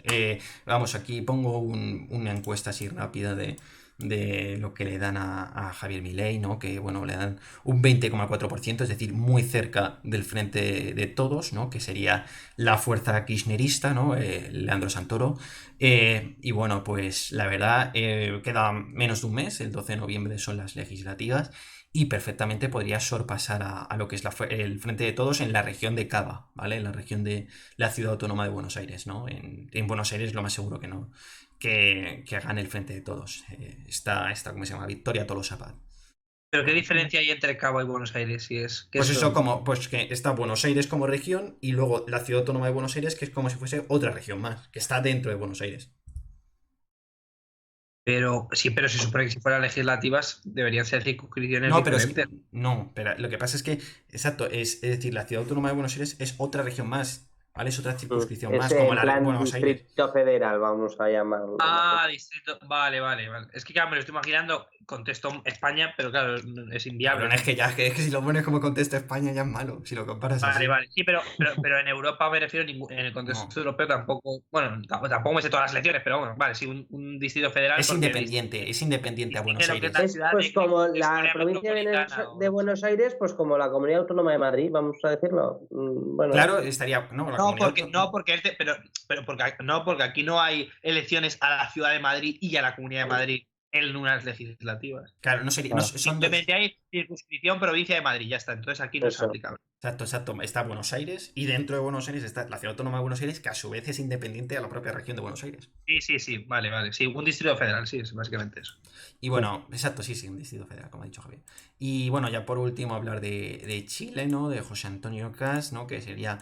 Vamos, aquí pongo una encuesta así rápida de lo que le dan a Javier Milei, ¿no? Que bueno, le dan un 20,4%, es decir, muy cerca del Frente de Todos, ¿no? Que sería la fuerza kirchnerista, ¿no? Leandro Santoro. Y bueno, pues la verdad, queda menos de un mes, el 12 de noviembre son las legislativas. Y perfectamente podría sorpasar a lo que es el Frente de Todos en la región de Cava, ¿vale? En la región de la ciudad autónoma de Buenos Aires, ¿no? En Buenos Aires lo más seguro que no, que gane el Frente de Todos. ¿Cómo se llama? Victoria Tolosa Paz. ¿Pero qué diferencia hay entre Cava y Buenos Aires? Pues eso, pues que está Buenos Aires como región y luego la ciudad autónoma de Buenos Aires, que es como si fuese otra región más, que está dentro de Buenos Aires. Pero sí, pero se supone que si fueran legislativas deberían ser circunscripciones diferentes. Pero lo que pasa es que, exacto, es decir, la ciudad autónoma de Buenos Aires es otra región más, ¿vale? Es otra circunscripción más, como en la de plan Buenos Aires. distrito federal, vamos a llamarlo. Distrito. Vale. Es que claro, me lo estoy imaginando contexto España, pero claro, es inviable. Pero es que si lo pones como contexto España ya es malo, si lo comparas así. Vale. Sí, pero en Europa me refiero, en el contexto europeo tampoco. Bueno, tampoco me sé todas las elecciones, pero bueno, vale, sí, un distrito federal. Es independiente a Buenos Aires. Es pues como la provincia de Buenos Aires, pues como la comunidad autónoma de Madrid, vamos a decirlo. Bueno. Claro, estaría. Porque aquí no hay elecciones a la ciudad de Madrid y a la comunidad de Madrid en unas legislativas. Claro, no sería. Simplemente hay circunscripción provincia de Madrid, ya está. Entonces aquí no es aplicable. Exacto. Está Buenos Aires y dentro de Buenos Aires está la ciudad autónoma de Buenos Aires, que a su vez es independiente a la propia región de Buenos Aires. Sí, vale. Sí, un distrito federal, sí, es básicamente eso. Y bueno, exacto, sí, un distrito federal, como ha dicho Javier. Y bueno, ya por último hablar de Chile, ¿no? De José Antonio Cast, ¿no? Que sería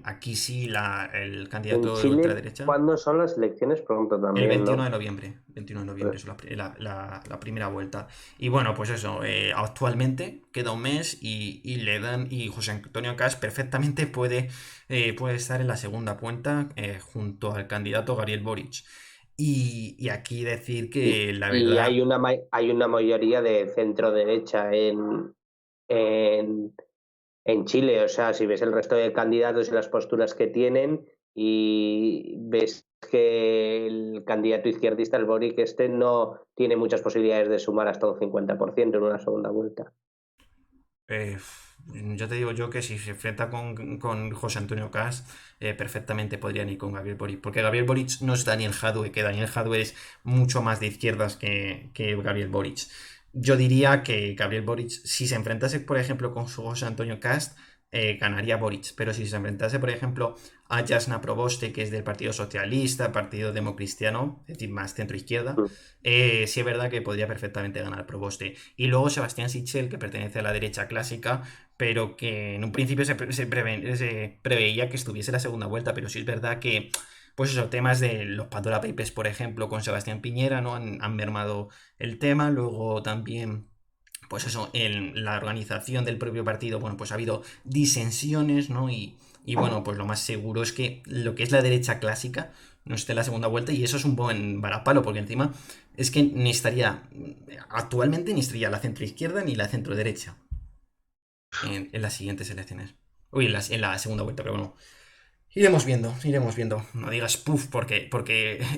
aquí sí el candidato de ultraderecha. ¿Cuándo son las elecciones? Pregunto también. El 21 de noviembre. 21 de noviembre es la primera vuelta. Y bueno, pues eso, actualmente queda un mes y le dan. Y José Antonio Cast perfectamente puede estar en la segunda vuelta junto al candidato Gabriel Boric. Y aquí decir que la verdad. Y hay una mayoría de centro derecha en Chile. O sea, si ves el resto de candidatos y las posturas que tienen y ves que el candidato izquierdista, el Boric, no tiene muchas posibilidades de sumar hasta un 50% en una segunda vuelta. Ya te digo yo que si se enfrenta con José Antonio Cast, perfectamente podrían ir con Gabriel Boric, porque Gabriel Boric no es Daniel Jadue, que Daniel Jadue es mucho más de izquierdas que Gabriel Boric. Yo diría que Gabriel Boric, si se enfrentase, por ejemplo, con José Antonio Cast, ganaría Boric, pero si se enfrentase, por ejemplo, a Jasna Proboste, que es del Partido Socialista, Partido Democristiano, es decir, más centro-izquierda, sí es verdad que podría perfectamente ganar Proboste. Y luego Sebastián Sichel, que pertenece a la derecha clásica, pero que en un principio se preveía que estuviese la segunda vuelta, pero sí es verdad que, pues esos temas de los Pandora Papers, por ejemplo, con Sebastián Piñera, ¿no? Han mermado el tema. Luego también, pues eso, en la organización del propio partido, bueno, pues ha habido disensiones, ¿no? Y bueno, pues lo más seguro es que lo que es la derecha clásica no esté en la segunda vuelta, y eso es un buen varapalo, porque encima es que actualmente ni estaría la centroizquierda ni la centroderecha en las siguientes elecciones. Uy, en la segunda vuelta, pero bueno. Iremos viendo, iremos viendo. No digas puf, porque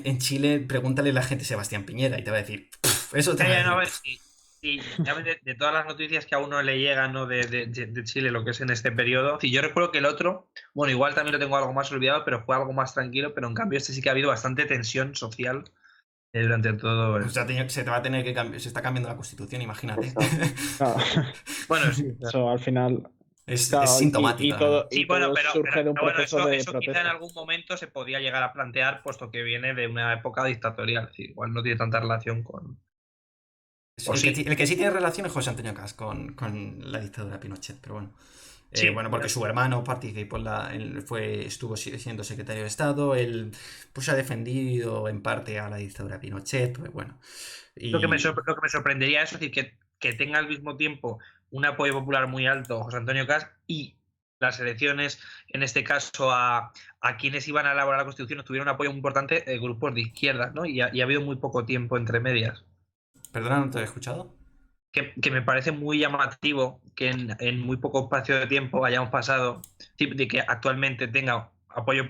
en Chile pregúntale a la gente Sebastián Piñera y te va a decir, "Puf", eso te va a Ya, no, a decir. ver, sí, ya de todas las noticias que a uno le llegan, ¿no? de Chile, lo que es en este periodo. Sí, yo recuerdo que el otro, bueno, igual también lo tengo algo más olvidado, pero fue algo más tranquilo, pero en cambio este sí que ha habido bastante tensión social durante todo O sea, esto. se te va a tener que cambiar, se está cambiando la constitución, imagínate. Eso. Claro. Bueno, sí. Eso al final. Es Claro, sintomático, la verdad. Sí, y bueno, todo surge de un bueno, proceso de eso quizá en protesta. algún momento se podía llegar a plantear, puesto que viene de una época dictatorial. Es decir, igual no tiene tanta relación con. O sí. El que sí tiene relación es José Antonio Caz con la dictadura de Pinochet, pero bueno. Sí, Bueno, porque su hermano participó estuvo siendo secretario de Estado, él pues ha defendido en parte a la dictadura de Pinochet, pues bueno. lo que me Y sorprendería es decir, que tenga al mismo tiempo un apoyo popular muy alto José Antonio Caz y las elecciones, en este caso a quienes iban a elaborar la Constitución, tuvieron un apoyo muy importante grupos de izquierda, ¿no? Y ha habido muy poco tiempo entre medias. Perdona, ¿no te he escuchado? Que me parece muy llamativo que en muy poco espacio de tiempo hayamos pasado de que actualmente tenga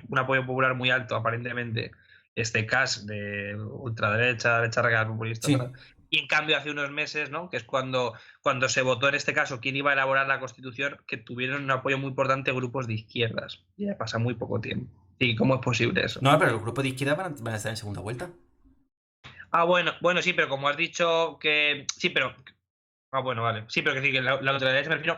un apoyo popular muy alto, aparentemente, este Caz de ultraderecha, derecha radical populista, Sí. y en cambio hace unos meses, ¿no? Que es cuando se votó en este caso quién iba a elaborar la Constitución, que tuvieron un apoyo muy importante grupos de izquierdas. Y ya pasa muy poco tiempo. ¿Y cómo es posible eso? No, pero los grupos de izquierda van a estar en segunda vuelta. Bueno, sí, pero como has dicho que. Sí, pero. Bueno, vale. Sí, pero que decir que la ultraderecha me refiero.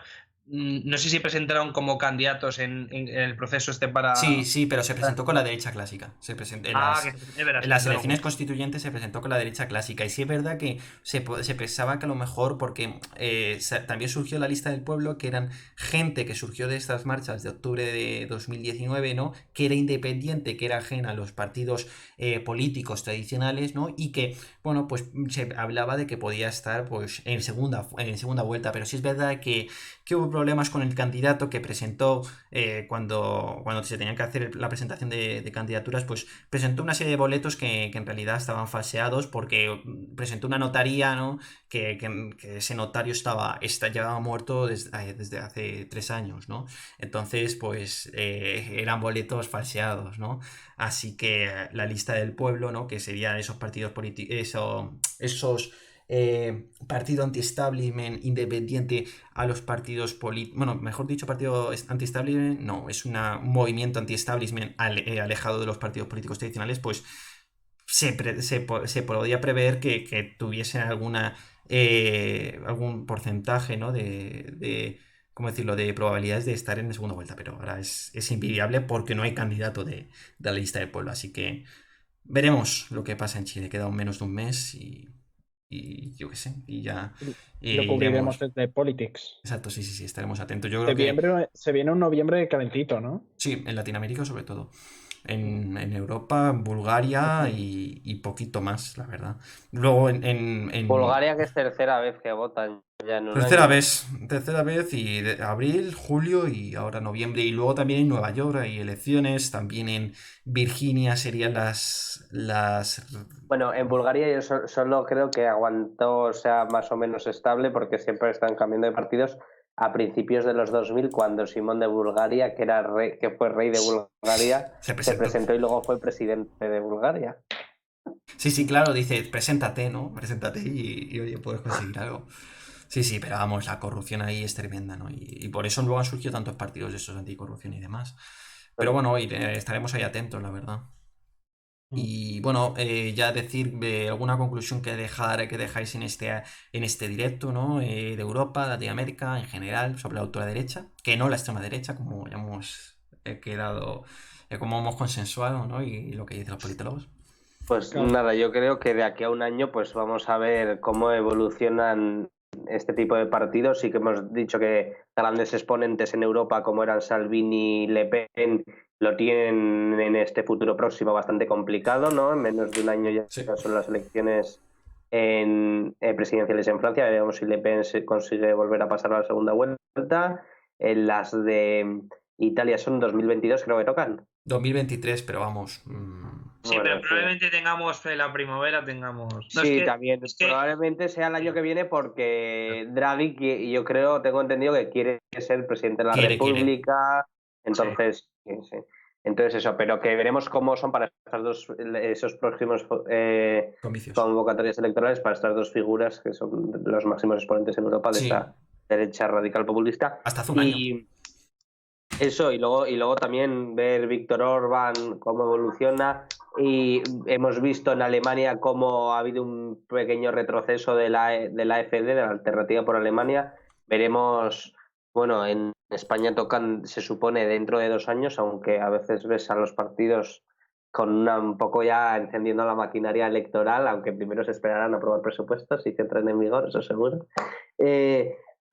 No sé si presentaron como candidatos en el proceso este para. Sí, pero se presentó con la derecha clásica. Es verdad, En se las presentaron elecciones constituyentes se presentó con la derecha clásica. Y sí es verdad que se pensaba que a lo mejor, porque también surgió la lista del pueblo, que eran gente que surgió de estas marchas de octubre de 2019, ¿no? Que era independiente, que era ajena a los partidos políticos tradicionales, ¿no? Y que, bueno, pues se hablaba de que podía estar pues en segunda vuelta. Pero sí es verdad que hubo problemas con el candidato que presentó cuando se tenían que hacer la presentación de candidaturas, pues presentó una serie de boletos que en realidad estaban falseados porque presentó una notaría, ¿no? Que ese notario llevaba muerto desde hace 3 años, ¿no? Entonces, pues eran boletos falseados, ¿no? Así que la lista del pueblo, ¿no? Que serían esos partidos políticos, esos partido anti-establishment independiente a los partidos políticos, bueno, mejor dicho, partido anti-establishment, no, es un movimiento anti-establishment alejado de los partidos políticos tradicionales, pues se podía prever que tuviesen algún porcentaje, ¿no? ¿cómo decirlo?, de probabilidades de estar en la segunda vuelta, pero ahora es inviable porque no hay candidato de la lista del pueblo, así que veremos lo que pasa en Chile, queda menos de un mes y yo qué sé, y ya Lo cubriremos iremos. desde Politics. Exacto, sí, estaremos atentos. Yo creo que Se viene un noviembre calentito, ¿no? sí, en Latinoamérica sobre todo. En Europa, en Bulgaria y poquito más, la verdad. Luego en Bulgaria, que es tercera vez que votan ya en un año. tercera vez y abril, julio y ahora noviembre. Y luego también en Nueva York hay elecciones, también en Virginia serían las. Bueno, en Bulgaria yo solo creo que aguantó, o sea, más o menos estable, porque siempre están cambiando de partidos a principios de los 2000, cuando Simón de Bulgaria, que fue rey de Bulgaria, Se se presentó. presentó y luego fue presidente de Bulgaria. Sí, claro, dice, preséntate, ¿no? Preséntate y oye, puedes conseguir algo. Sí, pero vamos, la corrupción ahí es tremenda, ¿no? Y por eso luego han surgido tantos partidos de esos anticorrupción y demás. Pero bueno, estaremos ahí atentos, la verdad. Y bueno, ya decir alguna conclusión que dejáis en este directo, ¿no? De Europa, Latinoamérica, en general, sobre la ultraderecha, que no la extrema derecha, como ya hemos quedado, como hemos consensuado, ¿no? Y lo que dicen los politólogos. Pues Claro. nada, yo creo que de aquí a un año pues vamos a ver cómo evolucionan este tipo de partidos. Sí que hemos dicho que grandes exponentes en Europa como eran Salvini y Le Pen lo tienen en este futuro próximo bastante complicado, ¿no? En menos de un año ya Sí. son las elecciones presidenciales en Francia. Veremos si Le Pen se consigue volver a pasar a la segunda vuelta. Las de Italia son 2022, creo que tocan. 2023, pero vamos. Sí, Bueno, pero sí. probablemente tengamos la primavera, tengamos. No, Sí, es que, también. es que Probablemente sea el año que viene porque Draghi, yo creo, tengo entendido que quiere ser presidente de la Quiere. República. Entonces, sí. Entonces eso, pero que veremos cómo son para esos próximos Comicios. convocatorias electorales para estas dos figuras que son los máximos exponentes en Europa de Sí. esta derecha radical populista. Hasta hace un año. Y eso, y luego también ver Víctor Orbán cómo evoluciona. Y hemos visto en Alemania cómo ha habido un pequeño retroceso de la AfD, de la Alternativa por Alemania. Veremos, bueno, en España tocan, se supone, dentro de 2 años, aunque a veces ves a los partidos con un poco ya encendiendo la maquinaria electoral, aunque primero se esperarán a aprobar presupuestos y que entren en vigor, eso seguro.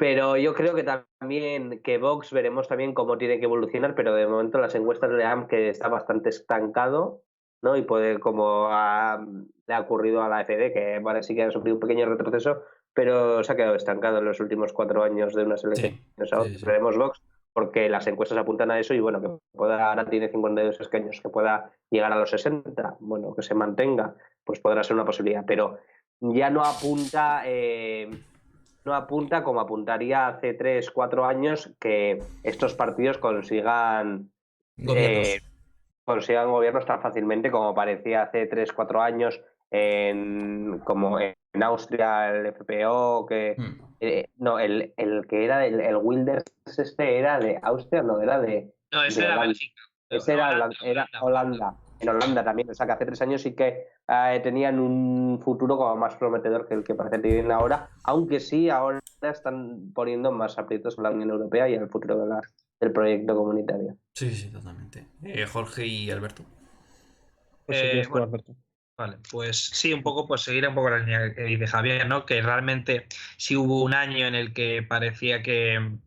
Pero yo creo que también que Vox veremos también cómo tiene que evolucionar, pero de momento las encuestas le dan que está bastante estancado, ¿no? Y puede, como le ha ocurrido a la AfD, que bueno, sí que ha sufrido un pequeño retroceso, pero se ha quedado estancado en los últimos 4 años de unas elecciones a otras. sí. Veremos Vox, porque las encuestas apuntan a eso y bueno, que ahora tiene 52 escaños, que pueda llegar a los 60, bueno, que se mantenga, pues podrá ser una posibilidad, pero ya no apunta... no apunta como apuntaría hace 3-4 años que estos partidos consigan gobiernos tan fácilmente como parecía hace 3-4 años como en Austria, el FPO, que no, el que era el Wilders era de Austria, no, era de... No, ese de era Holanda. Bélgica. Ese era Holanda. En Holanda también, o sea que hace 3 años sí que tenían un futuro como más prometedor que el que parece que tienen ahora, aunque sí ahora están poniendo más aprietos a la Unión Europea y al futuro del proyecto comunitario. Sí, totalmente. Jorge y Alberto. Pues si quieres tú, bueno, Alberto. Vale, pues sí, un poco, pues seguir un poco la línea que dice Javier, ¿no? Que realmente sí hubo un año en el que parecía que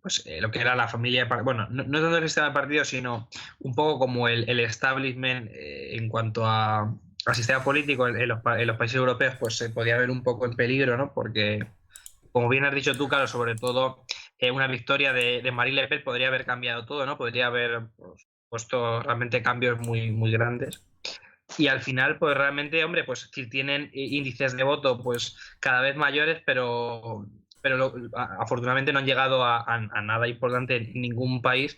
pues lo que era la familia, bueno, no tanto el sistema de partido, sino un poco como el establishment en cuanto al sistema político en los países europeos, pues se podía ver un poco en peligro, ¿no? Porque, como bien has dicho tú, claro, sobre todo una victoria de Marine Le Pen podría haber cambiado todo, ¿no? Podría haber pues, puesto realmente cambios muy, muy grandes. Y al final, pues realmente, hombre, pues si tienen índices de voto pues cada vez mayores, pero afortunadamente no han llegado a nada importante en ningún país,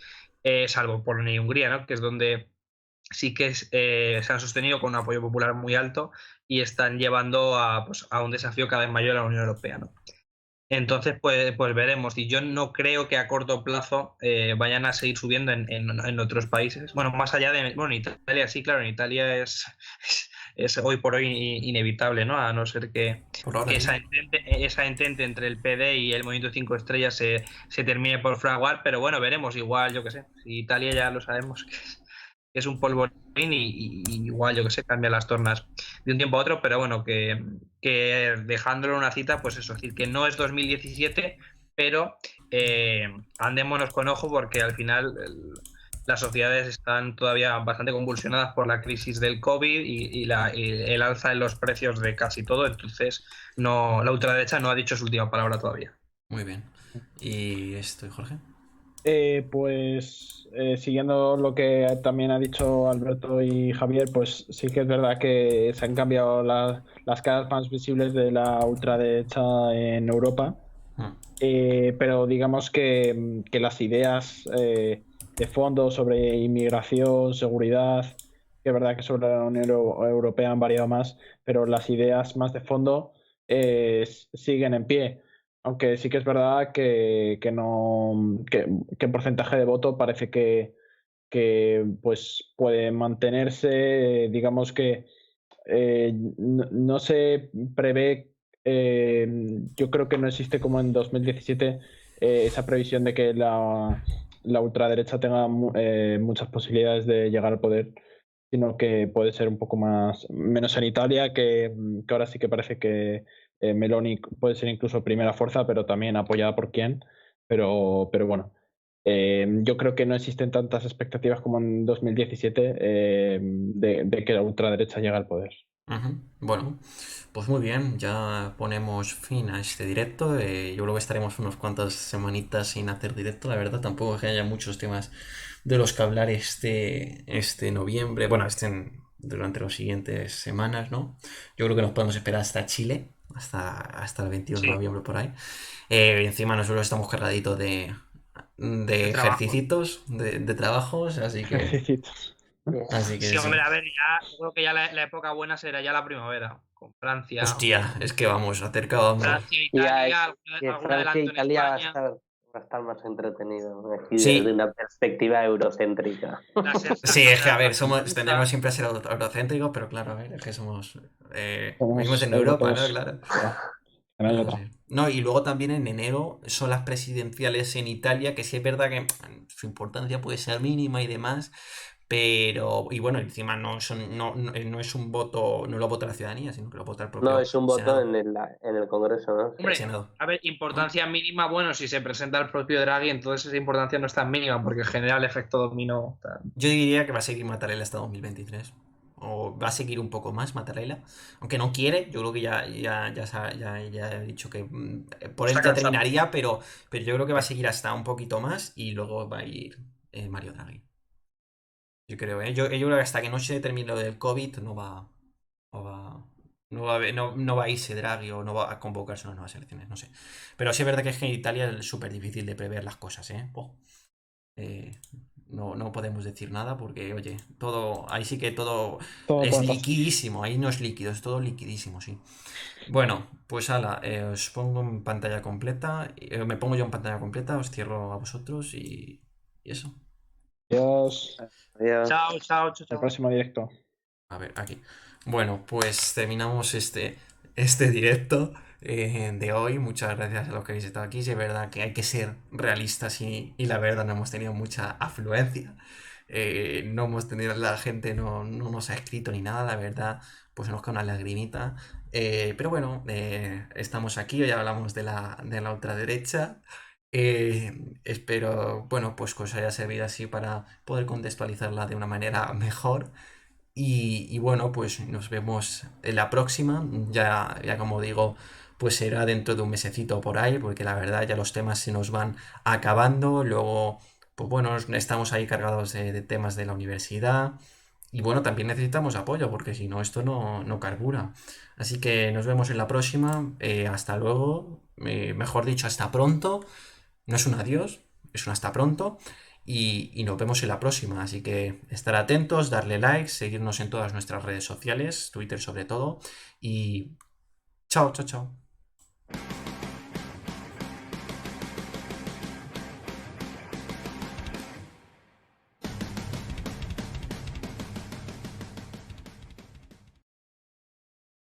salvo Polonia y Hungría, ¿no? Que es donde sí que se han sostenido con un apoyo popular muy alto y están llevando pues, a un desafío cada vez mayor a la Unión Europea, ¿no? Entonces, pues veremos. Y yo no creo que a corto plazo vayan a seguir subiendo en otros países. Bueno, más allá de... Bueno, en Italia sí, claro, en Italia es hoy por hoy inevitable, ¿no? A no ser que esa entente entre el PD y el Movimiento 5 Estrellas se termine por fraguar, pero bueno, veremos. Igual, yo qué sé, si Italia ya lo sabemos que es un polvorín y igual, yo que sé, cambia las tornas de un tiempo a otro, pero bueno, que dejándolo en una cita, pues eso, es decir, que no es 2017, pero andémonos con ojo porque al final las sociedades están todavía bastante convulsionadas por la crisis del COVID y el alza en los precios de casi todo, entonces la ultraderecha no ha dicho su última palabra todavía. Muy bien. ¿Y esto, Jorge? Pues siguiendo lo que también ha dicho Alberto y Javier, pues sí que es verdad que se han cambiado las caras más visibles de la ultraderecha en Europa, pero digamos que las ideas de fondo sobre inmigración, seguridad, que es verdad que sobre la Unión Europea han variado más, pero las ideas más de fondo siguen en pie. Aunque sí que es verdad que el porcentaje de voto parece que pues puede mantenerse, digamos que no se prevé, yo creo que no existe como en 2017 esa previsión de que la ultraderecha tenga muchas posibilidades de llegar al poder, sino que puede ser un poco menos en Italia, que ahora sí que parece que Meloni puede ser incluso primera fuerza, pero también apoyada por quién. Pero bueno, yo creo que no existen tantas expectativas como en 2017 de que la ultraderecha llegue al poder. Bueno, pues muy bien, ya ponemos fin a este directo. Yo creo que estaremos unas cuantas semanitas sin hacer directo, la verdad. Tampoco es que haya muchos temas de los que hablar este noviembre, bueno, durante las siguientes semanas, ¿no? Yo creo que nos podemos esperar hasta Chile, hasta el 21 de noviembre por ahí. Encima nosotros estamos cargaditos de trabajo. ejercicitos, de trabajos, así que Sí, hombre, sí. a ver, ya, yo creo que ya la época buena será ya la primavera, con Francia, Hostia, es que vamos, acercábamos. Francia, Ya es Italia, que algún Francia e adelanto en Italia España. va a estar más entretenido, ¿no? Aquí desde Sí, una perspectiva eurocéntrica. sí, es que a ver, Las tendemos burbujas. siempre a ser eurocéntricos, pero claro, a ver, es que vivimos Somos en Europa, ¿no? europeos. Claro. No hay No otra. sé. No, y luego también en enero son las presidenciales en Italia, que sí es verdad que su importancia puede ser mínima y demás, pero, y bueno, encima no es un voto, no lo vota la ciudadanía, sino que lo vota el No, propio es un voto Senado. en el Congreso, ¿no? Sí. El Hombre, Senado, a ver, ¿no? importancia mínima, bueno, si se presenta el propio Draghi, entonces esa importancia no es tan mínima, porque genera el efecto dominó. Yo diría que va a seguir Mattarella hasta 2023. O va a seguir un poco más Mattarella. Aunque no quiere, yo creo que ya he dicho que por él Está ya cansado. terminaría, pero yo creo que va a seguir hasta un poquito más y luego va a ir Mario Draghi. Yo creo, ¿eh? Yo creo que hasta que no se termine lo del COVID no va, no va a irse Draghi o no va a convocarse unas nuevas elecciones, no sé. Pero sí es verdad que es que en Italia es súper difícil de prever las cosas, ¿eh? Eh, no podemos decir nada porque, oye, ahí sí que todo Todo es puede pasar. liquidísimo, ahí no es líquido, es todo liquidísimo, sí. Bueno, pues ala, os pongo en pantalla completa, me pongo yo en pantalla completa, os cierro a vosotros y eso. Adiós. Adiós. Chao, chao, chao, Hasta el chao. próximo directo. A ver, aquí. Bueno, pues terminamos este directo de hoy. Muchas gracias a los que habéis estado aquí. Sí, es verdad que hay que ser realistas y la verdad no hemos tenido mucha afluencia. No hemos tenido, la gente no nos ha escrito ni nada, la verdad, pues nos queda una lagrimita. Pero bueno, estamos aquí, hoy hablamos de la ultraderecha. Espero, bueno, pues que os haya servido así para poder contextualizarla de una manera mejor. Y bueno, pues nos vemos en la próxima. Ya como digo, pues será dentro de un mesecito por ahí, porque la verdad ya los temas se nos van acabando. Luego, pues bueno, estamos ahí cargados de temas de la universidad. Y bueno, también necesitamos apoyo, porque si no, esto no carbura. Así que nos vemos en la próxima. Hasta luego. Mejor dicho, hasta pronto. No es un adiós, es un hasta pronto. Y nos vemos en la próxima. Así que estar atentos, darle like, seguirnos en todas nuestras redes sociales, Twitter sobre todo. Y chao, chao, chao.